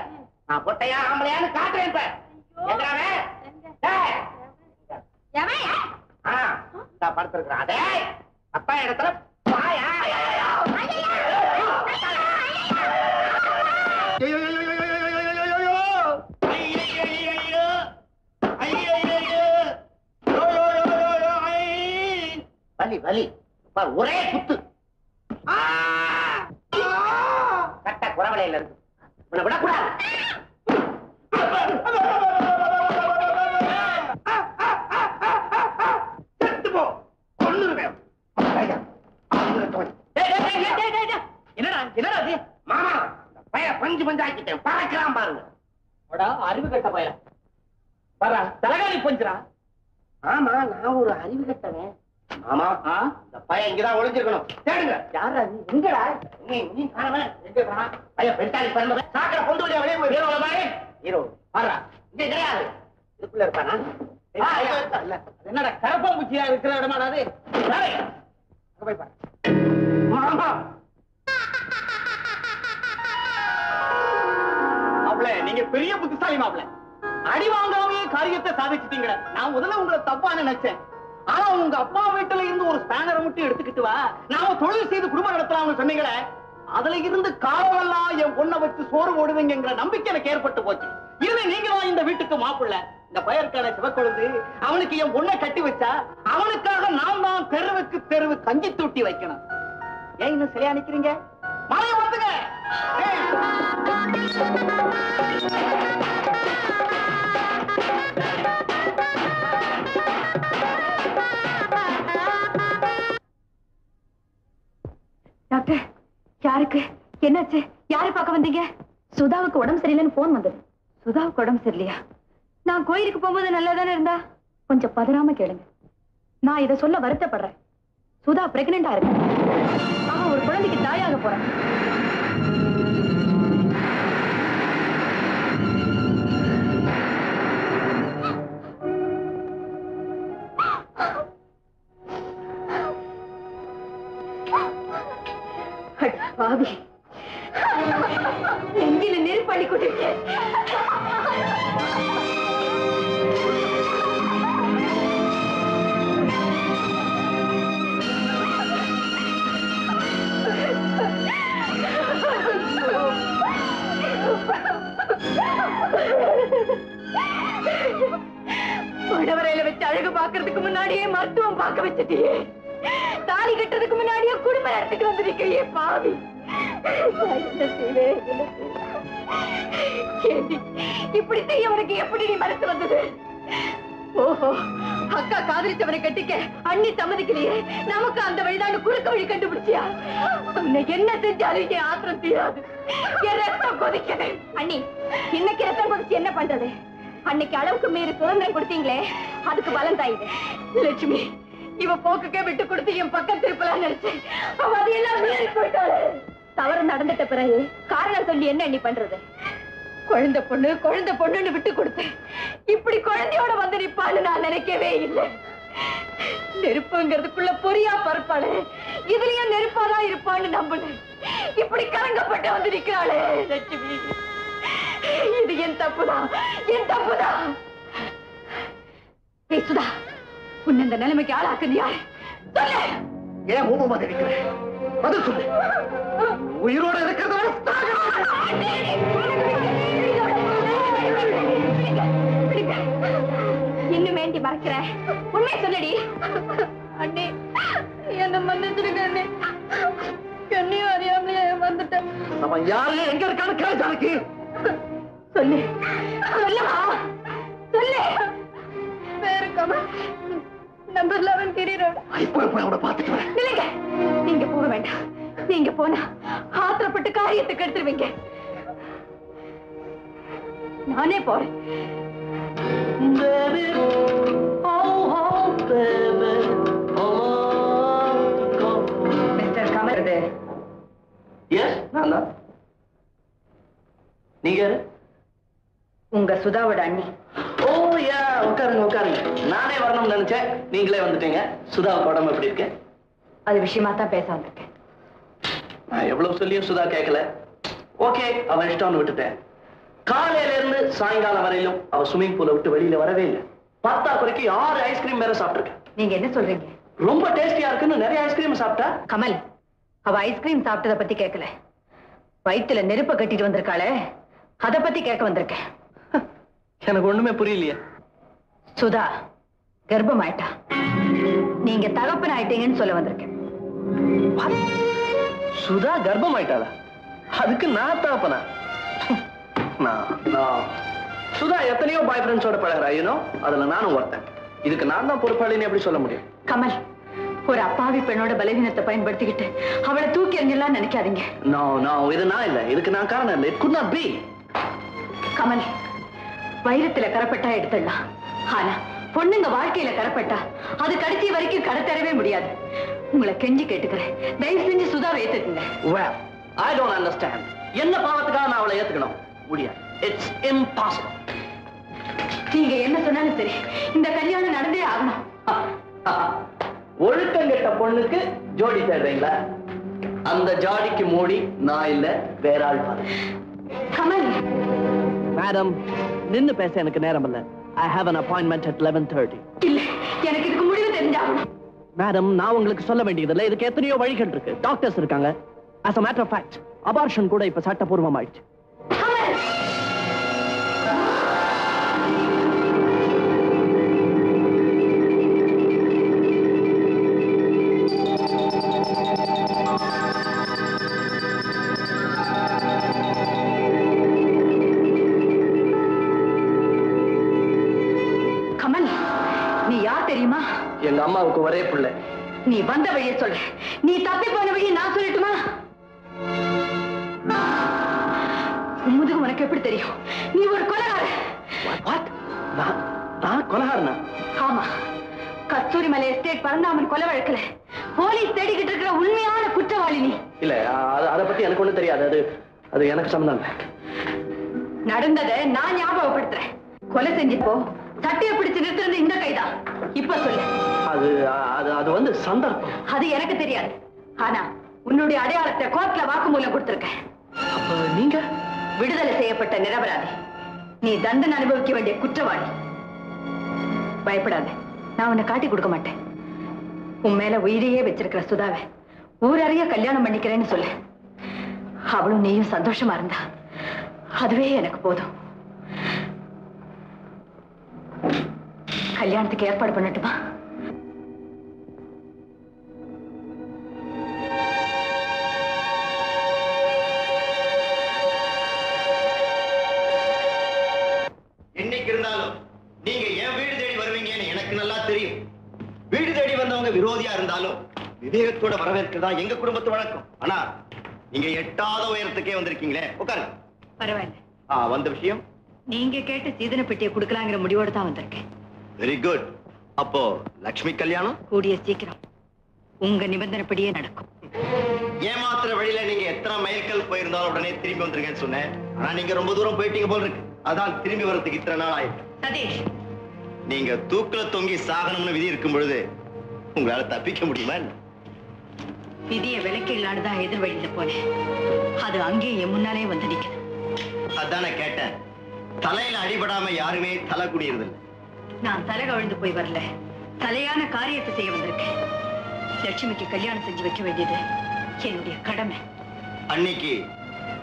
நான் பொட்டையா ஆம்பளையான்னு காட்டுறேன். இப்ப படுத்திருக்கிறான். அதே அப்பா இடத்துல பாயா. வலி வலி ஒரே குத்து. கட்ட குறவலையில இருக்கு. இவனை விடக்கூடாது. என்னடா என்னடா மாமா பைய பஞ்சு பஞ்சாக்கிட்டேன். பறக்கலாம் பாருங்க. அறிவு கட்ட பையன் வரா தலகாணி பஞ்சரா. ஆமா நான் ஒரு அறிவு கட்டவன். ஆமா இந்த பையன் இங்கதான் ஒளிஞ்சிருக்கணும். தேடுங்க. யாரா நீ? எங்கடா நீ காணவே? எங்க காணா? பையன் பெண்டாலி பண்ணல. சாக்கடை கொண்டு வரையா வெளியே போய் ஹீரோல பாரு. ஹீரோ வரா இங்க கிடையாது. இதுக்குள்ள இருப்பானா? இல்ல என்னடா கரப்பாம்பூச்சியா இருக்கிற இடமாடா அது? போய் பாரு. மாப்பிள்ள நீங்க பெரிய புத்திசாலி மாப்பிள்ள. அடி வாங்காமே காரியத்தை சாதிச்சிட்டீங்க. நான் முதல்ல உங்களை தப்பா நினைச்சேன். ஆனா உங்க அப்பா வீட்டுல இருந்து ஒரு ஸ்பேனரை மட்டும் எடுத்துக்கிட்டு வா, நாம தொழில் செய்து குடும்பம் நடத்தலாம் சொன்னீங்களே, அதுல இருந்து காலமெல்லாம் என் பொண்ணை வச்சு சோறு ஓடுவீங்கிற நம்பிக்கை எனக்கு ஏற்பட்டு போச்சு. இது நீங்க தான் இந்த வீட்டுக்கு மாப்பிள்ள. இந்த பயற்கான சிவக்கொழுந்து அவனுக்கு என் பொண்ணை கட்டி வச்சா அவனுக்காக நான் தான் தெருவுக்கு தெருவு கஞ்சி தூட்டி வைக்கணும். ஏன் இன்னும் சரியா நிக்கிறீங்க? மழைய வந்துங்க. டாக்டர் யாருக்கு என்னாச்சு? யாரை பார்க்க வந்தீங்க? சுதாவுக்கு உடம்பு சரியில்லைன்னு போன் வந்தது. சுதாவுக்கு உடம்பு சரியில்லையா? நான் கோயிலுக்கு போகும்போது நல்லா தானே இருந்தா. கொஞ்சம் பதறாம கேளுங்க. நான் இதை சொல்ல வருத்தப்படுறேன். சுதா பிரெக்னெண்டா இருக்கு. அவன் ஒரு குழந்தைக்கு தாயாக போறேன். பாவி நெஞ்சில நெருப்பள்ளி கொண்டிருக்கேன். மணவரையில வச்சு அழகு பாக்குறதுக்கு முன்னாடியே மருத்துவம் பார்க்க வச்சுட்டியே. தாலி கட்டுறதுக்கு முன்னாடியே குடும்பம் நடத்திட்டு வந்திருக்கிறியே பாவி. இப்படி செய்ய உனக்கு எப்படி நீ மனசு வந்தது? ஓஹோ அக்கா காதலிச்சவனை கட்டிக்க அண்ணி சம்மதிக்கலையே, நமக்கு அந்த வழிதான் குறுக்க வழி கண்டுபிடிச்சியா? உன்னை என்ன செஞ்சாலும் என் ஆத்திரம் தீராது. என் ரத்தம் கொதிக்குது. அண்ணி இன்னைக்கு ரத்தம் கொதிச்சு என்ன பண்றது? அன்னைக்கு அளவுக்கு மீறி சுதந்திரம் கொடுத்தீங்களே, அதுக்கு பலம் தாயுது. லட்சுமி இவ போக்குக்கே விட்டு கொடுத்து என் பக்கம் திருப்பலாம் நினைச்சேன். அவ அதையெல்லாம் மீறி போயிட்டாளு. தவறு நடந்துட்ட பிறகு காரணம் சொல்லி என்ன எண்ணி பண்றது? குழந்தை பொண்ணுன்னு விட்டு கொடுத்தேன். இப்படி குழந்தையோட வந்து நிப்பான்னு நான் நினைக்கவே இல்லை. நெருப்புங்கிறதுக்குள்ள பொறியா பரப்பாளு, இதுலயும் நெருப்பாதான் இருப்பான்னு நம்புனேன். இப்படி கலங்கப்பட்டு வந்து நிக்கிறாளே லட்சுமி, இது என் தப்புதான், என் தப்புதான். சுதா உன்னை இந்த நிலைமைக்கு ஆளாக்குது யாரு? சொல்லு. ஏன் மூப்பமா இருக்கிறேன்? பதில் சொல்லு. உயிரோட இருக்கிறத இன்னும் வேண்டி மறைக்கிற? உண்மையை சொல்லடி. அண்ணே என்ன மன்னிச்சிருங்க அண்ணே. என்னையும் அறியாமலே வந்துட்டேன். நம்ம யாரு எங்க இருக்கான்னு கேட்டானுக்கு சொல்லு. சொல்லுமா சொல்லு. பேரு கமல், நம்பர் 11 கிரி ரோடு. அவனை பார்த்துட்டு வரேன். இல்லைங்க நீங்க போக வேண்டாம். நீங்க போனா ஆத்திரப்பட்டு காரியத்துக்கு எடுத்துருவீங்க. நானே போறேன். மிஸ்டர் கமல், நீங்க உங்க சுதாவோட அண்ணி. ஓ யா, உட்காருங்க உட்காருங்க. நானே வரணும்னு நினைச்சேன், நீங்களே வந்துட்டீங்க. சுதாவுக்கு உடம்பு எப்படி இருக்கு? அது விஷயமா தான் பேச வந்திருக்கேன். நான் எவ்வளவு சொல்லியும் சுதா கேட்கல. ஓகே அவன் இஷ்டம்னு விட்டுட்டேன். காலையில இருந்து சாயங்காலம் வரையிலும் அவ ஸ்விமிங் பூலை விட்டு வெளியில வரவே இல்லை. 10 குறைக்கு 6 ஐஸ்கிரீம் வேற சாப்பிட்டுருக்கேன். நீங்க என்ன சொல்றீங்க? ரொம்ப டேஸ்டியா இருக்குன்னு நிறைய ஐஸ்கிரீம் சாப்பிட்டா. கமல், அவ ஐஸ்கிரீம் சாப்பிட்டதை பத்தி கேட்கல, வயிற்றுல நெருப்ப கட்டிட்டு வந்திருக்காளே அத பத்தி கேட்க வந்திருக்கேன். எனக்கு ஒண்ணுமே புரியலையே. சுதா கர்ப்பம் ஆயிட்டா. நீங்க தகப்பன் ஆயிட்டீங்கன்னு சொல்ல வந்திருக்கேன். சுதா கர்ப்பம் ஆயிட்டாளா? அதுக்கு நான் தகப்பனா? சுதா எத்தனையோ பாய் ஃப்ரெண்ட்ஸோட பழகுறா, அதுல நானும் ஒருத்தன். இதுக்கு நான் தான் பொறுப்பாளின்னு எப்படி சொல்ல முடியும்? கமல், ஒரு அப்பாவி பெண்ணோட பலவீனத்தை பயன்படுத்திக்கிட்டு அவளை தூக்கி எறிஞ்சலாம் நினைக்காதீங்க. இது நான் இல்ல, இதுக்கு நான் காரணம் இல்லை. It could not be. Kamal, வைரத்துல கரப்பட்டா எடுத்துடலாம். ஆனா பொண்ணுங்க வாழ்க்கையில கரப்பட்டா அது கடைசி வரைக்கும் கடை தரவே முடியாது. உங்களை கெஞ்சி கேட்டுக்கிறேன், தயவு செஞ்சு சுதாவை ஏத்துக்குங்க. Well, I don't understand. என்ன பாவத்துக்காக நான் அவளை ஏத்துக்கணும்? முடியாது. It's impossible. நீங்க என்ன சொன்னாலும் சரி, இந்த கல்யாணம் நடந்தே ஆகணும். ஒழுக்கம் கெட்ட பொண்ணுக்கு ஜோடி தேடுறீங்களா? அந்த ஜாடிக்கு மூடி நான் இல்ல, வேற ஆள் பாரு. கமல், மேடம், நின்னு பேச எனக்கு நேரம் இல்ல. I have an appointment at 11:30. இல்ல, எனக்கு இதுக்கு முடிவு தெரிஞ்சாகணும். மேடம், நான் உங்களுக்கு சொல்ல வேண்டியதில்லை. இதுக்கு எத்தனையோ வழிகள் இருக்கு. டாக்டர்ஸ் இருக்காங்க. As a matter of fact, abortion கூட இப்ப சட்டபூர்வமாயிடுச்சு. எங்க அம்மாவுக்கு ஒரே பிள்ளை. நீ வந்த வழியை சொல்ல, நீ தப்பி போன வழியை நான் சொல்லட்டுமா? முதுகு உனக்கு எப்படி தெரியும்? நீ ஒரு கொலைகாரன். நான் கொலைகாரனா? ஆமா, கஸ்தூரி மலை எஸ்டேட் பரந்தாமன் கொலை வழக்குல போலீஸ் தேடிக்கிட்டு இருக்கிற உண்மையான குற்றவாளி நீ. இல்ல, அத பத்தி எனக்கு ஒண்ணும் தெரியாது. அது எனக்கு சம்பந்தம் இல்லை. நடந்ததை நான் ஞாபகப்படுத்துறேன். கொலை செஞ்சுப்போ சட்டையை பிடிச்சு நிறுத்துறது இந்த கைதான். இப்ப சொல்லு. அது வந்து சந்தர்ப்பம். அது எனக்கு தெரியாது. ஆனா உன்னுடைய அடையாளத்தை கோர்ட்ல வாக்குமூலம் கொடுத்திருக்க. அப்ப நீங்க விடுதலை செய்யப்பட்ட நிரபராதி. நீ தண்டனை அனுபவிக்க வேண்டிய குற்றவாளி. பயப்படாத, நான் உன்னை காட்டி கொடுக்க மாட்டேன். உன் மேல உயிரையே வச்சிருக்கிற சுதாவை ஊரறிய கல்யாணம் பண்ணிக்கிறேன்னு சொல்லு. அவளும் நீயும் சந்தோஷமா இருந்தா அதுவே எனக்கு போதும். கல்யாணத்துக்கு ஏற்பாடு பண்ணட்டுமா? என்னைக்கு இருந்தாலும் நீங்க ஏன் வீடு தேடி வருவீங்கன்னு எனக்கு நல்லா தெரியும். வீடு தேடி வந்தவங்க விரோதியா இருந்தாலும் விவேகத்தோட வரவேற்கிறதா எங்க குடும்பத்து வழக்கம். ஆனா நீங்க எட்டாத உயரத்துக்கே வந்திருக்கீங்களே. உட்காருங்க. பரவாயில்ல. வந்த விஷயம் நீங்க கேட்ட சீதன பெட்டியை கொடுக்கலாங்கிற முடிவோடு தான் வந்திருக்கேன். Very good. அப்போ லட்சுமி கல்யாணம் கூடிய சீக்கிரம் உங்க நிபந்தனைப்படியே நடக்கும். ஏமாத்துற வழியில நீங்க எத்தனை மைல்கல் போயிருந்தாலும் உடனே திரும்பி வந்துருங்கன்னு சொன்னேன். ஆனா நீங்க ரொம்ப தூரம் போயிட்டீங்க போல இருக்கு. அதான் திரும்பி வரதுக்கு இத்தனை நாள் ஆயிட்டு. சதீஷ், நீங்க தூக்குல தொங்கி சாகணும்னு விதி இருக்கும் பொழுது உங்களால தப்பிக்க முடியுமா? விதிய விலைக்கு இல்லாடுதான் எதிர் வழியில போனேன். அது அங்கேயே என் முன்னாலே வந்து நிக்குது. அதான கேட்டேன். தலையில அடிபடாம யாருமே தலை குடியறது இல்லை. நான் தலை கவிழ்ந்து போய் வரல, தலையான காரியத்தை செய்ய வந்திருக்கேன். லட்சுமிக்கு கல்யாணம் செஞ்சு வைக்க வேண்டியது என்னுடைய கடமை. அன்னைக்கு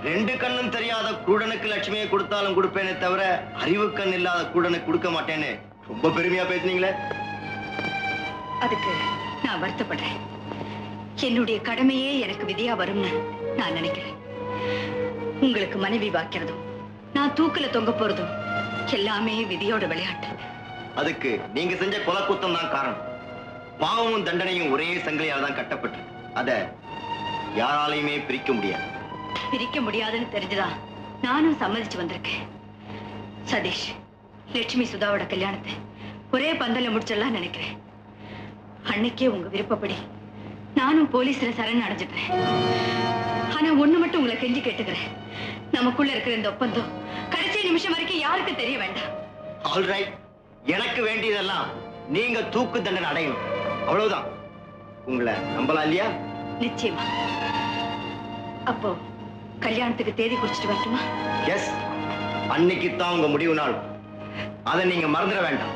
ரெண்டு கண்ணும் தெரியாத கூடனுக்கு லட்சுமியை கொடுத்தாலும் கொடுப்பேனே தவிர அறிவு கண் இல்லாத கூடனுக்கு கொடுக்க மாட்டேன்னு ரொம்ப பெருமையா பேசுனீங்களே. அதுக்கு நான் வருத்தப்படுறேன். என்னுடைய கடமையே எனக்கு விதியா வரும்னு நான் நினைக்கிறேன். உங்களுக்கு மனைவி வாக்கிறதும் நான் தூக்குல தொங்க போறதும் எல்லாமே விதியோட விளையாட்டு. அதுக்கு நீங்க செஞ்ச கொலை குத்தம் தான் காரணம். பாவமும் தண்டனையும் ஒரே சங்கிலியால் தான் கட்டப்பட்டு அத யாராலையுமே பிரிக்க முடியாது. பிரிக்க முடியாதுன்னு தெரிஞ்சுதான் நானும் சம்மதிச்சு வந்திருக்கேன். சதீஷ், லட்சுமி சுதாவோட கல்யாணத்தை ஒரே பந்தல்ல முடிச்சிடலாம் நினைக்கிறேன். அன்னைக்கே உங்க விருப்பப்படி நானும் போலீஸ்ல சரண் அடைஞ்சிட்டேன். ஆனா ஒண்ணு மட்டும் உங்களை கெஞ்சி கேட்டுக்கிறேன். நமக்குள்ள இருக்கிற இந்த ஒப்பந்தம் கடைசி நிமிஷம் வரைக்கும் யாருக்கு தெரிய வேண்டாம். ஆல்ரைட். எனக்கு வேண்டியதெல்லாம் நீங்க தூக்கு தண்டனை அடையணும், அவ்வளவுதான். உங்களை நம்பலாம் இல்லையா? நிச்சயமா. அப்போ கல்யாணத்துக்கு தேதி குறிச்சிட்டு வரட்டுமா? எஸ். அன்னைக்கு தான் உங்க முடிவு நாள். அதை நீங்க மறந்துட வேண்டாம்.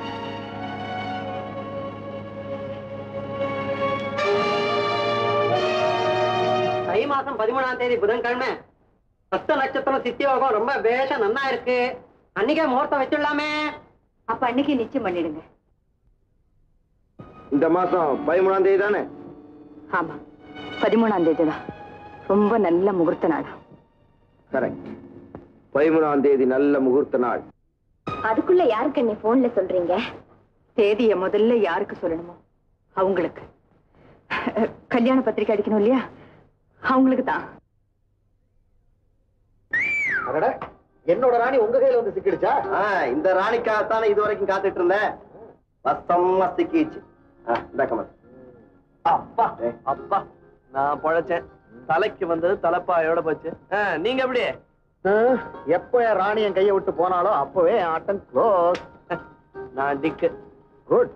தை மாசம் 13ஆம் தேதி புதன்கிழமை அஸ்த நட்சத்திரம் சித்தியோகம் ரொம்ப பேஷ நன்னா இருக்கு. அன்னைக்கே முகூர்த்தம் வச்சிடலாமே. அப்ப அன்னைக்கு நிச்சயம் பண்ணிடுங்க. இந்த மாசம் 13ஆம் தேதி தானே? ஆமா, 13ஆம் தேதி தான். ரொம்ப நல்ல முகூர்த்த நாள். கரெக்ட். 13ஆம் தேதி நல்ல முகூர்த்த நாள். அதுக்குள்ள யாருக்கு நீ போன்ல சொல்றீங்க? தேதியை முதல்ல யாருக்கு சொல்லணுமோ அவங்களுக்கு. கல்யாண பத்திரிக்கை அடிக்கணும் இல்லையா, அவங்களுக்கு தான். என்னோட ராணி உங்க கையில வந்து சிக்கிடுச்சா? இந்த ராணிக்காகத்தானே இது வரைக்கும் காத்துட்டு இருந்தேன். வசமா சிக்கிச்சு. இந்த கமல். அப்பா அப்பா நான் பழைச்சேன். தலைக்கு வந்தது தலைப்பாயோட போச்சு. நீங்க எப்படி? எப்ப என் ராணி என் கையை விட்டு போனாலோ அப்பவே ஆட்டம் க்ளோஸ். நான் டிக்கு. குட்.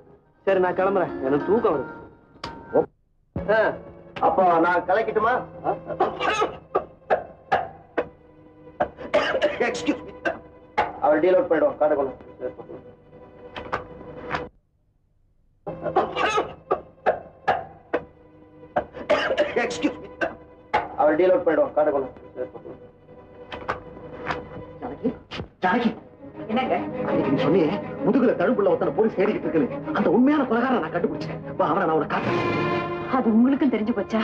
சரி நான் கிளம்புறேன். எனக்கு தூக்கம் வருது. அப்போ நான் கலக்கிட்டுமா? Excuse me. அவர் டீல் அவுட் பண்ணிடுவோம். காட்ட கொண்டு. Excuse me. அவர் டீல் அவுட் பண்ணிடுவோம். காட்ட கொண்டு. ஜானகி ஜானகி என்னங்க நீ சொன்னியே முதுகுல தழுப்புள்ள ஒருத்தனை போலீஸ் தேடிக்கிட்டு இருக்குன்னு. அந்த உண்மையான கொலைகாரனை நான் கண்டுபிடிச்சேன். அவனை நான் உனக்கு காட்டுறேன். அது உங்களுக்கும் தெரிஞ்சு போச்சா?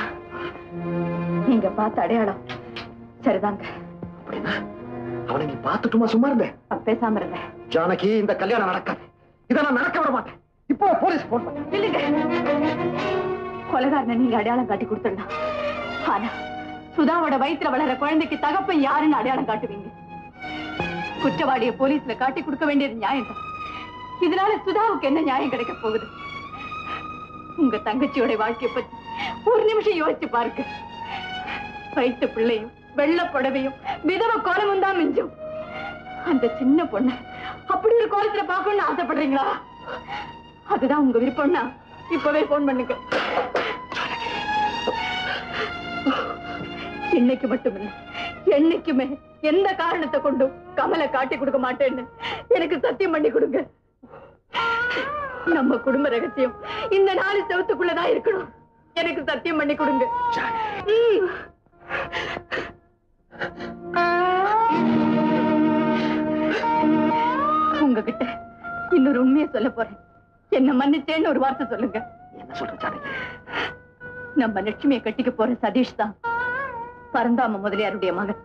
நீங்க பார்த்த அடையாளம் சரிதாங்க. அப்படின்னா அவனை நீ பார்த்துட்டுமா சும்மா இருந்தேன்? பேசாம இருந்தேன். ஜானகி இந்த கல்யாணம் நடக்காது. இதை நான் நடக்க விட மாட்டேன். இப்போ போலீஸ் போன் பண்ண. இல்லைங்க, கொலைகாரனை நீங்க அடையாளம் காட்டி கொடுத்துடலாம். ஆனா சுதாவோட வயிற்றுல வளர குழந்தைக்கு தகப்பன் யாருன்னு அடையாளம் காட்டுவீங்க. குற்றவாளியை போலீஸ்ல காட்டி கொடுக்க வேண்டியது நியாயம் தான். இதனால சுதாவுக்கு என்ன நியாயம் கிடைக்க போகுது? உங்க தங்கச்சியோட வாழ்க்கையை பத்தி ஒரு நிமிஷம் யோசிச்சு பாருங்க. வயிற்று பிள்ளையும் வெள்ள புடவையும் விதவ கோலமும் தான் மிஞ்சும். அந்த சின்ன பொண்ணு அப்படி ஒரு கோலத்துல பார்க்கணும்னு ஆசைப்படுறீங்களா? அதுதான் உங்க விருப்பம்னா இப்பவே போன் பண்ணுங்க. இன்னைக்கு மட்டுமில்லை, என்னைக்குமே எந்த காரணத்தை கொண்டும் கமலை காட்டி கொடுக்க மாட்டேன்னு எனக்கு சத்தியம் பண்ணி கொடுங்க. நம்ம குடும்ப ரகசியம் இந்த 4 செவத்துக்குள்ளதான் இருக்கணும். எனக்கு சத்தியம் பண்ணி கொடுங்க. உங்ககிட்ட இன்னொரு உண்மையை சொல்ல போறேன். என்ன மன்னிச்சேன்னு ஒரு வார்த்தை சொல்லுங்க. என்ன சொல்ற? நம்ம லட்சுமியை கட்டிக்க போற சதீஷ் தான் பரந்தாம முதலியாருடைய மகன்.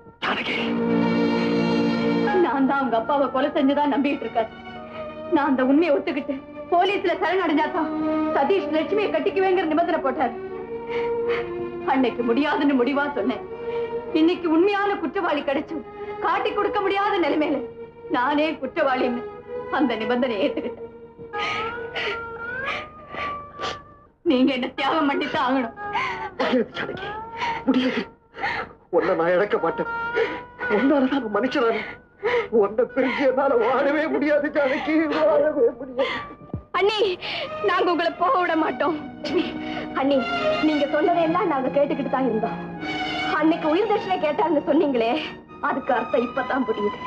நான் தான் அவங்க அப்பாவை கொலை செஞ்சுதான் நம்பிட்டு இருக்காரு. நான் அந்த உண்மையை ஒத்துக்கிட்டு போலீஸ்ல சரணடைஞ்சாதான் சதீஷ் லட்சுமியை கட்டிக்குவேங்கிற நிபந்தனை போட்டாரு. அன்னைக்கு முடியாதுன்னு முடிவா சொன்னேன். இன்னைக்கு உண்மையான குற்றவாளி கிடைச்சும் காட்டி கொடுக்க முடியாத நிலைமையில நானே குற்றவாளின்னு அந்த நிபந்தனை ஏத்துக்கிட்டேன். நீங்க என்ன தியாகம் பண்ணித்தான் ஆகணும். முடியாது. உன்னை நான் இழக்க மாட்டேன். உன்னாலதான் மனுஷனான உன்னை பிரிஞ்சு என்னால வாழவே முடியாது ஜானகி, வாழவே முடியாது. அண்ணி, நாங்க உங்களை போக விட மாட்டோம். அண்ணி, நீங்க சொன்னதையெல்லாம் நாங்க கேட்டுக்கிட்டு தான் இருந்தோம். அன்னைக்கு உயிர் தட்சணை கேட்டான்னு சொன்னீங்களே, அதுக்கு அர்த்தம் இப்பதான் புரியுது.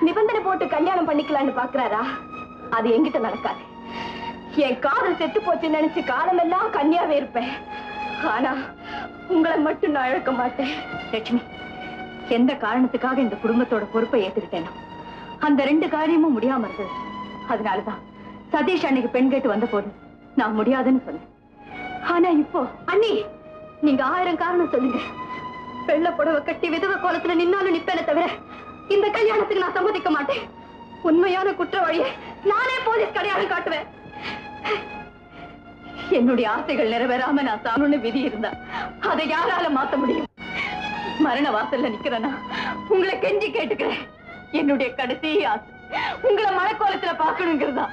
நிபந்தனை போட்டு கல்யாணம் பண்ணிக்கலான்னு பாக்குறாரா? அது என்கிட்ட நடக்காது. என் காதல் செத்து போச்சுன்னு நினைச்சு காலமெல்லாம் கன்னியாவே இருப்பேன். ஆனா உங்களை மட்டும் நான் இழக்க மாட்டேன். லட்சுமி, எந்த காரணத்துக்காக இந்த குடும்பத்தோட பொறுப்பை ஏத்துக்கிட்டேனோ அந்த 2 காரியமும் முடியாம இருந்தது. அதனாலதான் சதீஷ் அன்னைக்கு பெண் கேட்டு வந்த போது நான் முடியாதுன்னு சொன்னேன். ஆனா இப்போ அண்ணி, நீங்க 1000 காரணம் சொல்லுங்க. வெள்ள புடவை கட்டி விதவ கோலத்துல நின்னாலும் நிப்பேனே தவிர இந்த கல்யாணத்துக்கு நான் சம்மதிக்க மாட்டேன். உண்மையான குற்றவாளியை நானே போலீஸ் அடையாளம் காட்டுவேன். என்னுடைய ஆசைகள் நிறைவேறாம நான் சாகணும்னு விதி இருந்தா அதை யாரால மாத்த முடியும்? மரண வாசல்ல நிக்கிறேன்னா உங்களை கெஞ்சி கேட்டுக்கிறேன். என்னுடைய கடைசி ஆசை உங்களை மழைக்கோலத்துல பாக்கணுங்கிறதா.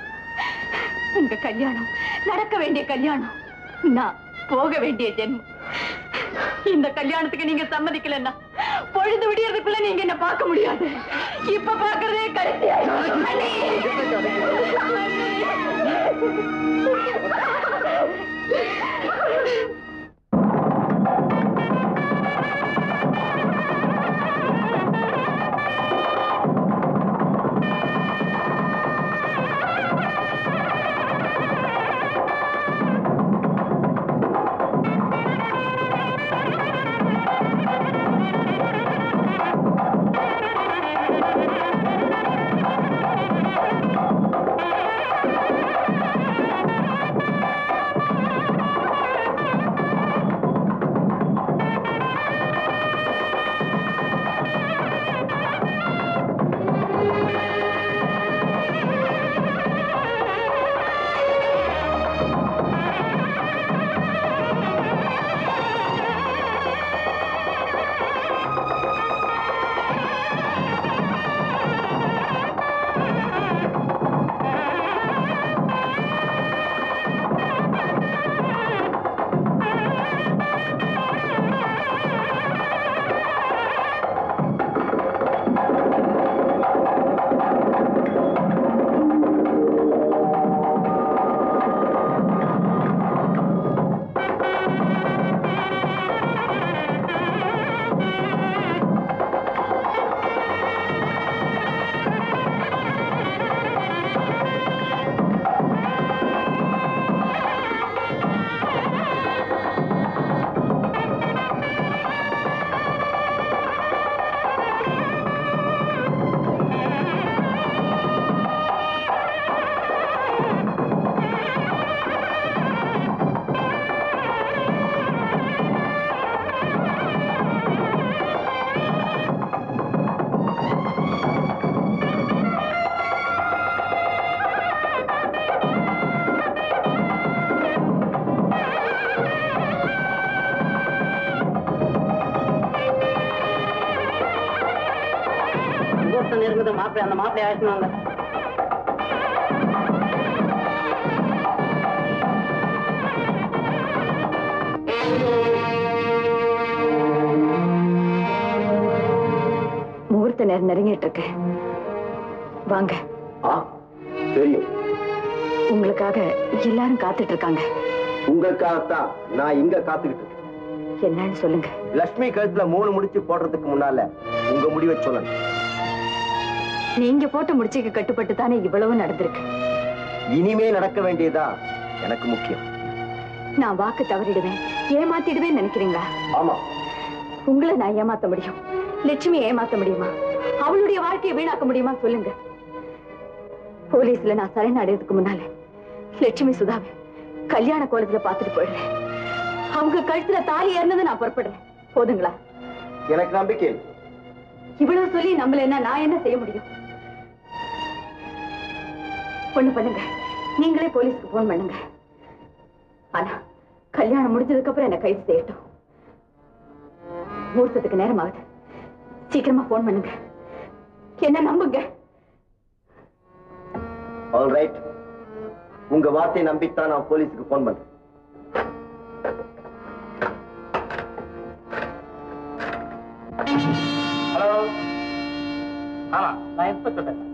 உங்க கல்யாணம் நடக்க வேண்டிய கல்யாணம், நான் போக வேண்டிய ஜென்மம். இந்த கல்யாணத்துக்கு நீங்க சம்மதிக்கலன்னா பொழுது விடியறதுக்குள்ள நீங்க என்ன பார்க்க முடியாது. இப்ப பாக்குறதே கடைசியா. முகூர்த்தம் நெருங்குது. மாப்பிள்ளை அந்த மாப்பிள்ளை ஆயிடுவாங்க. முகூர்த்த நேரம் நெருங்கிட்டு இருக்கு. வாங்க. தெரியும். உங்களுக்காக எல்லாரும் காத்துட்டு இருக்காங்க. உங்களுக்காகத்தான் நான் இங்க காத்துக்கிட்டு இருக்கேன். என்னன்னு சொல்லுங்க. லட்சுமி கழுத்துல 3 முடிச்சு போடுறதுக்கு முன்னால உங்க முடிவை சொல்லணும். நீங்க போட்ட முடிச்சுக்கு கட்டுப்பட்டு தானே இவ்வளவு நடந்திருக்கு. இனிமே நடக்க வேண்டியதா எனக்கு முக்கியம். நான் வாக்கு தவறிடுவேன், ஏமாத்திடுவேன் நினைக்கிறீங்களா? ஆமா. உங்களை நான் ஏமாத்த முடியும், லட்சுமி ஏமாத்த முடியுமா? அவளுடைய வாழ்க்கையை வீணாக்க முடியுமா? சொல்லுங்க. போலீஸ்ல நான் சரணடைறதுக்கு முன்னால லட்சுமி சுதாவை கல்யாண கோலத்துல பாத்துட்டு போயிடுறேன். அவங்க கழுத்துல தாலி ஏறினது நான் புறப்படுறேன். போதுங்களா? எனக்கு நம்பிக்கை. இவ்வளவு சொல்லி நம்மள நான் என்ன செய்ய முடியும்? ஒண்ணு பண்ணுங்க, நீங்களே போலீஸ்க்கு போன் பண்ணுங்க. ஆனா கல்யாணம் முடிஞ்சதுக்கு அப்புறம் என்ன கைது செய்யட்டும். முகூர்த்தத்துக்கு நேரம் ஆகுது, சீக்கிரமா போன் பண்ணுங்க. என்ன நம்புங்க. All right. உங்க வார்த்தையை நம்பித்தான் நான் போலீஸுக்கு போன் பண்றேன். ஹலோ. ஆமா, நான் இன்ஸ்பெக்டர் பேசுறேன்.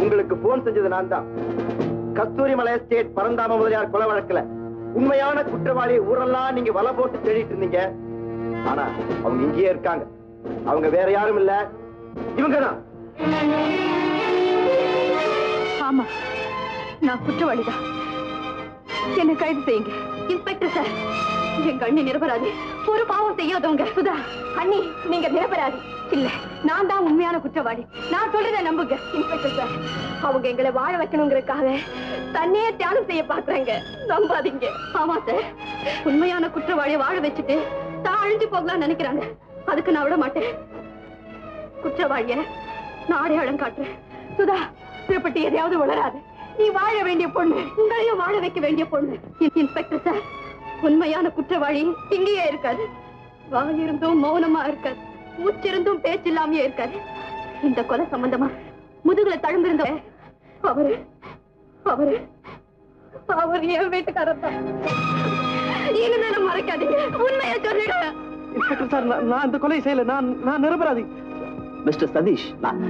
உங்களுக்கு போன் செஞ்சது நான் தான். கஸ்தூரி மலை எஸ்டேட் பரந்தாம முதலியார் கொலை வழக்குல உண்மையான குற்றவாளி ஊரெல்லாம் நீங்க வலை போட்டு தேடிட்டு இருந்தீங்க. ஆனா அவங்க இங்கேயே இருக்காங்க. அவங்க வேற யாரும் இல்ல, இவங்கதான். ஆமா, நான் குற்றவாளிதான். என்ன கைது செய்யுங்க. இன்ஸ்பெக்டர் சார், எங்க அண்ணி நிரபராதி, ஒரு பாவம் செய்யாதவங்க. சுதா அண்ணி, நீங்க நிரபராதி இல்ல, நான் தான் உண்மையான குற்றவாளி. நான் சொல்றத நம்புங்க. இன்ஸ்பெக்டர் சார், அவங்க எங்களை வாழ வைக்கணுங்கிறதுக்காக தன்னையே தியானம் செய்ய பாக்குறாங்க, நம்பாதீங்க. ஆமா சார், உண்மையான குற்றவாளியை வாழ வச்சுட்டு தான் அழிஞ்சு போகலாம்னு நினைக்கிறாங்க. அதுக்கு நான் விட மாட்டேன். குற்றவாளிய நான் அடையாளம் காட்டுறேன். சுதா, திருப்பட்டி எதையாவது வளராது. நீ வாழ வேண்டிய பொண்ணு, உங்களையும் வாழ வைக்க வேண்டிய பொண்ணு. இன்ஸ்பெக்டர் சார், உண்மையான குற்றவாளி இங்கேயே இருக்காது. வாயிருந்தும் மௌனமா இருக்காது, மூச்சிருந்தும் பேச்சு இல்லாமயே இருக்காது. இந்த கொலை சம்பந்தமா முதுகுல தழும்பிருந்த அவரு அவரு அவர் என் வீட்டுக்காரர் தான். இனிமேல மறைக்காதீங்க, உண்மையை சொல்லிடு. இன்ஸ்பெக்டர் சார், நான் இந்த கொலை செய்யல. நான் நிரபராதி. மிஸ்டர் சதீஷ்,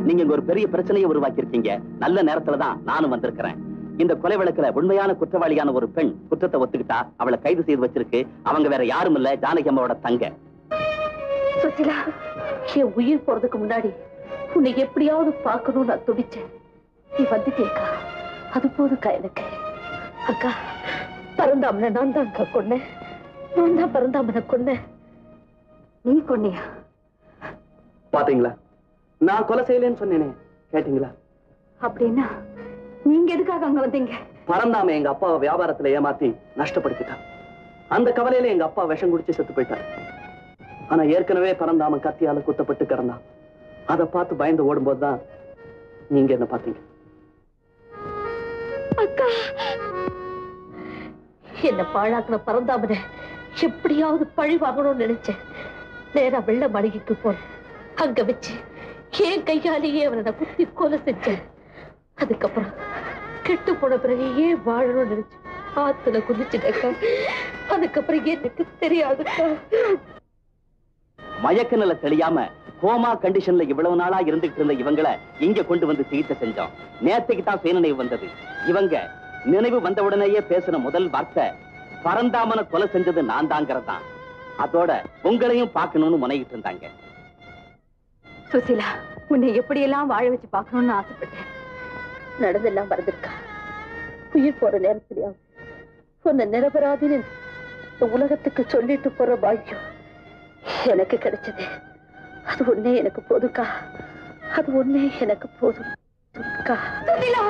நீங்க இங்க ஒரு பெரிய பிரச்சனையை உருவாக்கி இருக்கீங்க. நல்ல நேரத்துல தான் நானும் வந்திருக்கிறேன். இந்த கொலை வழக்குல உண்மையான குற்றவாளியான ஒரு பெண் குற்றத்தை ஒத்துக்கிட்டா அவளை கைது செய்து வச்சிருக்கு. அவங்க வேற யாரும் இல்ல, ஜானகி அம்மாவோட தங்க. சுசிலா, என் உயிர் போறதுக்கு முன்னாடி உன்னை எப்படியாவது பார்க்கணும்னு நான் துடிச்சேன். நீ வந்துட்டேக்கா, அது போதுக்கா எனக்கு. அக்கா, பரந்தாமனை நான் தான் கொன்னேன். நான் தான் பரந்தாமனை கொன்னேன். நீ கொன்னியா? பாத்தீங்களா, நான் கொலை செய்யலன்னு சொன்னேனே, கேட்டீங்களா? அப்படின்னா நீங்க எதுக்காக அங்க வந்தீங்க? பரந்தாம எங்க அப்பாவை வியாபாரத்துல ஏமாத்தி நஷ்டப்படுத்திட்டான். அந்த கவலையில எங்க அப்பா விஷம் குடிச்சு செத்து போயிட்டார். ஆனா ஏற்கனவே பரந்தாம கத்தியால குத்தப்பட்டு கிடந்தான். அதை பார்த்து பயந்து ஓடும்போதுதான் நீங்க என்ன பாத்தீங்க. அக்கா, என்ன பாழாக்குன பரந்தாமனை எப்படியாவது பழி வாங்கணும்னு நினைச்சேன். நேரா வெள்ள மாளிகைக்கு போனேன். அங்க வச்சு என் கையாலேயே அவனை நான் குத்தி கொலை செஞ்சேன். அதுக்கப்புறம் கெட்டு போன பிறகு ஏன் வாழணும்னு நினைச்சு ஆத்துல குதிச்சுட்டேக்கா. அதுக்கப்புறம் எனக்கு தெரியாதுக்கா. மயக்க நிலை தெளியாம கோமா கண்டிஷன்ல இவ்வளவு நாளா இருந்துகிட்டு இருந்த இவங்களை இங்க கொண்டு வந்து சிகிச்சை செஞ்சோம். நேற்றுக்கு தான் சுயநினைவு வந்தது. இவங்க நினைவு வந்தவுடனேயே பேசின முதல் வார்த்தை பரந்தாமனை கொலை செஞ்சது நான் தாங்கிறதான். அதோட உங்களையும் பார்க்கணும்னு முனைகிட்டு இருந்தாங்க. சுசீலா, உன்னை எப்படியெல்லாம் வாழ வச்சு பார்க்கணும்னு ஆசைப்பட்டேன். நடந்தெல்லாம் மறந்துருக்கா. உயிர் போற நேரத்திலேயா உன்னை நிரபராதின்னு உலகத்துக்கு சொல்லிட்டு போற பாக்கியம் எனக்கு கிடைச்சது. அது ஒன்னே எனக்கு போதுக்கா. அது ஒன்னே எனக்கு போதும். சுசீலா,